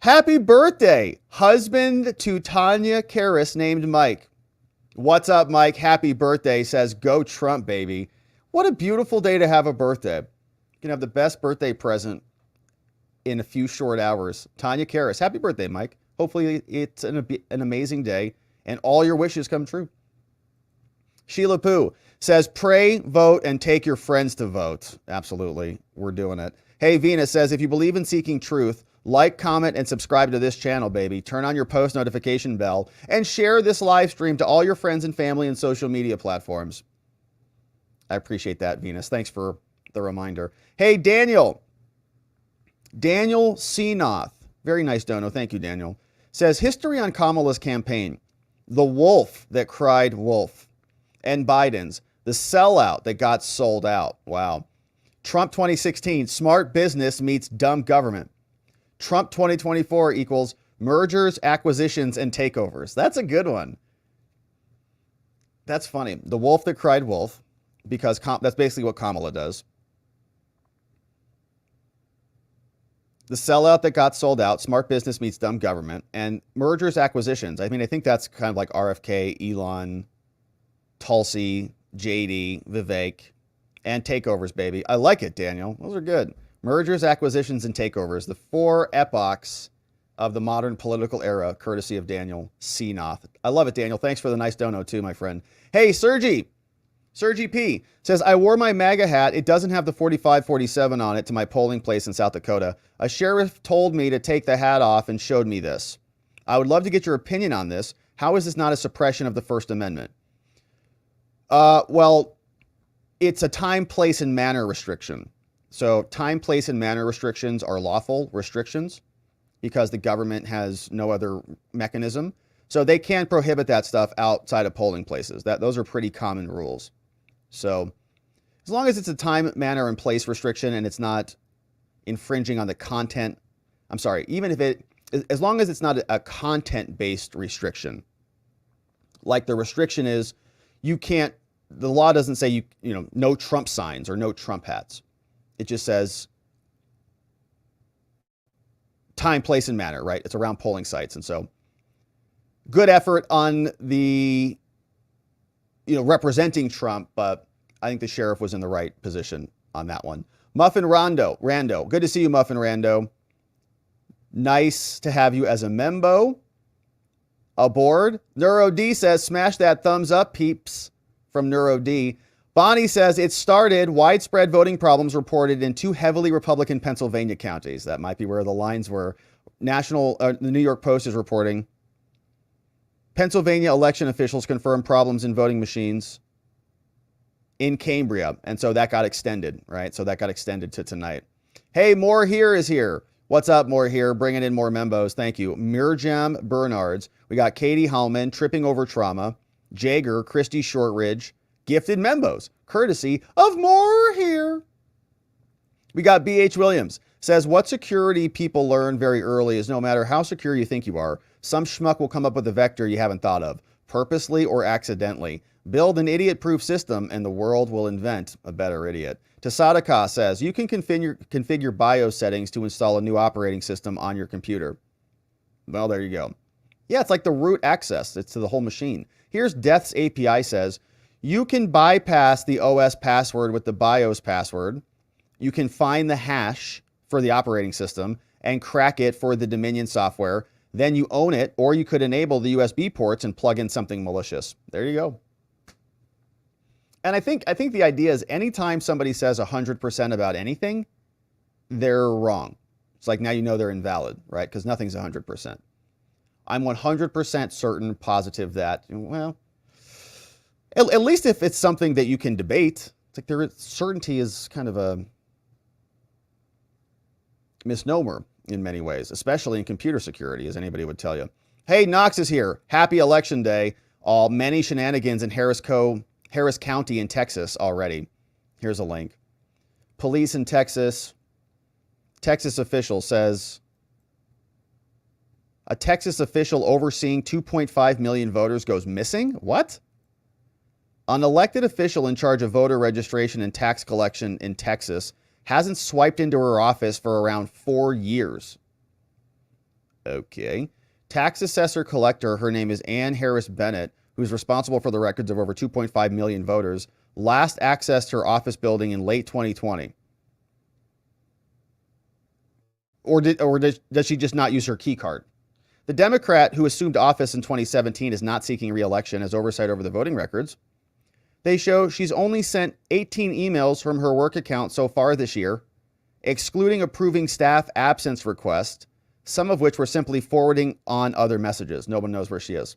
Happy birthday, husband to Tanya Karras, named Mike. What's up, Mike? Happy birthday, says go Trump, baby. What a beautiful day to have a birthday. You can have the best birthday present in a few short hours. Tanya Karras, happy birthday, Mike. Hopefully it's an amazing day and all your wishes come true. Sheila Poo says, pray, vote, and take your friends to vote. Absolutely. We're doing it. Hey, Venus says, if you believe in seeking truth, like, comment, and subscribe to this channel, baby. Turn on your post notification bell and share this live stream to all your friends and family and social media platforms. I appreciate that, Venus. Thanks for the reminder. Hey, Daniel Seanoth. Very nice dono. Thank you, Daniel. Says, history on Kamala's campaign. The wolf that cried wolf. And Biden's. The sellout that got sold out. Wow. Trump 2016. Smart business meets dumb government. Trump 2024 equals mergers, acquisitions, and takeovers. That's a good one. That's funny. The wolf that cried wolf, because that's basically what Kamala does. The sellout that got sold out, smart business meets dumb government, and mergers, acquisitions. I mean, I think that's kind of like RFK, Elon, Tulsi, JD, Vivek, and takeovers, baby. I like it, Daniel. Those are good. Mergers, acquisitions, and takeovers, the 4 epochs of the modern political era, courtesy of Daniel C. Noth. I love it, Daniel. Thanks for the nice dono too, my friend. Hey, Sergi P says, I wore my MAGA hat. It doesn't have the 4547 on it to my polling place in South Dakota. A sheriff told me to take the hat off and showed me this. I would love to get your opinion on this. How is this not a suppression of the First Amendment? Well, it's a time, place, and manner restriction. So time, place, and manner restrictions are lawful restrictions because the government has no other mechanism. So they can prohibit that stuff outside of polling places. Those are pretty common rules. So as long as it's a time, manner, and place restriction and it's not infringing on the content, as long as it's not a content-based restriction, like the restriction is the law doesn't say no Trump signs or no Trump hats. It just says time, place, and manner, right? It's around polling sites. And so good effort on the, representing Trump, but I think the sheriff was in the right position on that one. Muffin Rando. Good to see you, Muffin Rando. Nice to have you as a membo aboard. Neuro D says, smash that thumbs up, peeps, from Neuro D. Bonnie says, it started widespread voting problems reported in 2 heavily Republican Pennsylvania counties. That might be where the lines were. The New York Post is reporting. Pennsylvania election officials confirmed problems in voting machines in Cambria. And so that got extended, right? So that got extended to tonight. Hey, More Here is here. What's up, More Here? Bringing in more membos. Thank you. Mirjam Bernards. We got Katie Hallman, Tripping Over Trauma. Jager, Christy Shortridge. Gifted membos, courtesy of More Here. We got B.H. Williams. Says, what security people learn very early is no matter how secure you think you are, some schmuck will come up with a vector you haven't thought of, purposely or accidentally. Build an idiot-proof system and the world will invent a better idiot. Tasadaka says, you can configure BIOS settings to install a new operating system on your computer. Well, there you go. Yeah, it's like the root access. It's to the whole machine. Here's Death's API says, you can bypass the OS password with the BIOS password. You can find the hash for the operating system and crack it for the Dominion software. Then you own it, or you could enable the USB ports and plug in something malicious. There you go. And I think the idea is anytime somebody says 100% about anything, they're wrong. It's like now you know they're invalid, right? Because nothing's 100%. I'm 100% certain, positive that, well, at least if it's something that you can debate. It's like certainty is kind of a misnomer in many ways, especially in computer security, as anybody would tell you. Hey, Knox is here. Happy Election Day. Many shenanigans in Harris County in Texas already. Here's a link. Police in Texas official says, a Texas official overseeing 2.5 million voters goes missing? What? An elected official in charge of voter registration and tax collection in Texas hasn't swiped into her office for around 4 years. Okay. Tax assessor collector, her name is Ann Harris Bennett, who's responsible for the records of over 2.5 million voters, last accessed her office building in late 2020. Or does she just not use her key card? The Democrat who assumed office in 2017 is not seeking re-election as oversight over the voting records. They show she's only sent 18 emails from her work account so far this year, excluding approving staff absence requests, some of which were simply forwarding on other messages. No one knows where she is.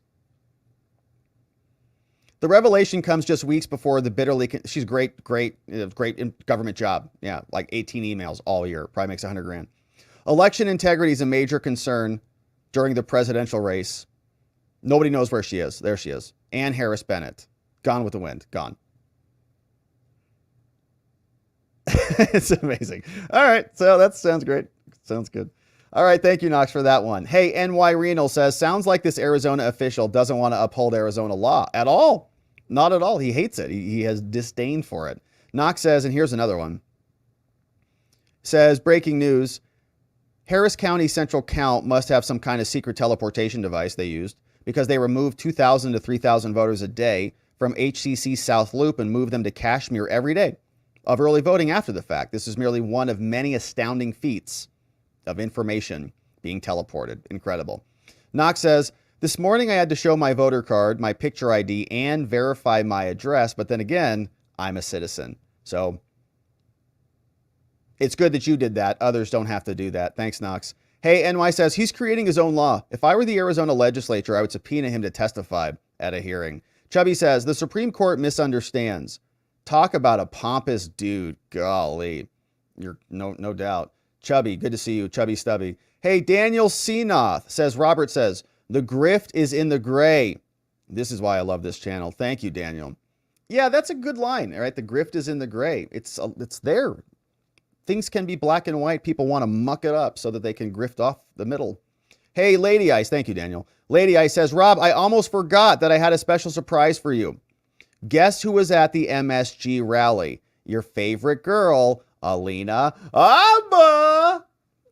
The revelation comes just weeks before the she's great government job. Yeah, like 18 emails all year. Probably makes $100,000. Election integrity is a major concern during the presidential race. Nobody knows where she is. There she is. Ann Harris Bennett. Gone with the wind. Gone. It's amazing. All right. So that sounds great. Sounds good. All right. Thank you, Knox, for that one. Hey, NY Renal says, sounds like this Arizona official doesn't want to uphold Arizona law at all. Not at all. He hates it. He has disdain for it. Knox says, and here's another one. Says, breaking news. Harris County Central Count must have some kind of secret teleportation device they used because they removed 2,000 to 3,000 voters a day from HCC South Loop and moved them to Kashmir every day. of early voting after the fact. This is merely one of many astounding feats of information being teleported. Incredible. Knox says, this morning I had to show my voter card, my picture ID, and verify my address. But then again, I'm a citizen. So it's good that you did that. Others don't have to do that. Thanks, Knox. Hey, NY says, he's creating his own law. If I were the Arizona legislature, I would subpoena him to testify at a hearing. Chubby says, the Supreme Court misunderstands. Talk about a pompous dude. Golly. You're no doubt. Chubby, good to see you. Chubby Stubby. Hey, Daniel Seanoth says, Robert says, the grift is in the gray. This is why I love this channel. Thank you, Daniel. Yeah, that's a good line. All right, the grift is in the gray. It's there. Things can be black and white. People want to muck it up so that they can grift off the middle. Hey, Lady Ice. Thank you, Daniel. Lady Ice says, Rob, I almost forgot that I had a special surprise for you. Guess who was at the MSG rally? Your favorite girl, Alina Abba.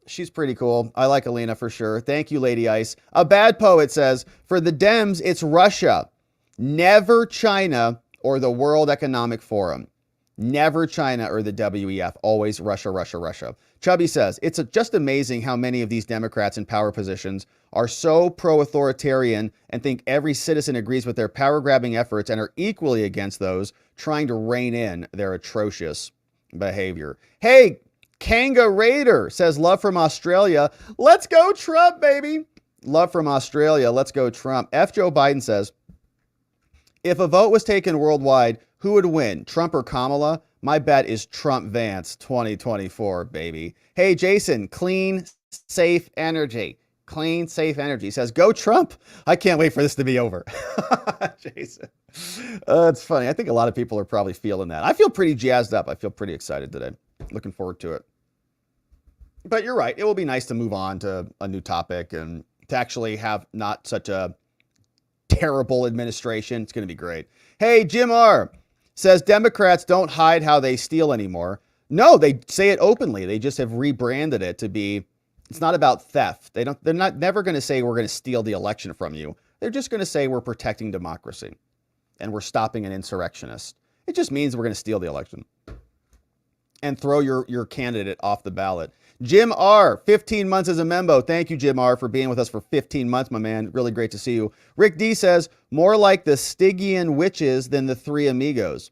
She's pretty cool. I like Alina for sure. Thank you, Lady Ice. A Bad Poet says, for the Dems, it's Russia. Never China or the World Economic Forum. Never China or the WEF. Always Russia, Russia, Russia. Chubby says, it's just amazing how many of these Democrats in power positions are so pro-authoritarian and think every citizen agrees with their power-grabbing efforts and are equally against those trying to rein in their atrocious behavior. Hey, Kanga Raider says, love from Australia. Let's go Trump, baby. Love from Australia. Let's go Trump. F. Joe Biden says, if a vote was taken worldwide, who would win, Trump or Kamala? My bet is Trump Vance 2024, baby. Hey, Jason, clean, safe energy. Clean, safe energy says, go Trump. I can't wait for this to be over. Jason. It's funny. I think a lot of people are probably feeling that. I feel pretty jazzed up. I feel pretty excited today. Looking forward to it. But you're right. It will be nice to move on to a new topic and to actually have not such a terrible administration. It's going to be great. Hey, Jim R. says Democrats don't hide how they steal anymore. No, they say it openly. They just have rebranded it to be, it's not about theft. They're never going to say we're going to steal the election from you. They're just going to say we're protecting democracy and we're stopping an insurrectionist. It just means we're going to steal the election and throw your candidate off the ballot. Jim R, 15 months as a membo. Thank you, Jim R, for being with us for 15 months, my man. Really great to see you. Rick D says, more like the Stygian witches than the Three Amigos.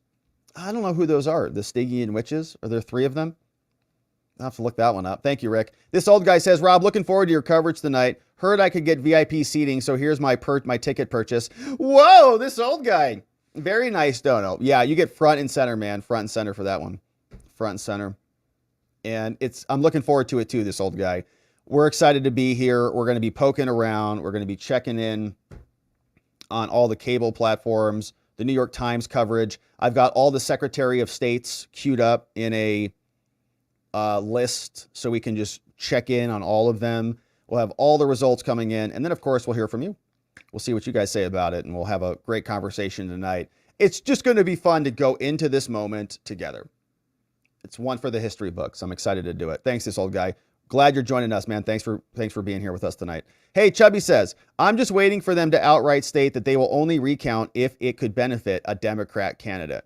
I don't know who those are. The Stygian witches? Are there three of them? I'll have to look that one up. Thank you, Rick. This old guy says, Rob, looking forward to your coverage tonight. Heard I could get VIP seating, so here's my ticket purchase. Whoa, this old guy. Very nice dono. Yeah, you get front and center, man. Front and center for that one. Front and center. And I'm looking forward to it too, this old guy. We're excited to be here. We're going to be poking around. We're going to be checking in on all the cable platforms, the New York Times coverage. I've got all the Secretary of States queued up in a list so we can just check in on all of them. We'll have all the results coming in. And then, of course, we'll hear from you. We'll see what you guys say about it, and we'll have a great conversation tonight. It's just going to be fun to go into this moment together. It's one for the history books. I'm excited to do it. Thanks, this old guy. Glad you're joining us, man. Thanks for being here with us tonight. Hey, Chubby says, I'm just waiting for them to outright state that they will only recount if it could benefit a Democrat candidate.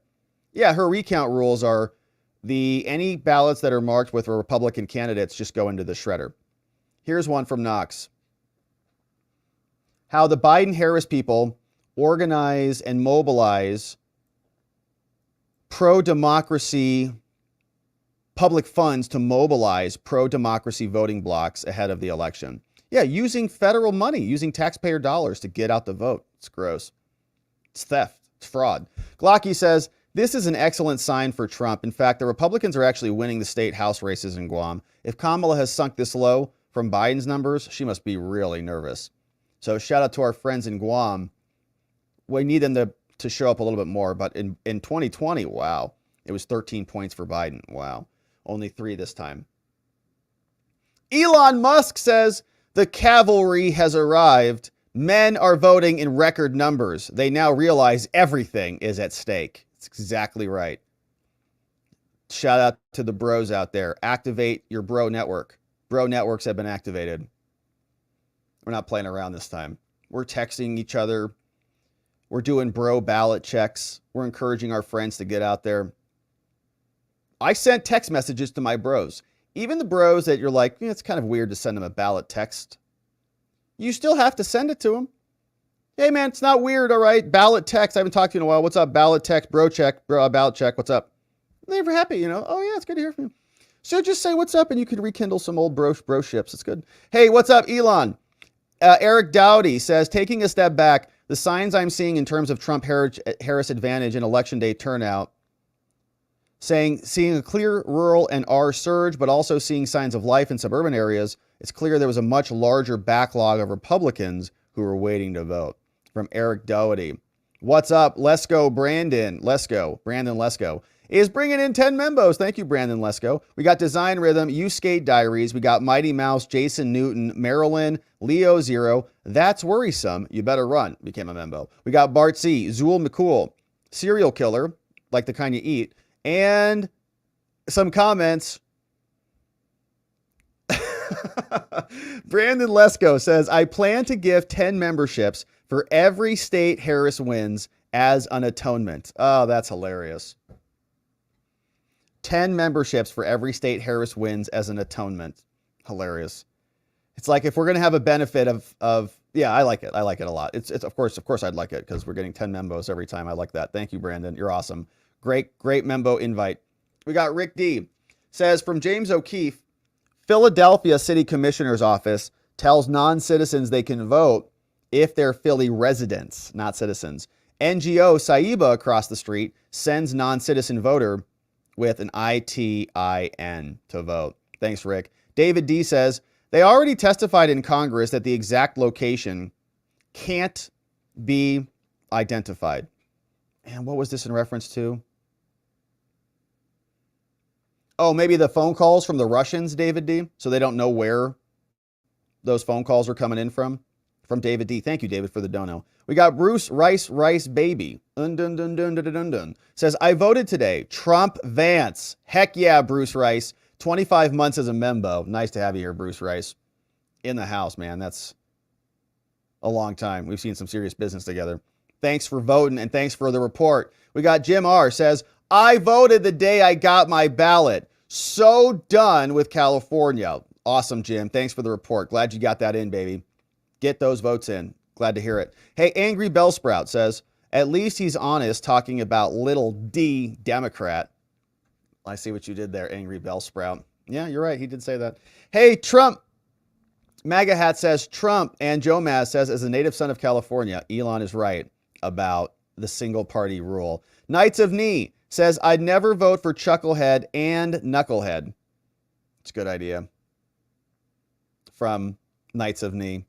Yeah, her recount rules are any ballots that are marked with Republican candidates just go into the shredder. Here's one from Knox. How the Biden-Harris people organize and mobilize pro-democracy public funds to mobilize pro-democracy voting blocks ahead of the election. Yeah, using federal money, using taxpayer dollars to get out the vote. It's gross. It's theft. It's fraud. Glocky says, this is an excellent sign for Trump. In fact, the Republicans are actually winning the state house races in Guam. If Kamala has sunk this low from Biden's numbers, she must be really nervous. So shout out to our friends in Guam. We need them to show up a little bit more. But in 2020, wow, it was 13 points for Biden. Wow. Only 3 this time. Elon Musk says the cavalry has arrived. Men are voting in record numbers. They now realize everything is at stake. It's exactly right. Shout out to the bros out there. Activate your bro network. Bro networks have been activated. We're not playing around this time. We're texting each other. We're doing bro ballot checks. We're encouraging our friends to get out there. I sent text messages to my bros. Even the bros that you're like, it's kind of weird to send them a ballot text. You still have to send it to them. Hey, man, it's not weird, all right? Ballot text. I haven't talked to you in a while. What's up? Ballot text, bro check, ballot check. What's up? They're happy, Oh, yeah, it's good to hear from you. So just say what's up and you can rekindle some old bro ships. It's good. Hey, what's up, Elon? Eric Dowdy says, taking a step back, the signs I'm seeing in terms of Trump-Harris advantage in Election Day turnout, seeing a clear rural and R surge, but also seeing signs of life in suburban areas, it's clear there was a much larger backlog of Republicans who were waiting to vote. From Eric Doherty. What's up? Let's go, Brandon. Brandon Lesko is bringing in 10 membos. Thank you, Brandon Lesko. We got Design Rhythm, You Skate Diaries. We got Mighty Mouse, Jason Newton, Marilyn, Leo Zero. That's Worrisome. You Better Run. Became a membo. We got Bart C, Zool McCool, Serial Killer, like the kind you eat, and some comments. Brandon Lesko says, I plan to give 10 memberships for every state Harris wins as an atonement. Oh, that's hilarious. 10 memberships for every state Harris wins as an atonement. Hilarious. It's like if we're going to have a benefit of yeah, I like it. I like it a lot. It's of course I'd like it because we're getting 10 membos every time. I like that. Thank you, Brandon. You're awesome. Great membo invite. We got Rick D. Says from James O'Keefe, Philadelphia City Commissioner's Office tells non-citizens they can vote if they're Philly residents, not citizens. NGO Saiba across the street sends non-citizen voter with an ITIN to vote. Thanks, Rick. David D says, they already testified in Congress that the exact location can't be identified. And what was this in reference to? Oh, maybe the phone calls from the Russians, David D. So they don't know where those phone calls are coming in from. From David D. Thank you, David, for the dono. We got Bruce Rice Baby. Says, I voted today. Trump Vance. Heck yeah, Bruce Rice. 25 months as a membo. Nice to have you here, Bruce Rice. In the house, man. That's a long time. We've seen some serious business together. Thanks for voting and thanks for the report. We got Jim R. Says, I voted the day I got my ballot. So done with California. Awesome, Jim. Thanks for the report. Glad you got that in, baby. Get those votes in. Glad to hear it. Hey, Angry Bellsprout says, at least he's honest talking about little D Democrat. I see what you did there, Angry Bellsprout. Yeah, you're right. He did say that. Hey, Trump. MAGA Hat says, Trump, and Joe Maz says, as a native son of California, Elon is right about the single party rule. Knights of Knee says, I'd never vote for Chucklehead and Knucklehead. It's a good idea. From Knights of Knee.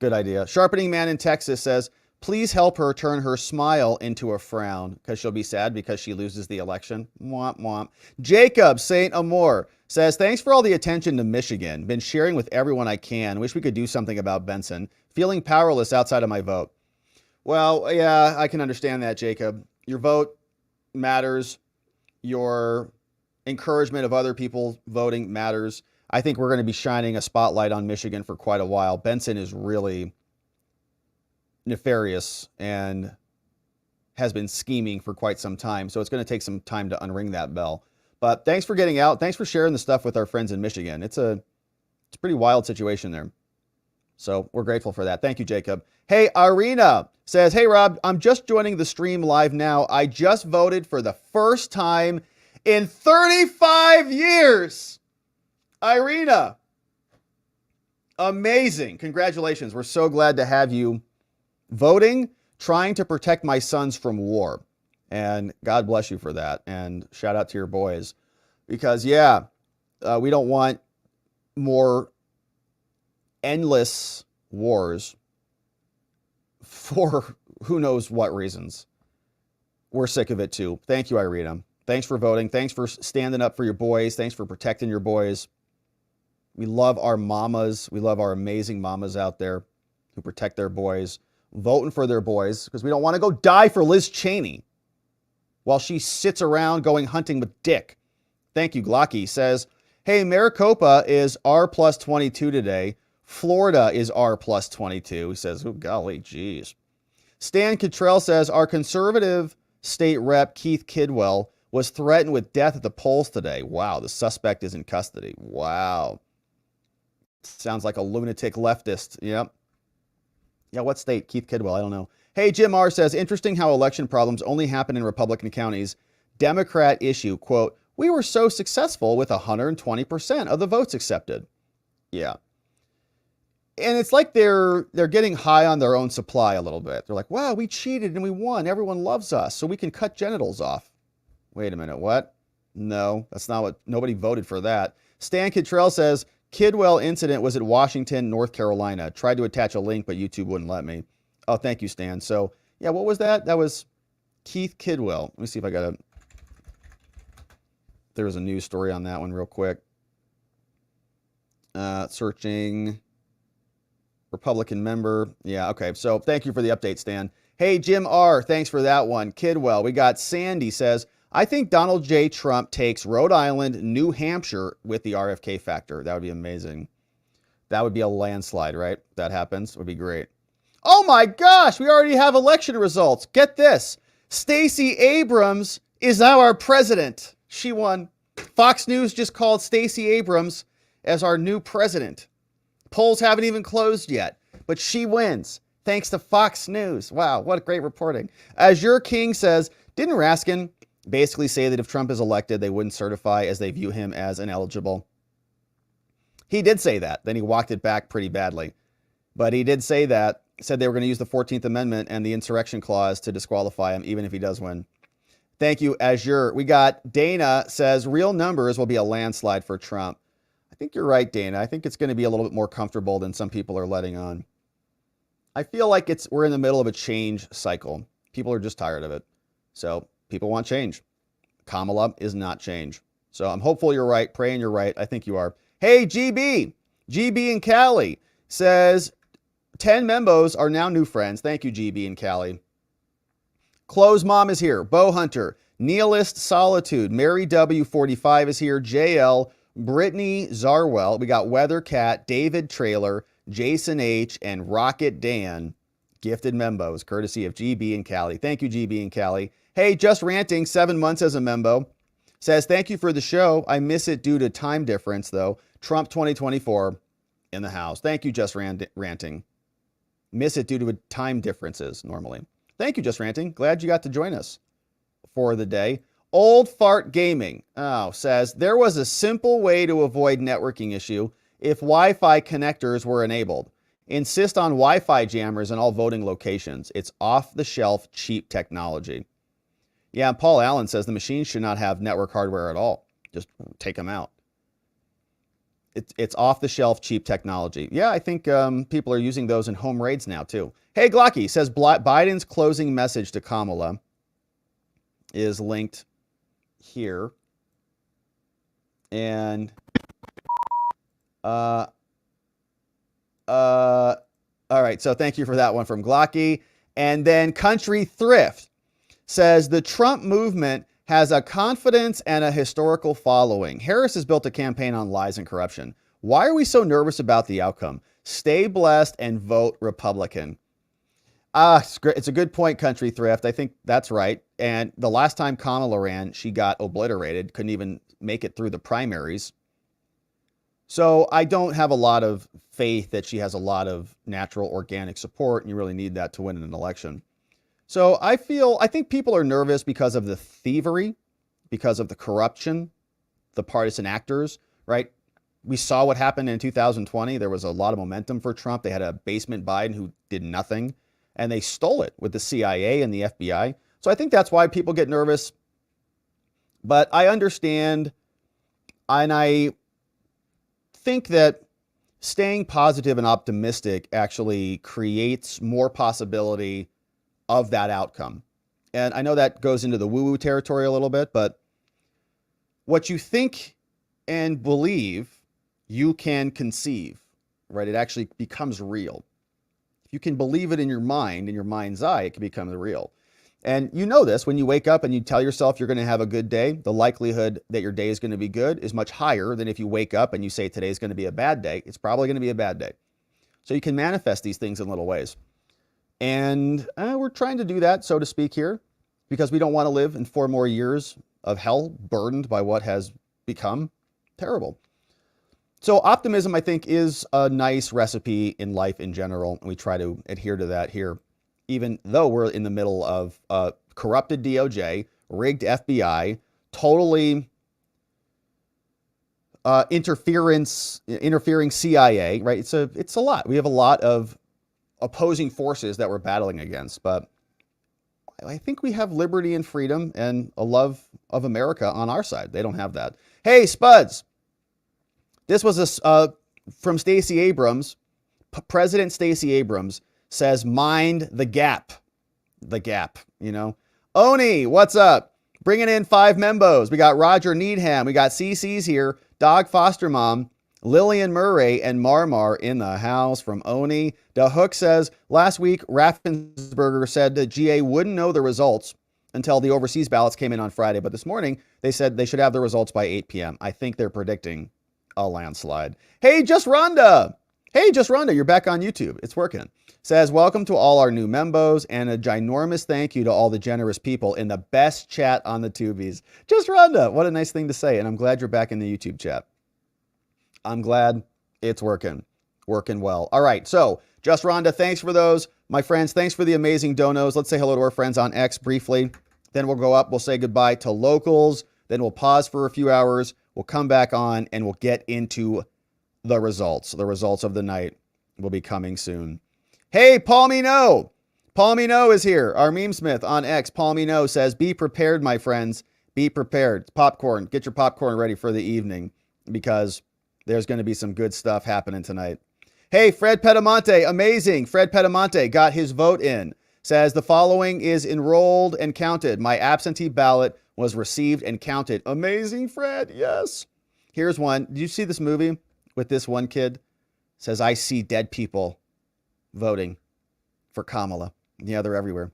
Good idea. Sharpening Man in Texas says, please help her turn her smile into a frown because she'll be sad because she loses the election. Womp womp. Jacob St. Amour says, thanks for all the attention to Michigan. Been sharing with everyone I can. Wish we could do something about Benson. Feeling powerless outside of my vote. Well, yeah, I can understand that, Jacob. Your vote matters. Your encouragement of other people voting matters. I think we're going to be shining a spotlight on Michigan for quite a while. Benson is really nefarious and has been scheming for quite some time. So it's going to take some time to unring that bell. But thanks for getting out. Thanks for sharing the stuff with our friends in Michigan. It's a pretty wild situation there. So we're grateful for that. Thank you, Jacob. Hey, Irina says, hey, Rob, I'm just joining the stream live now. I just voted for the first time in 35 years. Irina, amazing. Congratulations. We're so glad to have you voting, trying to protect my sons from war. And God bless you for that. And shout out to your boys. Because, yeah, we don't want more endless wars for who knows what reasons. We're sick of it, too. Thank you, Irina. Thanks for voting. Thanks for standing up for your boys. Thanks for protecting your boys. We love our mamas. We love our amazing mamas out there who protect their boys, voting for their boys, because we don't want to go die for Liz Cheney while she sits around going hunting with Dick. Thank you, Glocky. Says, hey, Maricopa is R plus 22 today. Florida is R plus 22. He says, oh, golly, geez. Stan Cottrell says, our conservative state rep, Keith Kidwell, was threatened with death at the polls today. Wow, the suspect is in custody. Wow. Sounds like a lunatic leftist. Yep. Yeah, what state? Keith Kidwell, I don't know. Hey, Jim R. says, interesting how election problems only happen in Republican counties. Democrat issue, quote, we were so successful with 120% of the votes accepted. Yeah. And it's like they're getting high on their own supply a little bit. They're like, wow, we cheated and we won. Everyone loves us, so we can cut genitals off. Wait a minute, what? No, that's not what, nobody voted for that. Stan Kittrell says, Kidwell incident was at Washington, North Carolina. Tried to attach a link, but YouTube wouldn't let me. Oh, thank you, Stan. So, yeah, what was that? That was Keith Kidwell. Let me see if I got there was a news story on that one real quick. Searching Republican member. Yeah, okay. So thank you for the update, Stan. Hey, Jim R., thanks for that one. Kidwell. We got Sandy says, I think Donald J. Trump takes Rhode Island, New Hampshire with the RFK factor. That would be amazing. That would be a landslide, right? If that happens, it would be great. Oh my gosh, we already have election results. Get this. Stacey Abrams is now our president. She won. Fox News just called Stacey Abrams as our new president. Polls haven't even closed yet, but she wins thanks to Fox News. Wow, what great reporting. Azure King says, didn't Raskin basically say that if Trump is elected, they wouldn't certify as they view him as ineligible? He did say that. Then he walked it back pretty badly. But he did say that. Said they were going to use the 14th Amendment and the insurrection clause to disqualify him, even if he does win. Thank you, Azure. We got Dana says real numbers will be a landslide for Trump. I think you're right, Dana. I think it's going to be a little bit more comfortable than some people are letting on. I feel like we're in the middle of a change cycle. People are just tired of it. So people want change. Kamala is not change. So I'm hopeful you're right. Praying you're right. I think you are. Hey, GB in Cali says 10 membos are now new friends. Thank you, GB in Cali. Close Mom is here. Bo Hunter. Nihilist Solitude. Mary W. 45 is here. JL. Brittany Zarwell. We got Weather Cat. David Trailer. Jason H. and Rocket Dan. Gifted membos courtesy of GB in Cali. Thank you, GB in Cali. Hey, Just Ranting. 7 months as a membo. Says, thank you for the show. I miss it due to time difference, though. Trump 2024 in the house. Thank you, Just Ranting. Miss it due to time differences normally. Thank you, Just Ranting. Glad you got to join us for the day. Old Fart Gaming says, there was a simple way to avoid networking issue if Wi-Fi connectors were enabled. Insist on Wi-Fi jammers in all voting locations. It's off-the-shelf, cheap technology. Yeah, Paul Allen says the machines should not have network hardware at all. Just take them out. It's off-the-shelf, cheap technology. Yeah, I think people are using those in home raids now, too. Hey, Glocky says Biden's closing message to Kamala is linked here. And, all right, so thank you for that one from Glocky. And then Country Thrift says the Trump movement has a confidence and a historical following. Harris has built a campaign on lies and corruption. Why are we so nervous about the outcome? Stay blessed and vote Republican. It's a good point, Country Thrift. I think that's right. And the last time Kamala ran, she got obliterated, couldn't even make it through the primaries. So I don't have a lot of faith that she has a lot of natural organic support, and you really need that to win an election. So I think people are nervous because of the thievery, because of the corruption, the partisan actors, right? We saw what happened in 2020. There was a lot of momentum for Trump. They had a basement Biden who did nothing, and they stole it with the CIA and the FBI. So I think that's why people get nervous. But I understand, and I think that staying positive and optimistic actually creates more possibility of that outcome. And I know that goes into the woo-woo territory a little bit, but what you think and believe, you can conceive, right? It actually becomes real. If you can believe it in your mind, in your mind's eye, it can become real. And you know this, when you wake up and you tell yourself you're going to have a good day, the likelihood that your day is going to be good is much higher than if you wake up and you say today's going to be a bad day. It's probably going to be a bad day. So you can manifest these things in little ways. And we're trying to do that, so to speak, here, because we don't want to live in 4 more years of hell, burdened by what has become terrible. So optimism, I think, is a nice recipe in life in general, and we try to adhere to that here, even though we're in the middle of corrupted DOJ, rigged FBI, totally interfering CIA, right? It's a lot. We have a lot of opposing forces that we're battling against, but I think we have liberty and freedom and a love of America on our side. They don't have that. Hey, Spuds. This was from Stacey Abrams. President Stacey Abrams says, mind the gap. The gap, you know. Oni, what's up? Bringing in 5 membos. We got Roger Needham. We got CC's here. Dog Foster Mom. Lillian Murray and Marmar in the house from Oni. The Hook says, last week, Raffensperger said that GA wouldn't know the results until the overseas ballots came in on Friday. But this morning, they said they should have the results by 8 p.m. I think they're predicting a landslide. Hey, Just Rhonda. Hey, Just Rhonda, you're back on YouTube. It's working. Says, welcome to all our new membos and a ginormous thank you to all the generous people in the best chat on the Tubies. Just Rhonda, what a nice thing to say. And I'm glad you're back in the YouTube chat. I'm glad it's working well. All right, so Just Rhonda, thanks for those. My friends, thanks for the amazing donos. Let's say hello to our friends on X briefly. Then we'll go up, we'll say goodbye to locals. Then we'll pause for a few hours. We'll come back on and we'll get into the results. The results of the night will be coming soon. Hey, Paul Mino. Paul Mino is here. Our meme smith on X. Paul Mino says, be prepared, my friends. Be prepared. It's popcorn. Get your popcorn ready for the evening because there's going to be some good stuff happening tonight. Hey, Fred Petamonte, amazing. Fred Petamonte got his vote in. Says the following is enrolled and counted. My absentee ballot was received and counted. Amazing, Fred. Yes. Here's one. Did you see this movie with this one kid? Says, I see dead people voting for Kamala. Yeah, they're everywhere.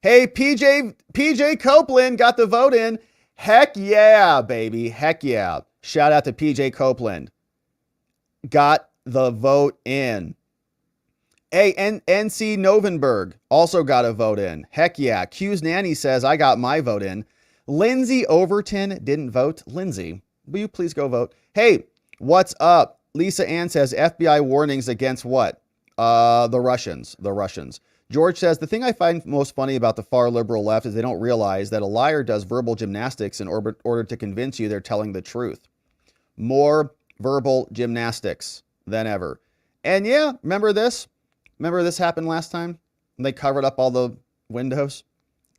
Hey, PJ Copeland got the vote in. Heck yeah, baby. Heck yeah. Shout out to PJ Copeland. Got the vote in. Hey, NC Novenberg also got a vote in. Heck yeah. Q's Nanny says, I got my vote in. Lindsay Overton didn't vote. Lindsay, will you please go vote? Hey, what's up? Lisa Ann says, FBI warnings against what? The Russians. The Russians. George says, the thing I find most funny about the far liberal left is they don't realize that a liar does verbal gymnastics in order to convince you they're telling the truth. More verbal gymnastics than ever. And yeah, remember this? Remember this happened last time? They covered up all the windows?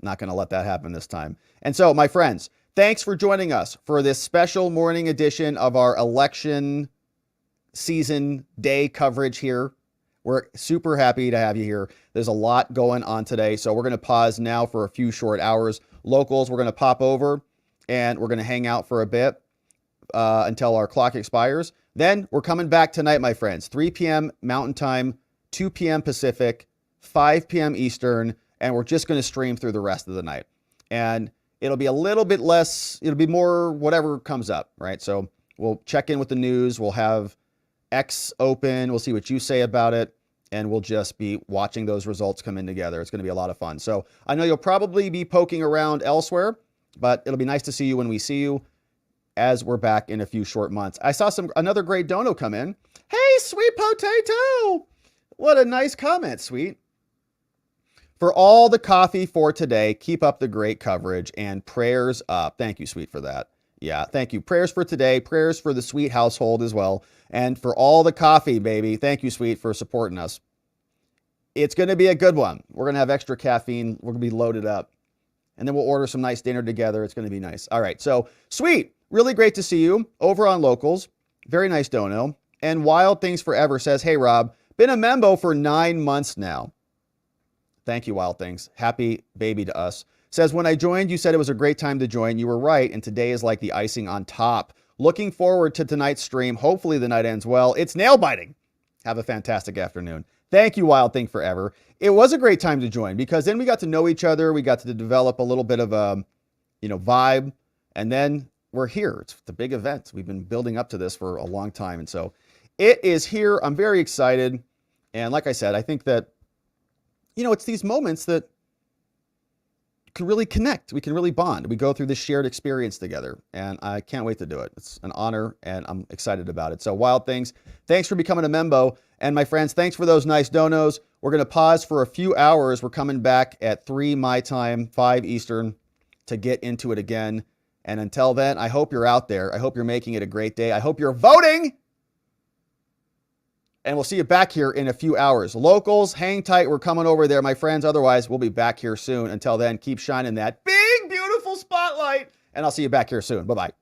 Not going to let that happen this time. And so, my friends, thanks for joining us for this special morning edition of our election season day coverage here. We're super happy to have you here. There's a lot going on today, so we're going to pause now for a few short hours. Locals, we're going to pop over, and we're going to hang out for a bit until our clock expires. Then we're coming back tonight, my friends. 3 p.m. Mountain Time, 2 p.m. Pacific, 5 p.m. Eastern, and we're just going to stream through the rest of the night. And it'll be a little bit less, it'll be more whatever comes up, right? So we'll check in with the news. We'll have X open. We'll see what you say about it. And we'll just be watching those results come in together. It's going to be a lot of fun. So I know you'll probably be poking around elsewhere, but it'll be nice to see you when we see you as we're back in a few short months. I saw another great dono come in. Hey, Sweet Potato. What a nice comment, Sweet. For all the coffee for today, keep up the great coverage and prayers up. Thank you, Sweet, for that. Yeah, thank you. Prayers for today, prayers for the Sweet household as well. And for all the coffee, baby. Thank you, Sweet, for supporting us. It's going to be a good one. We're going to have extra caffeine. We're going to be loaded up. And then we'll order some nice dinner together. It's going to be nice. All right, so Sweet, really great to see you over on Locals. Very nice dono. And Wild Things Forever says, hey, Rob, been a membo for 9 months now. Thank you, Wild Things. Happy baby to us. Says, when I joined, you said it was a great time to join. You were right, and today is like the icing on top. Looking forward to tonight's stream. Hopefully the night ends well. It's nail biting. Have a fantastic afternoon. Thank you, Wild Thing Forever. It was a great time to join because then we got to know each other. We got to develop a little bit of a, vibe, and then we're here. It's the big event. We've been building up to this for a long time, and so it is here. I'm very excited, and like I said, I think that it's these moments that can really connect. We can really bond. We go through this shared experience together, and I can't wait to do it. It's an honor, and I'm excited about it. So Wild Things, thanks for becoming a membo. And my friends, thanks for those nice donos. We're going to pause for a few hours. We're coming back at 3 my time, 5 Eastern to get into it again. And until then, I hope you're out there. I hope you're making it a great day. I hope you're voting. And we'll see you back here in a few hours. Locals, hang tight. We're coming over there, my friends. Otherwise, we'll be back here soon. Until then, keep shining that big, beautiful spotlight. And I'll see you back here soon. Bye-bye.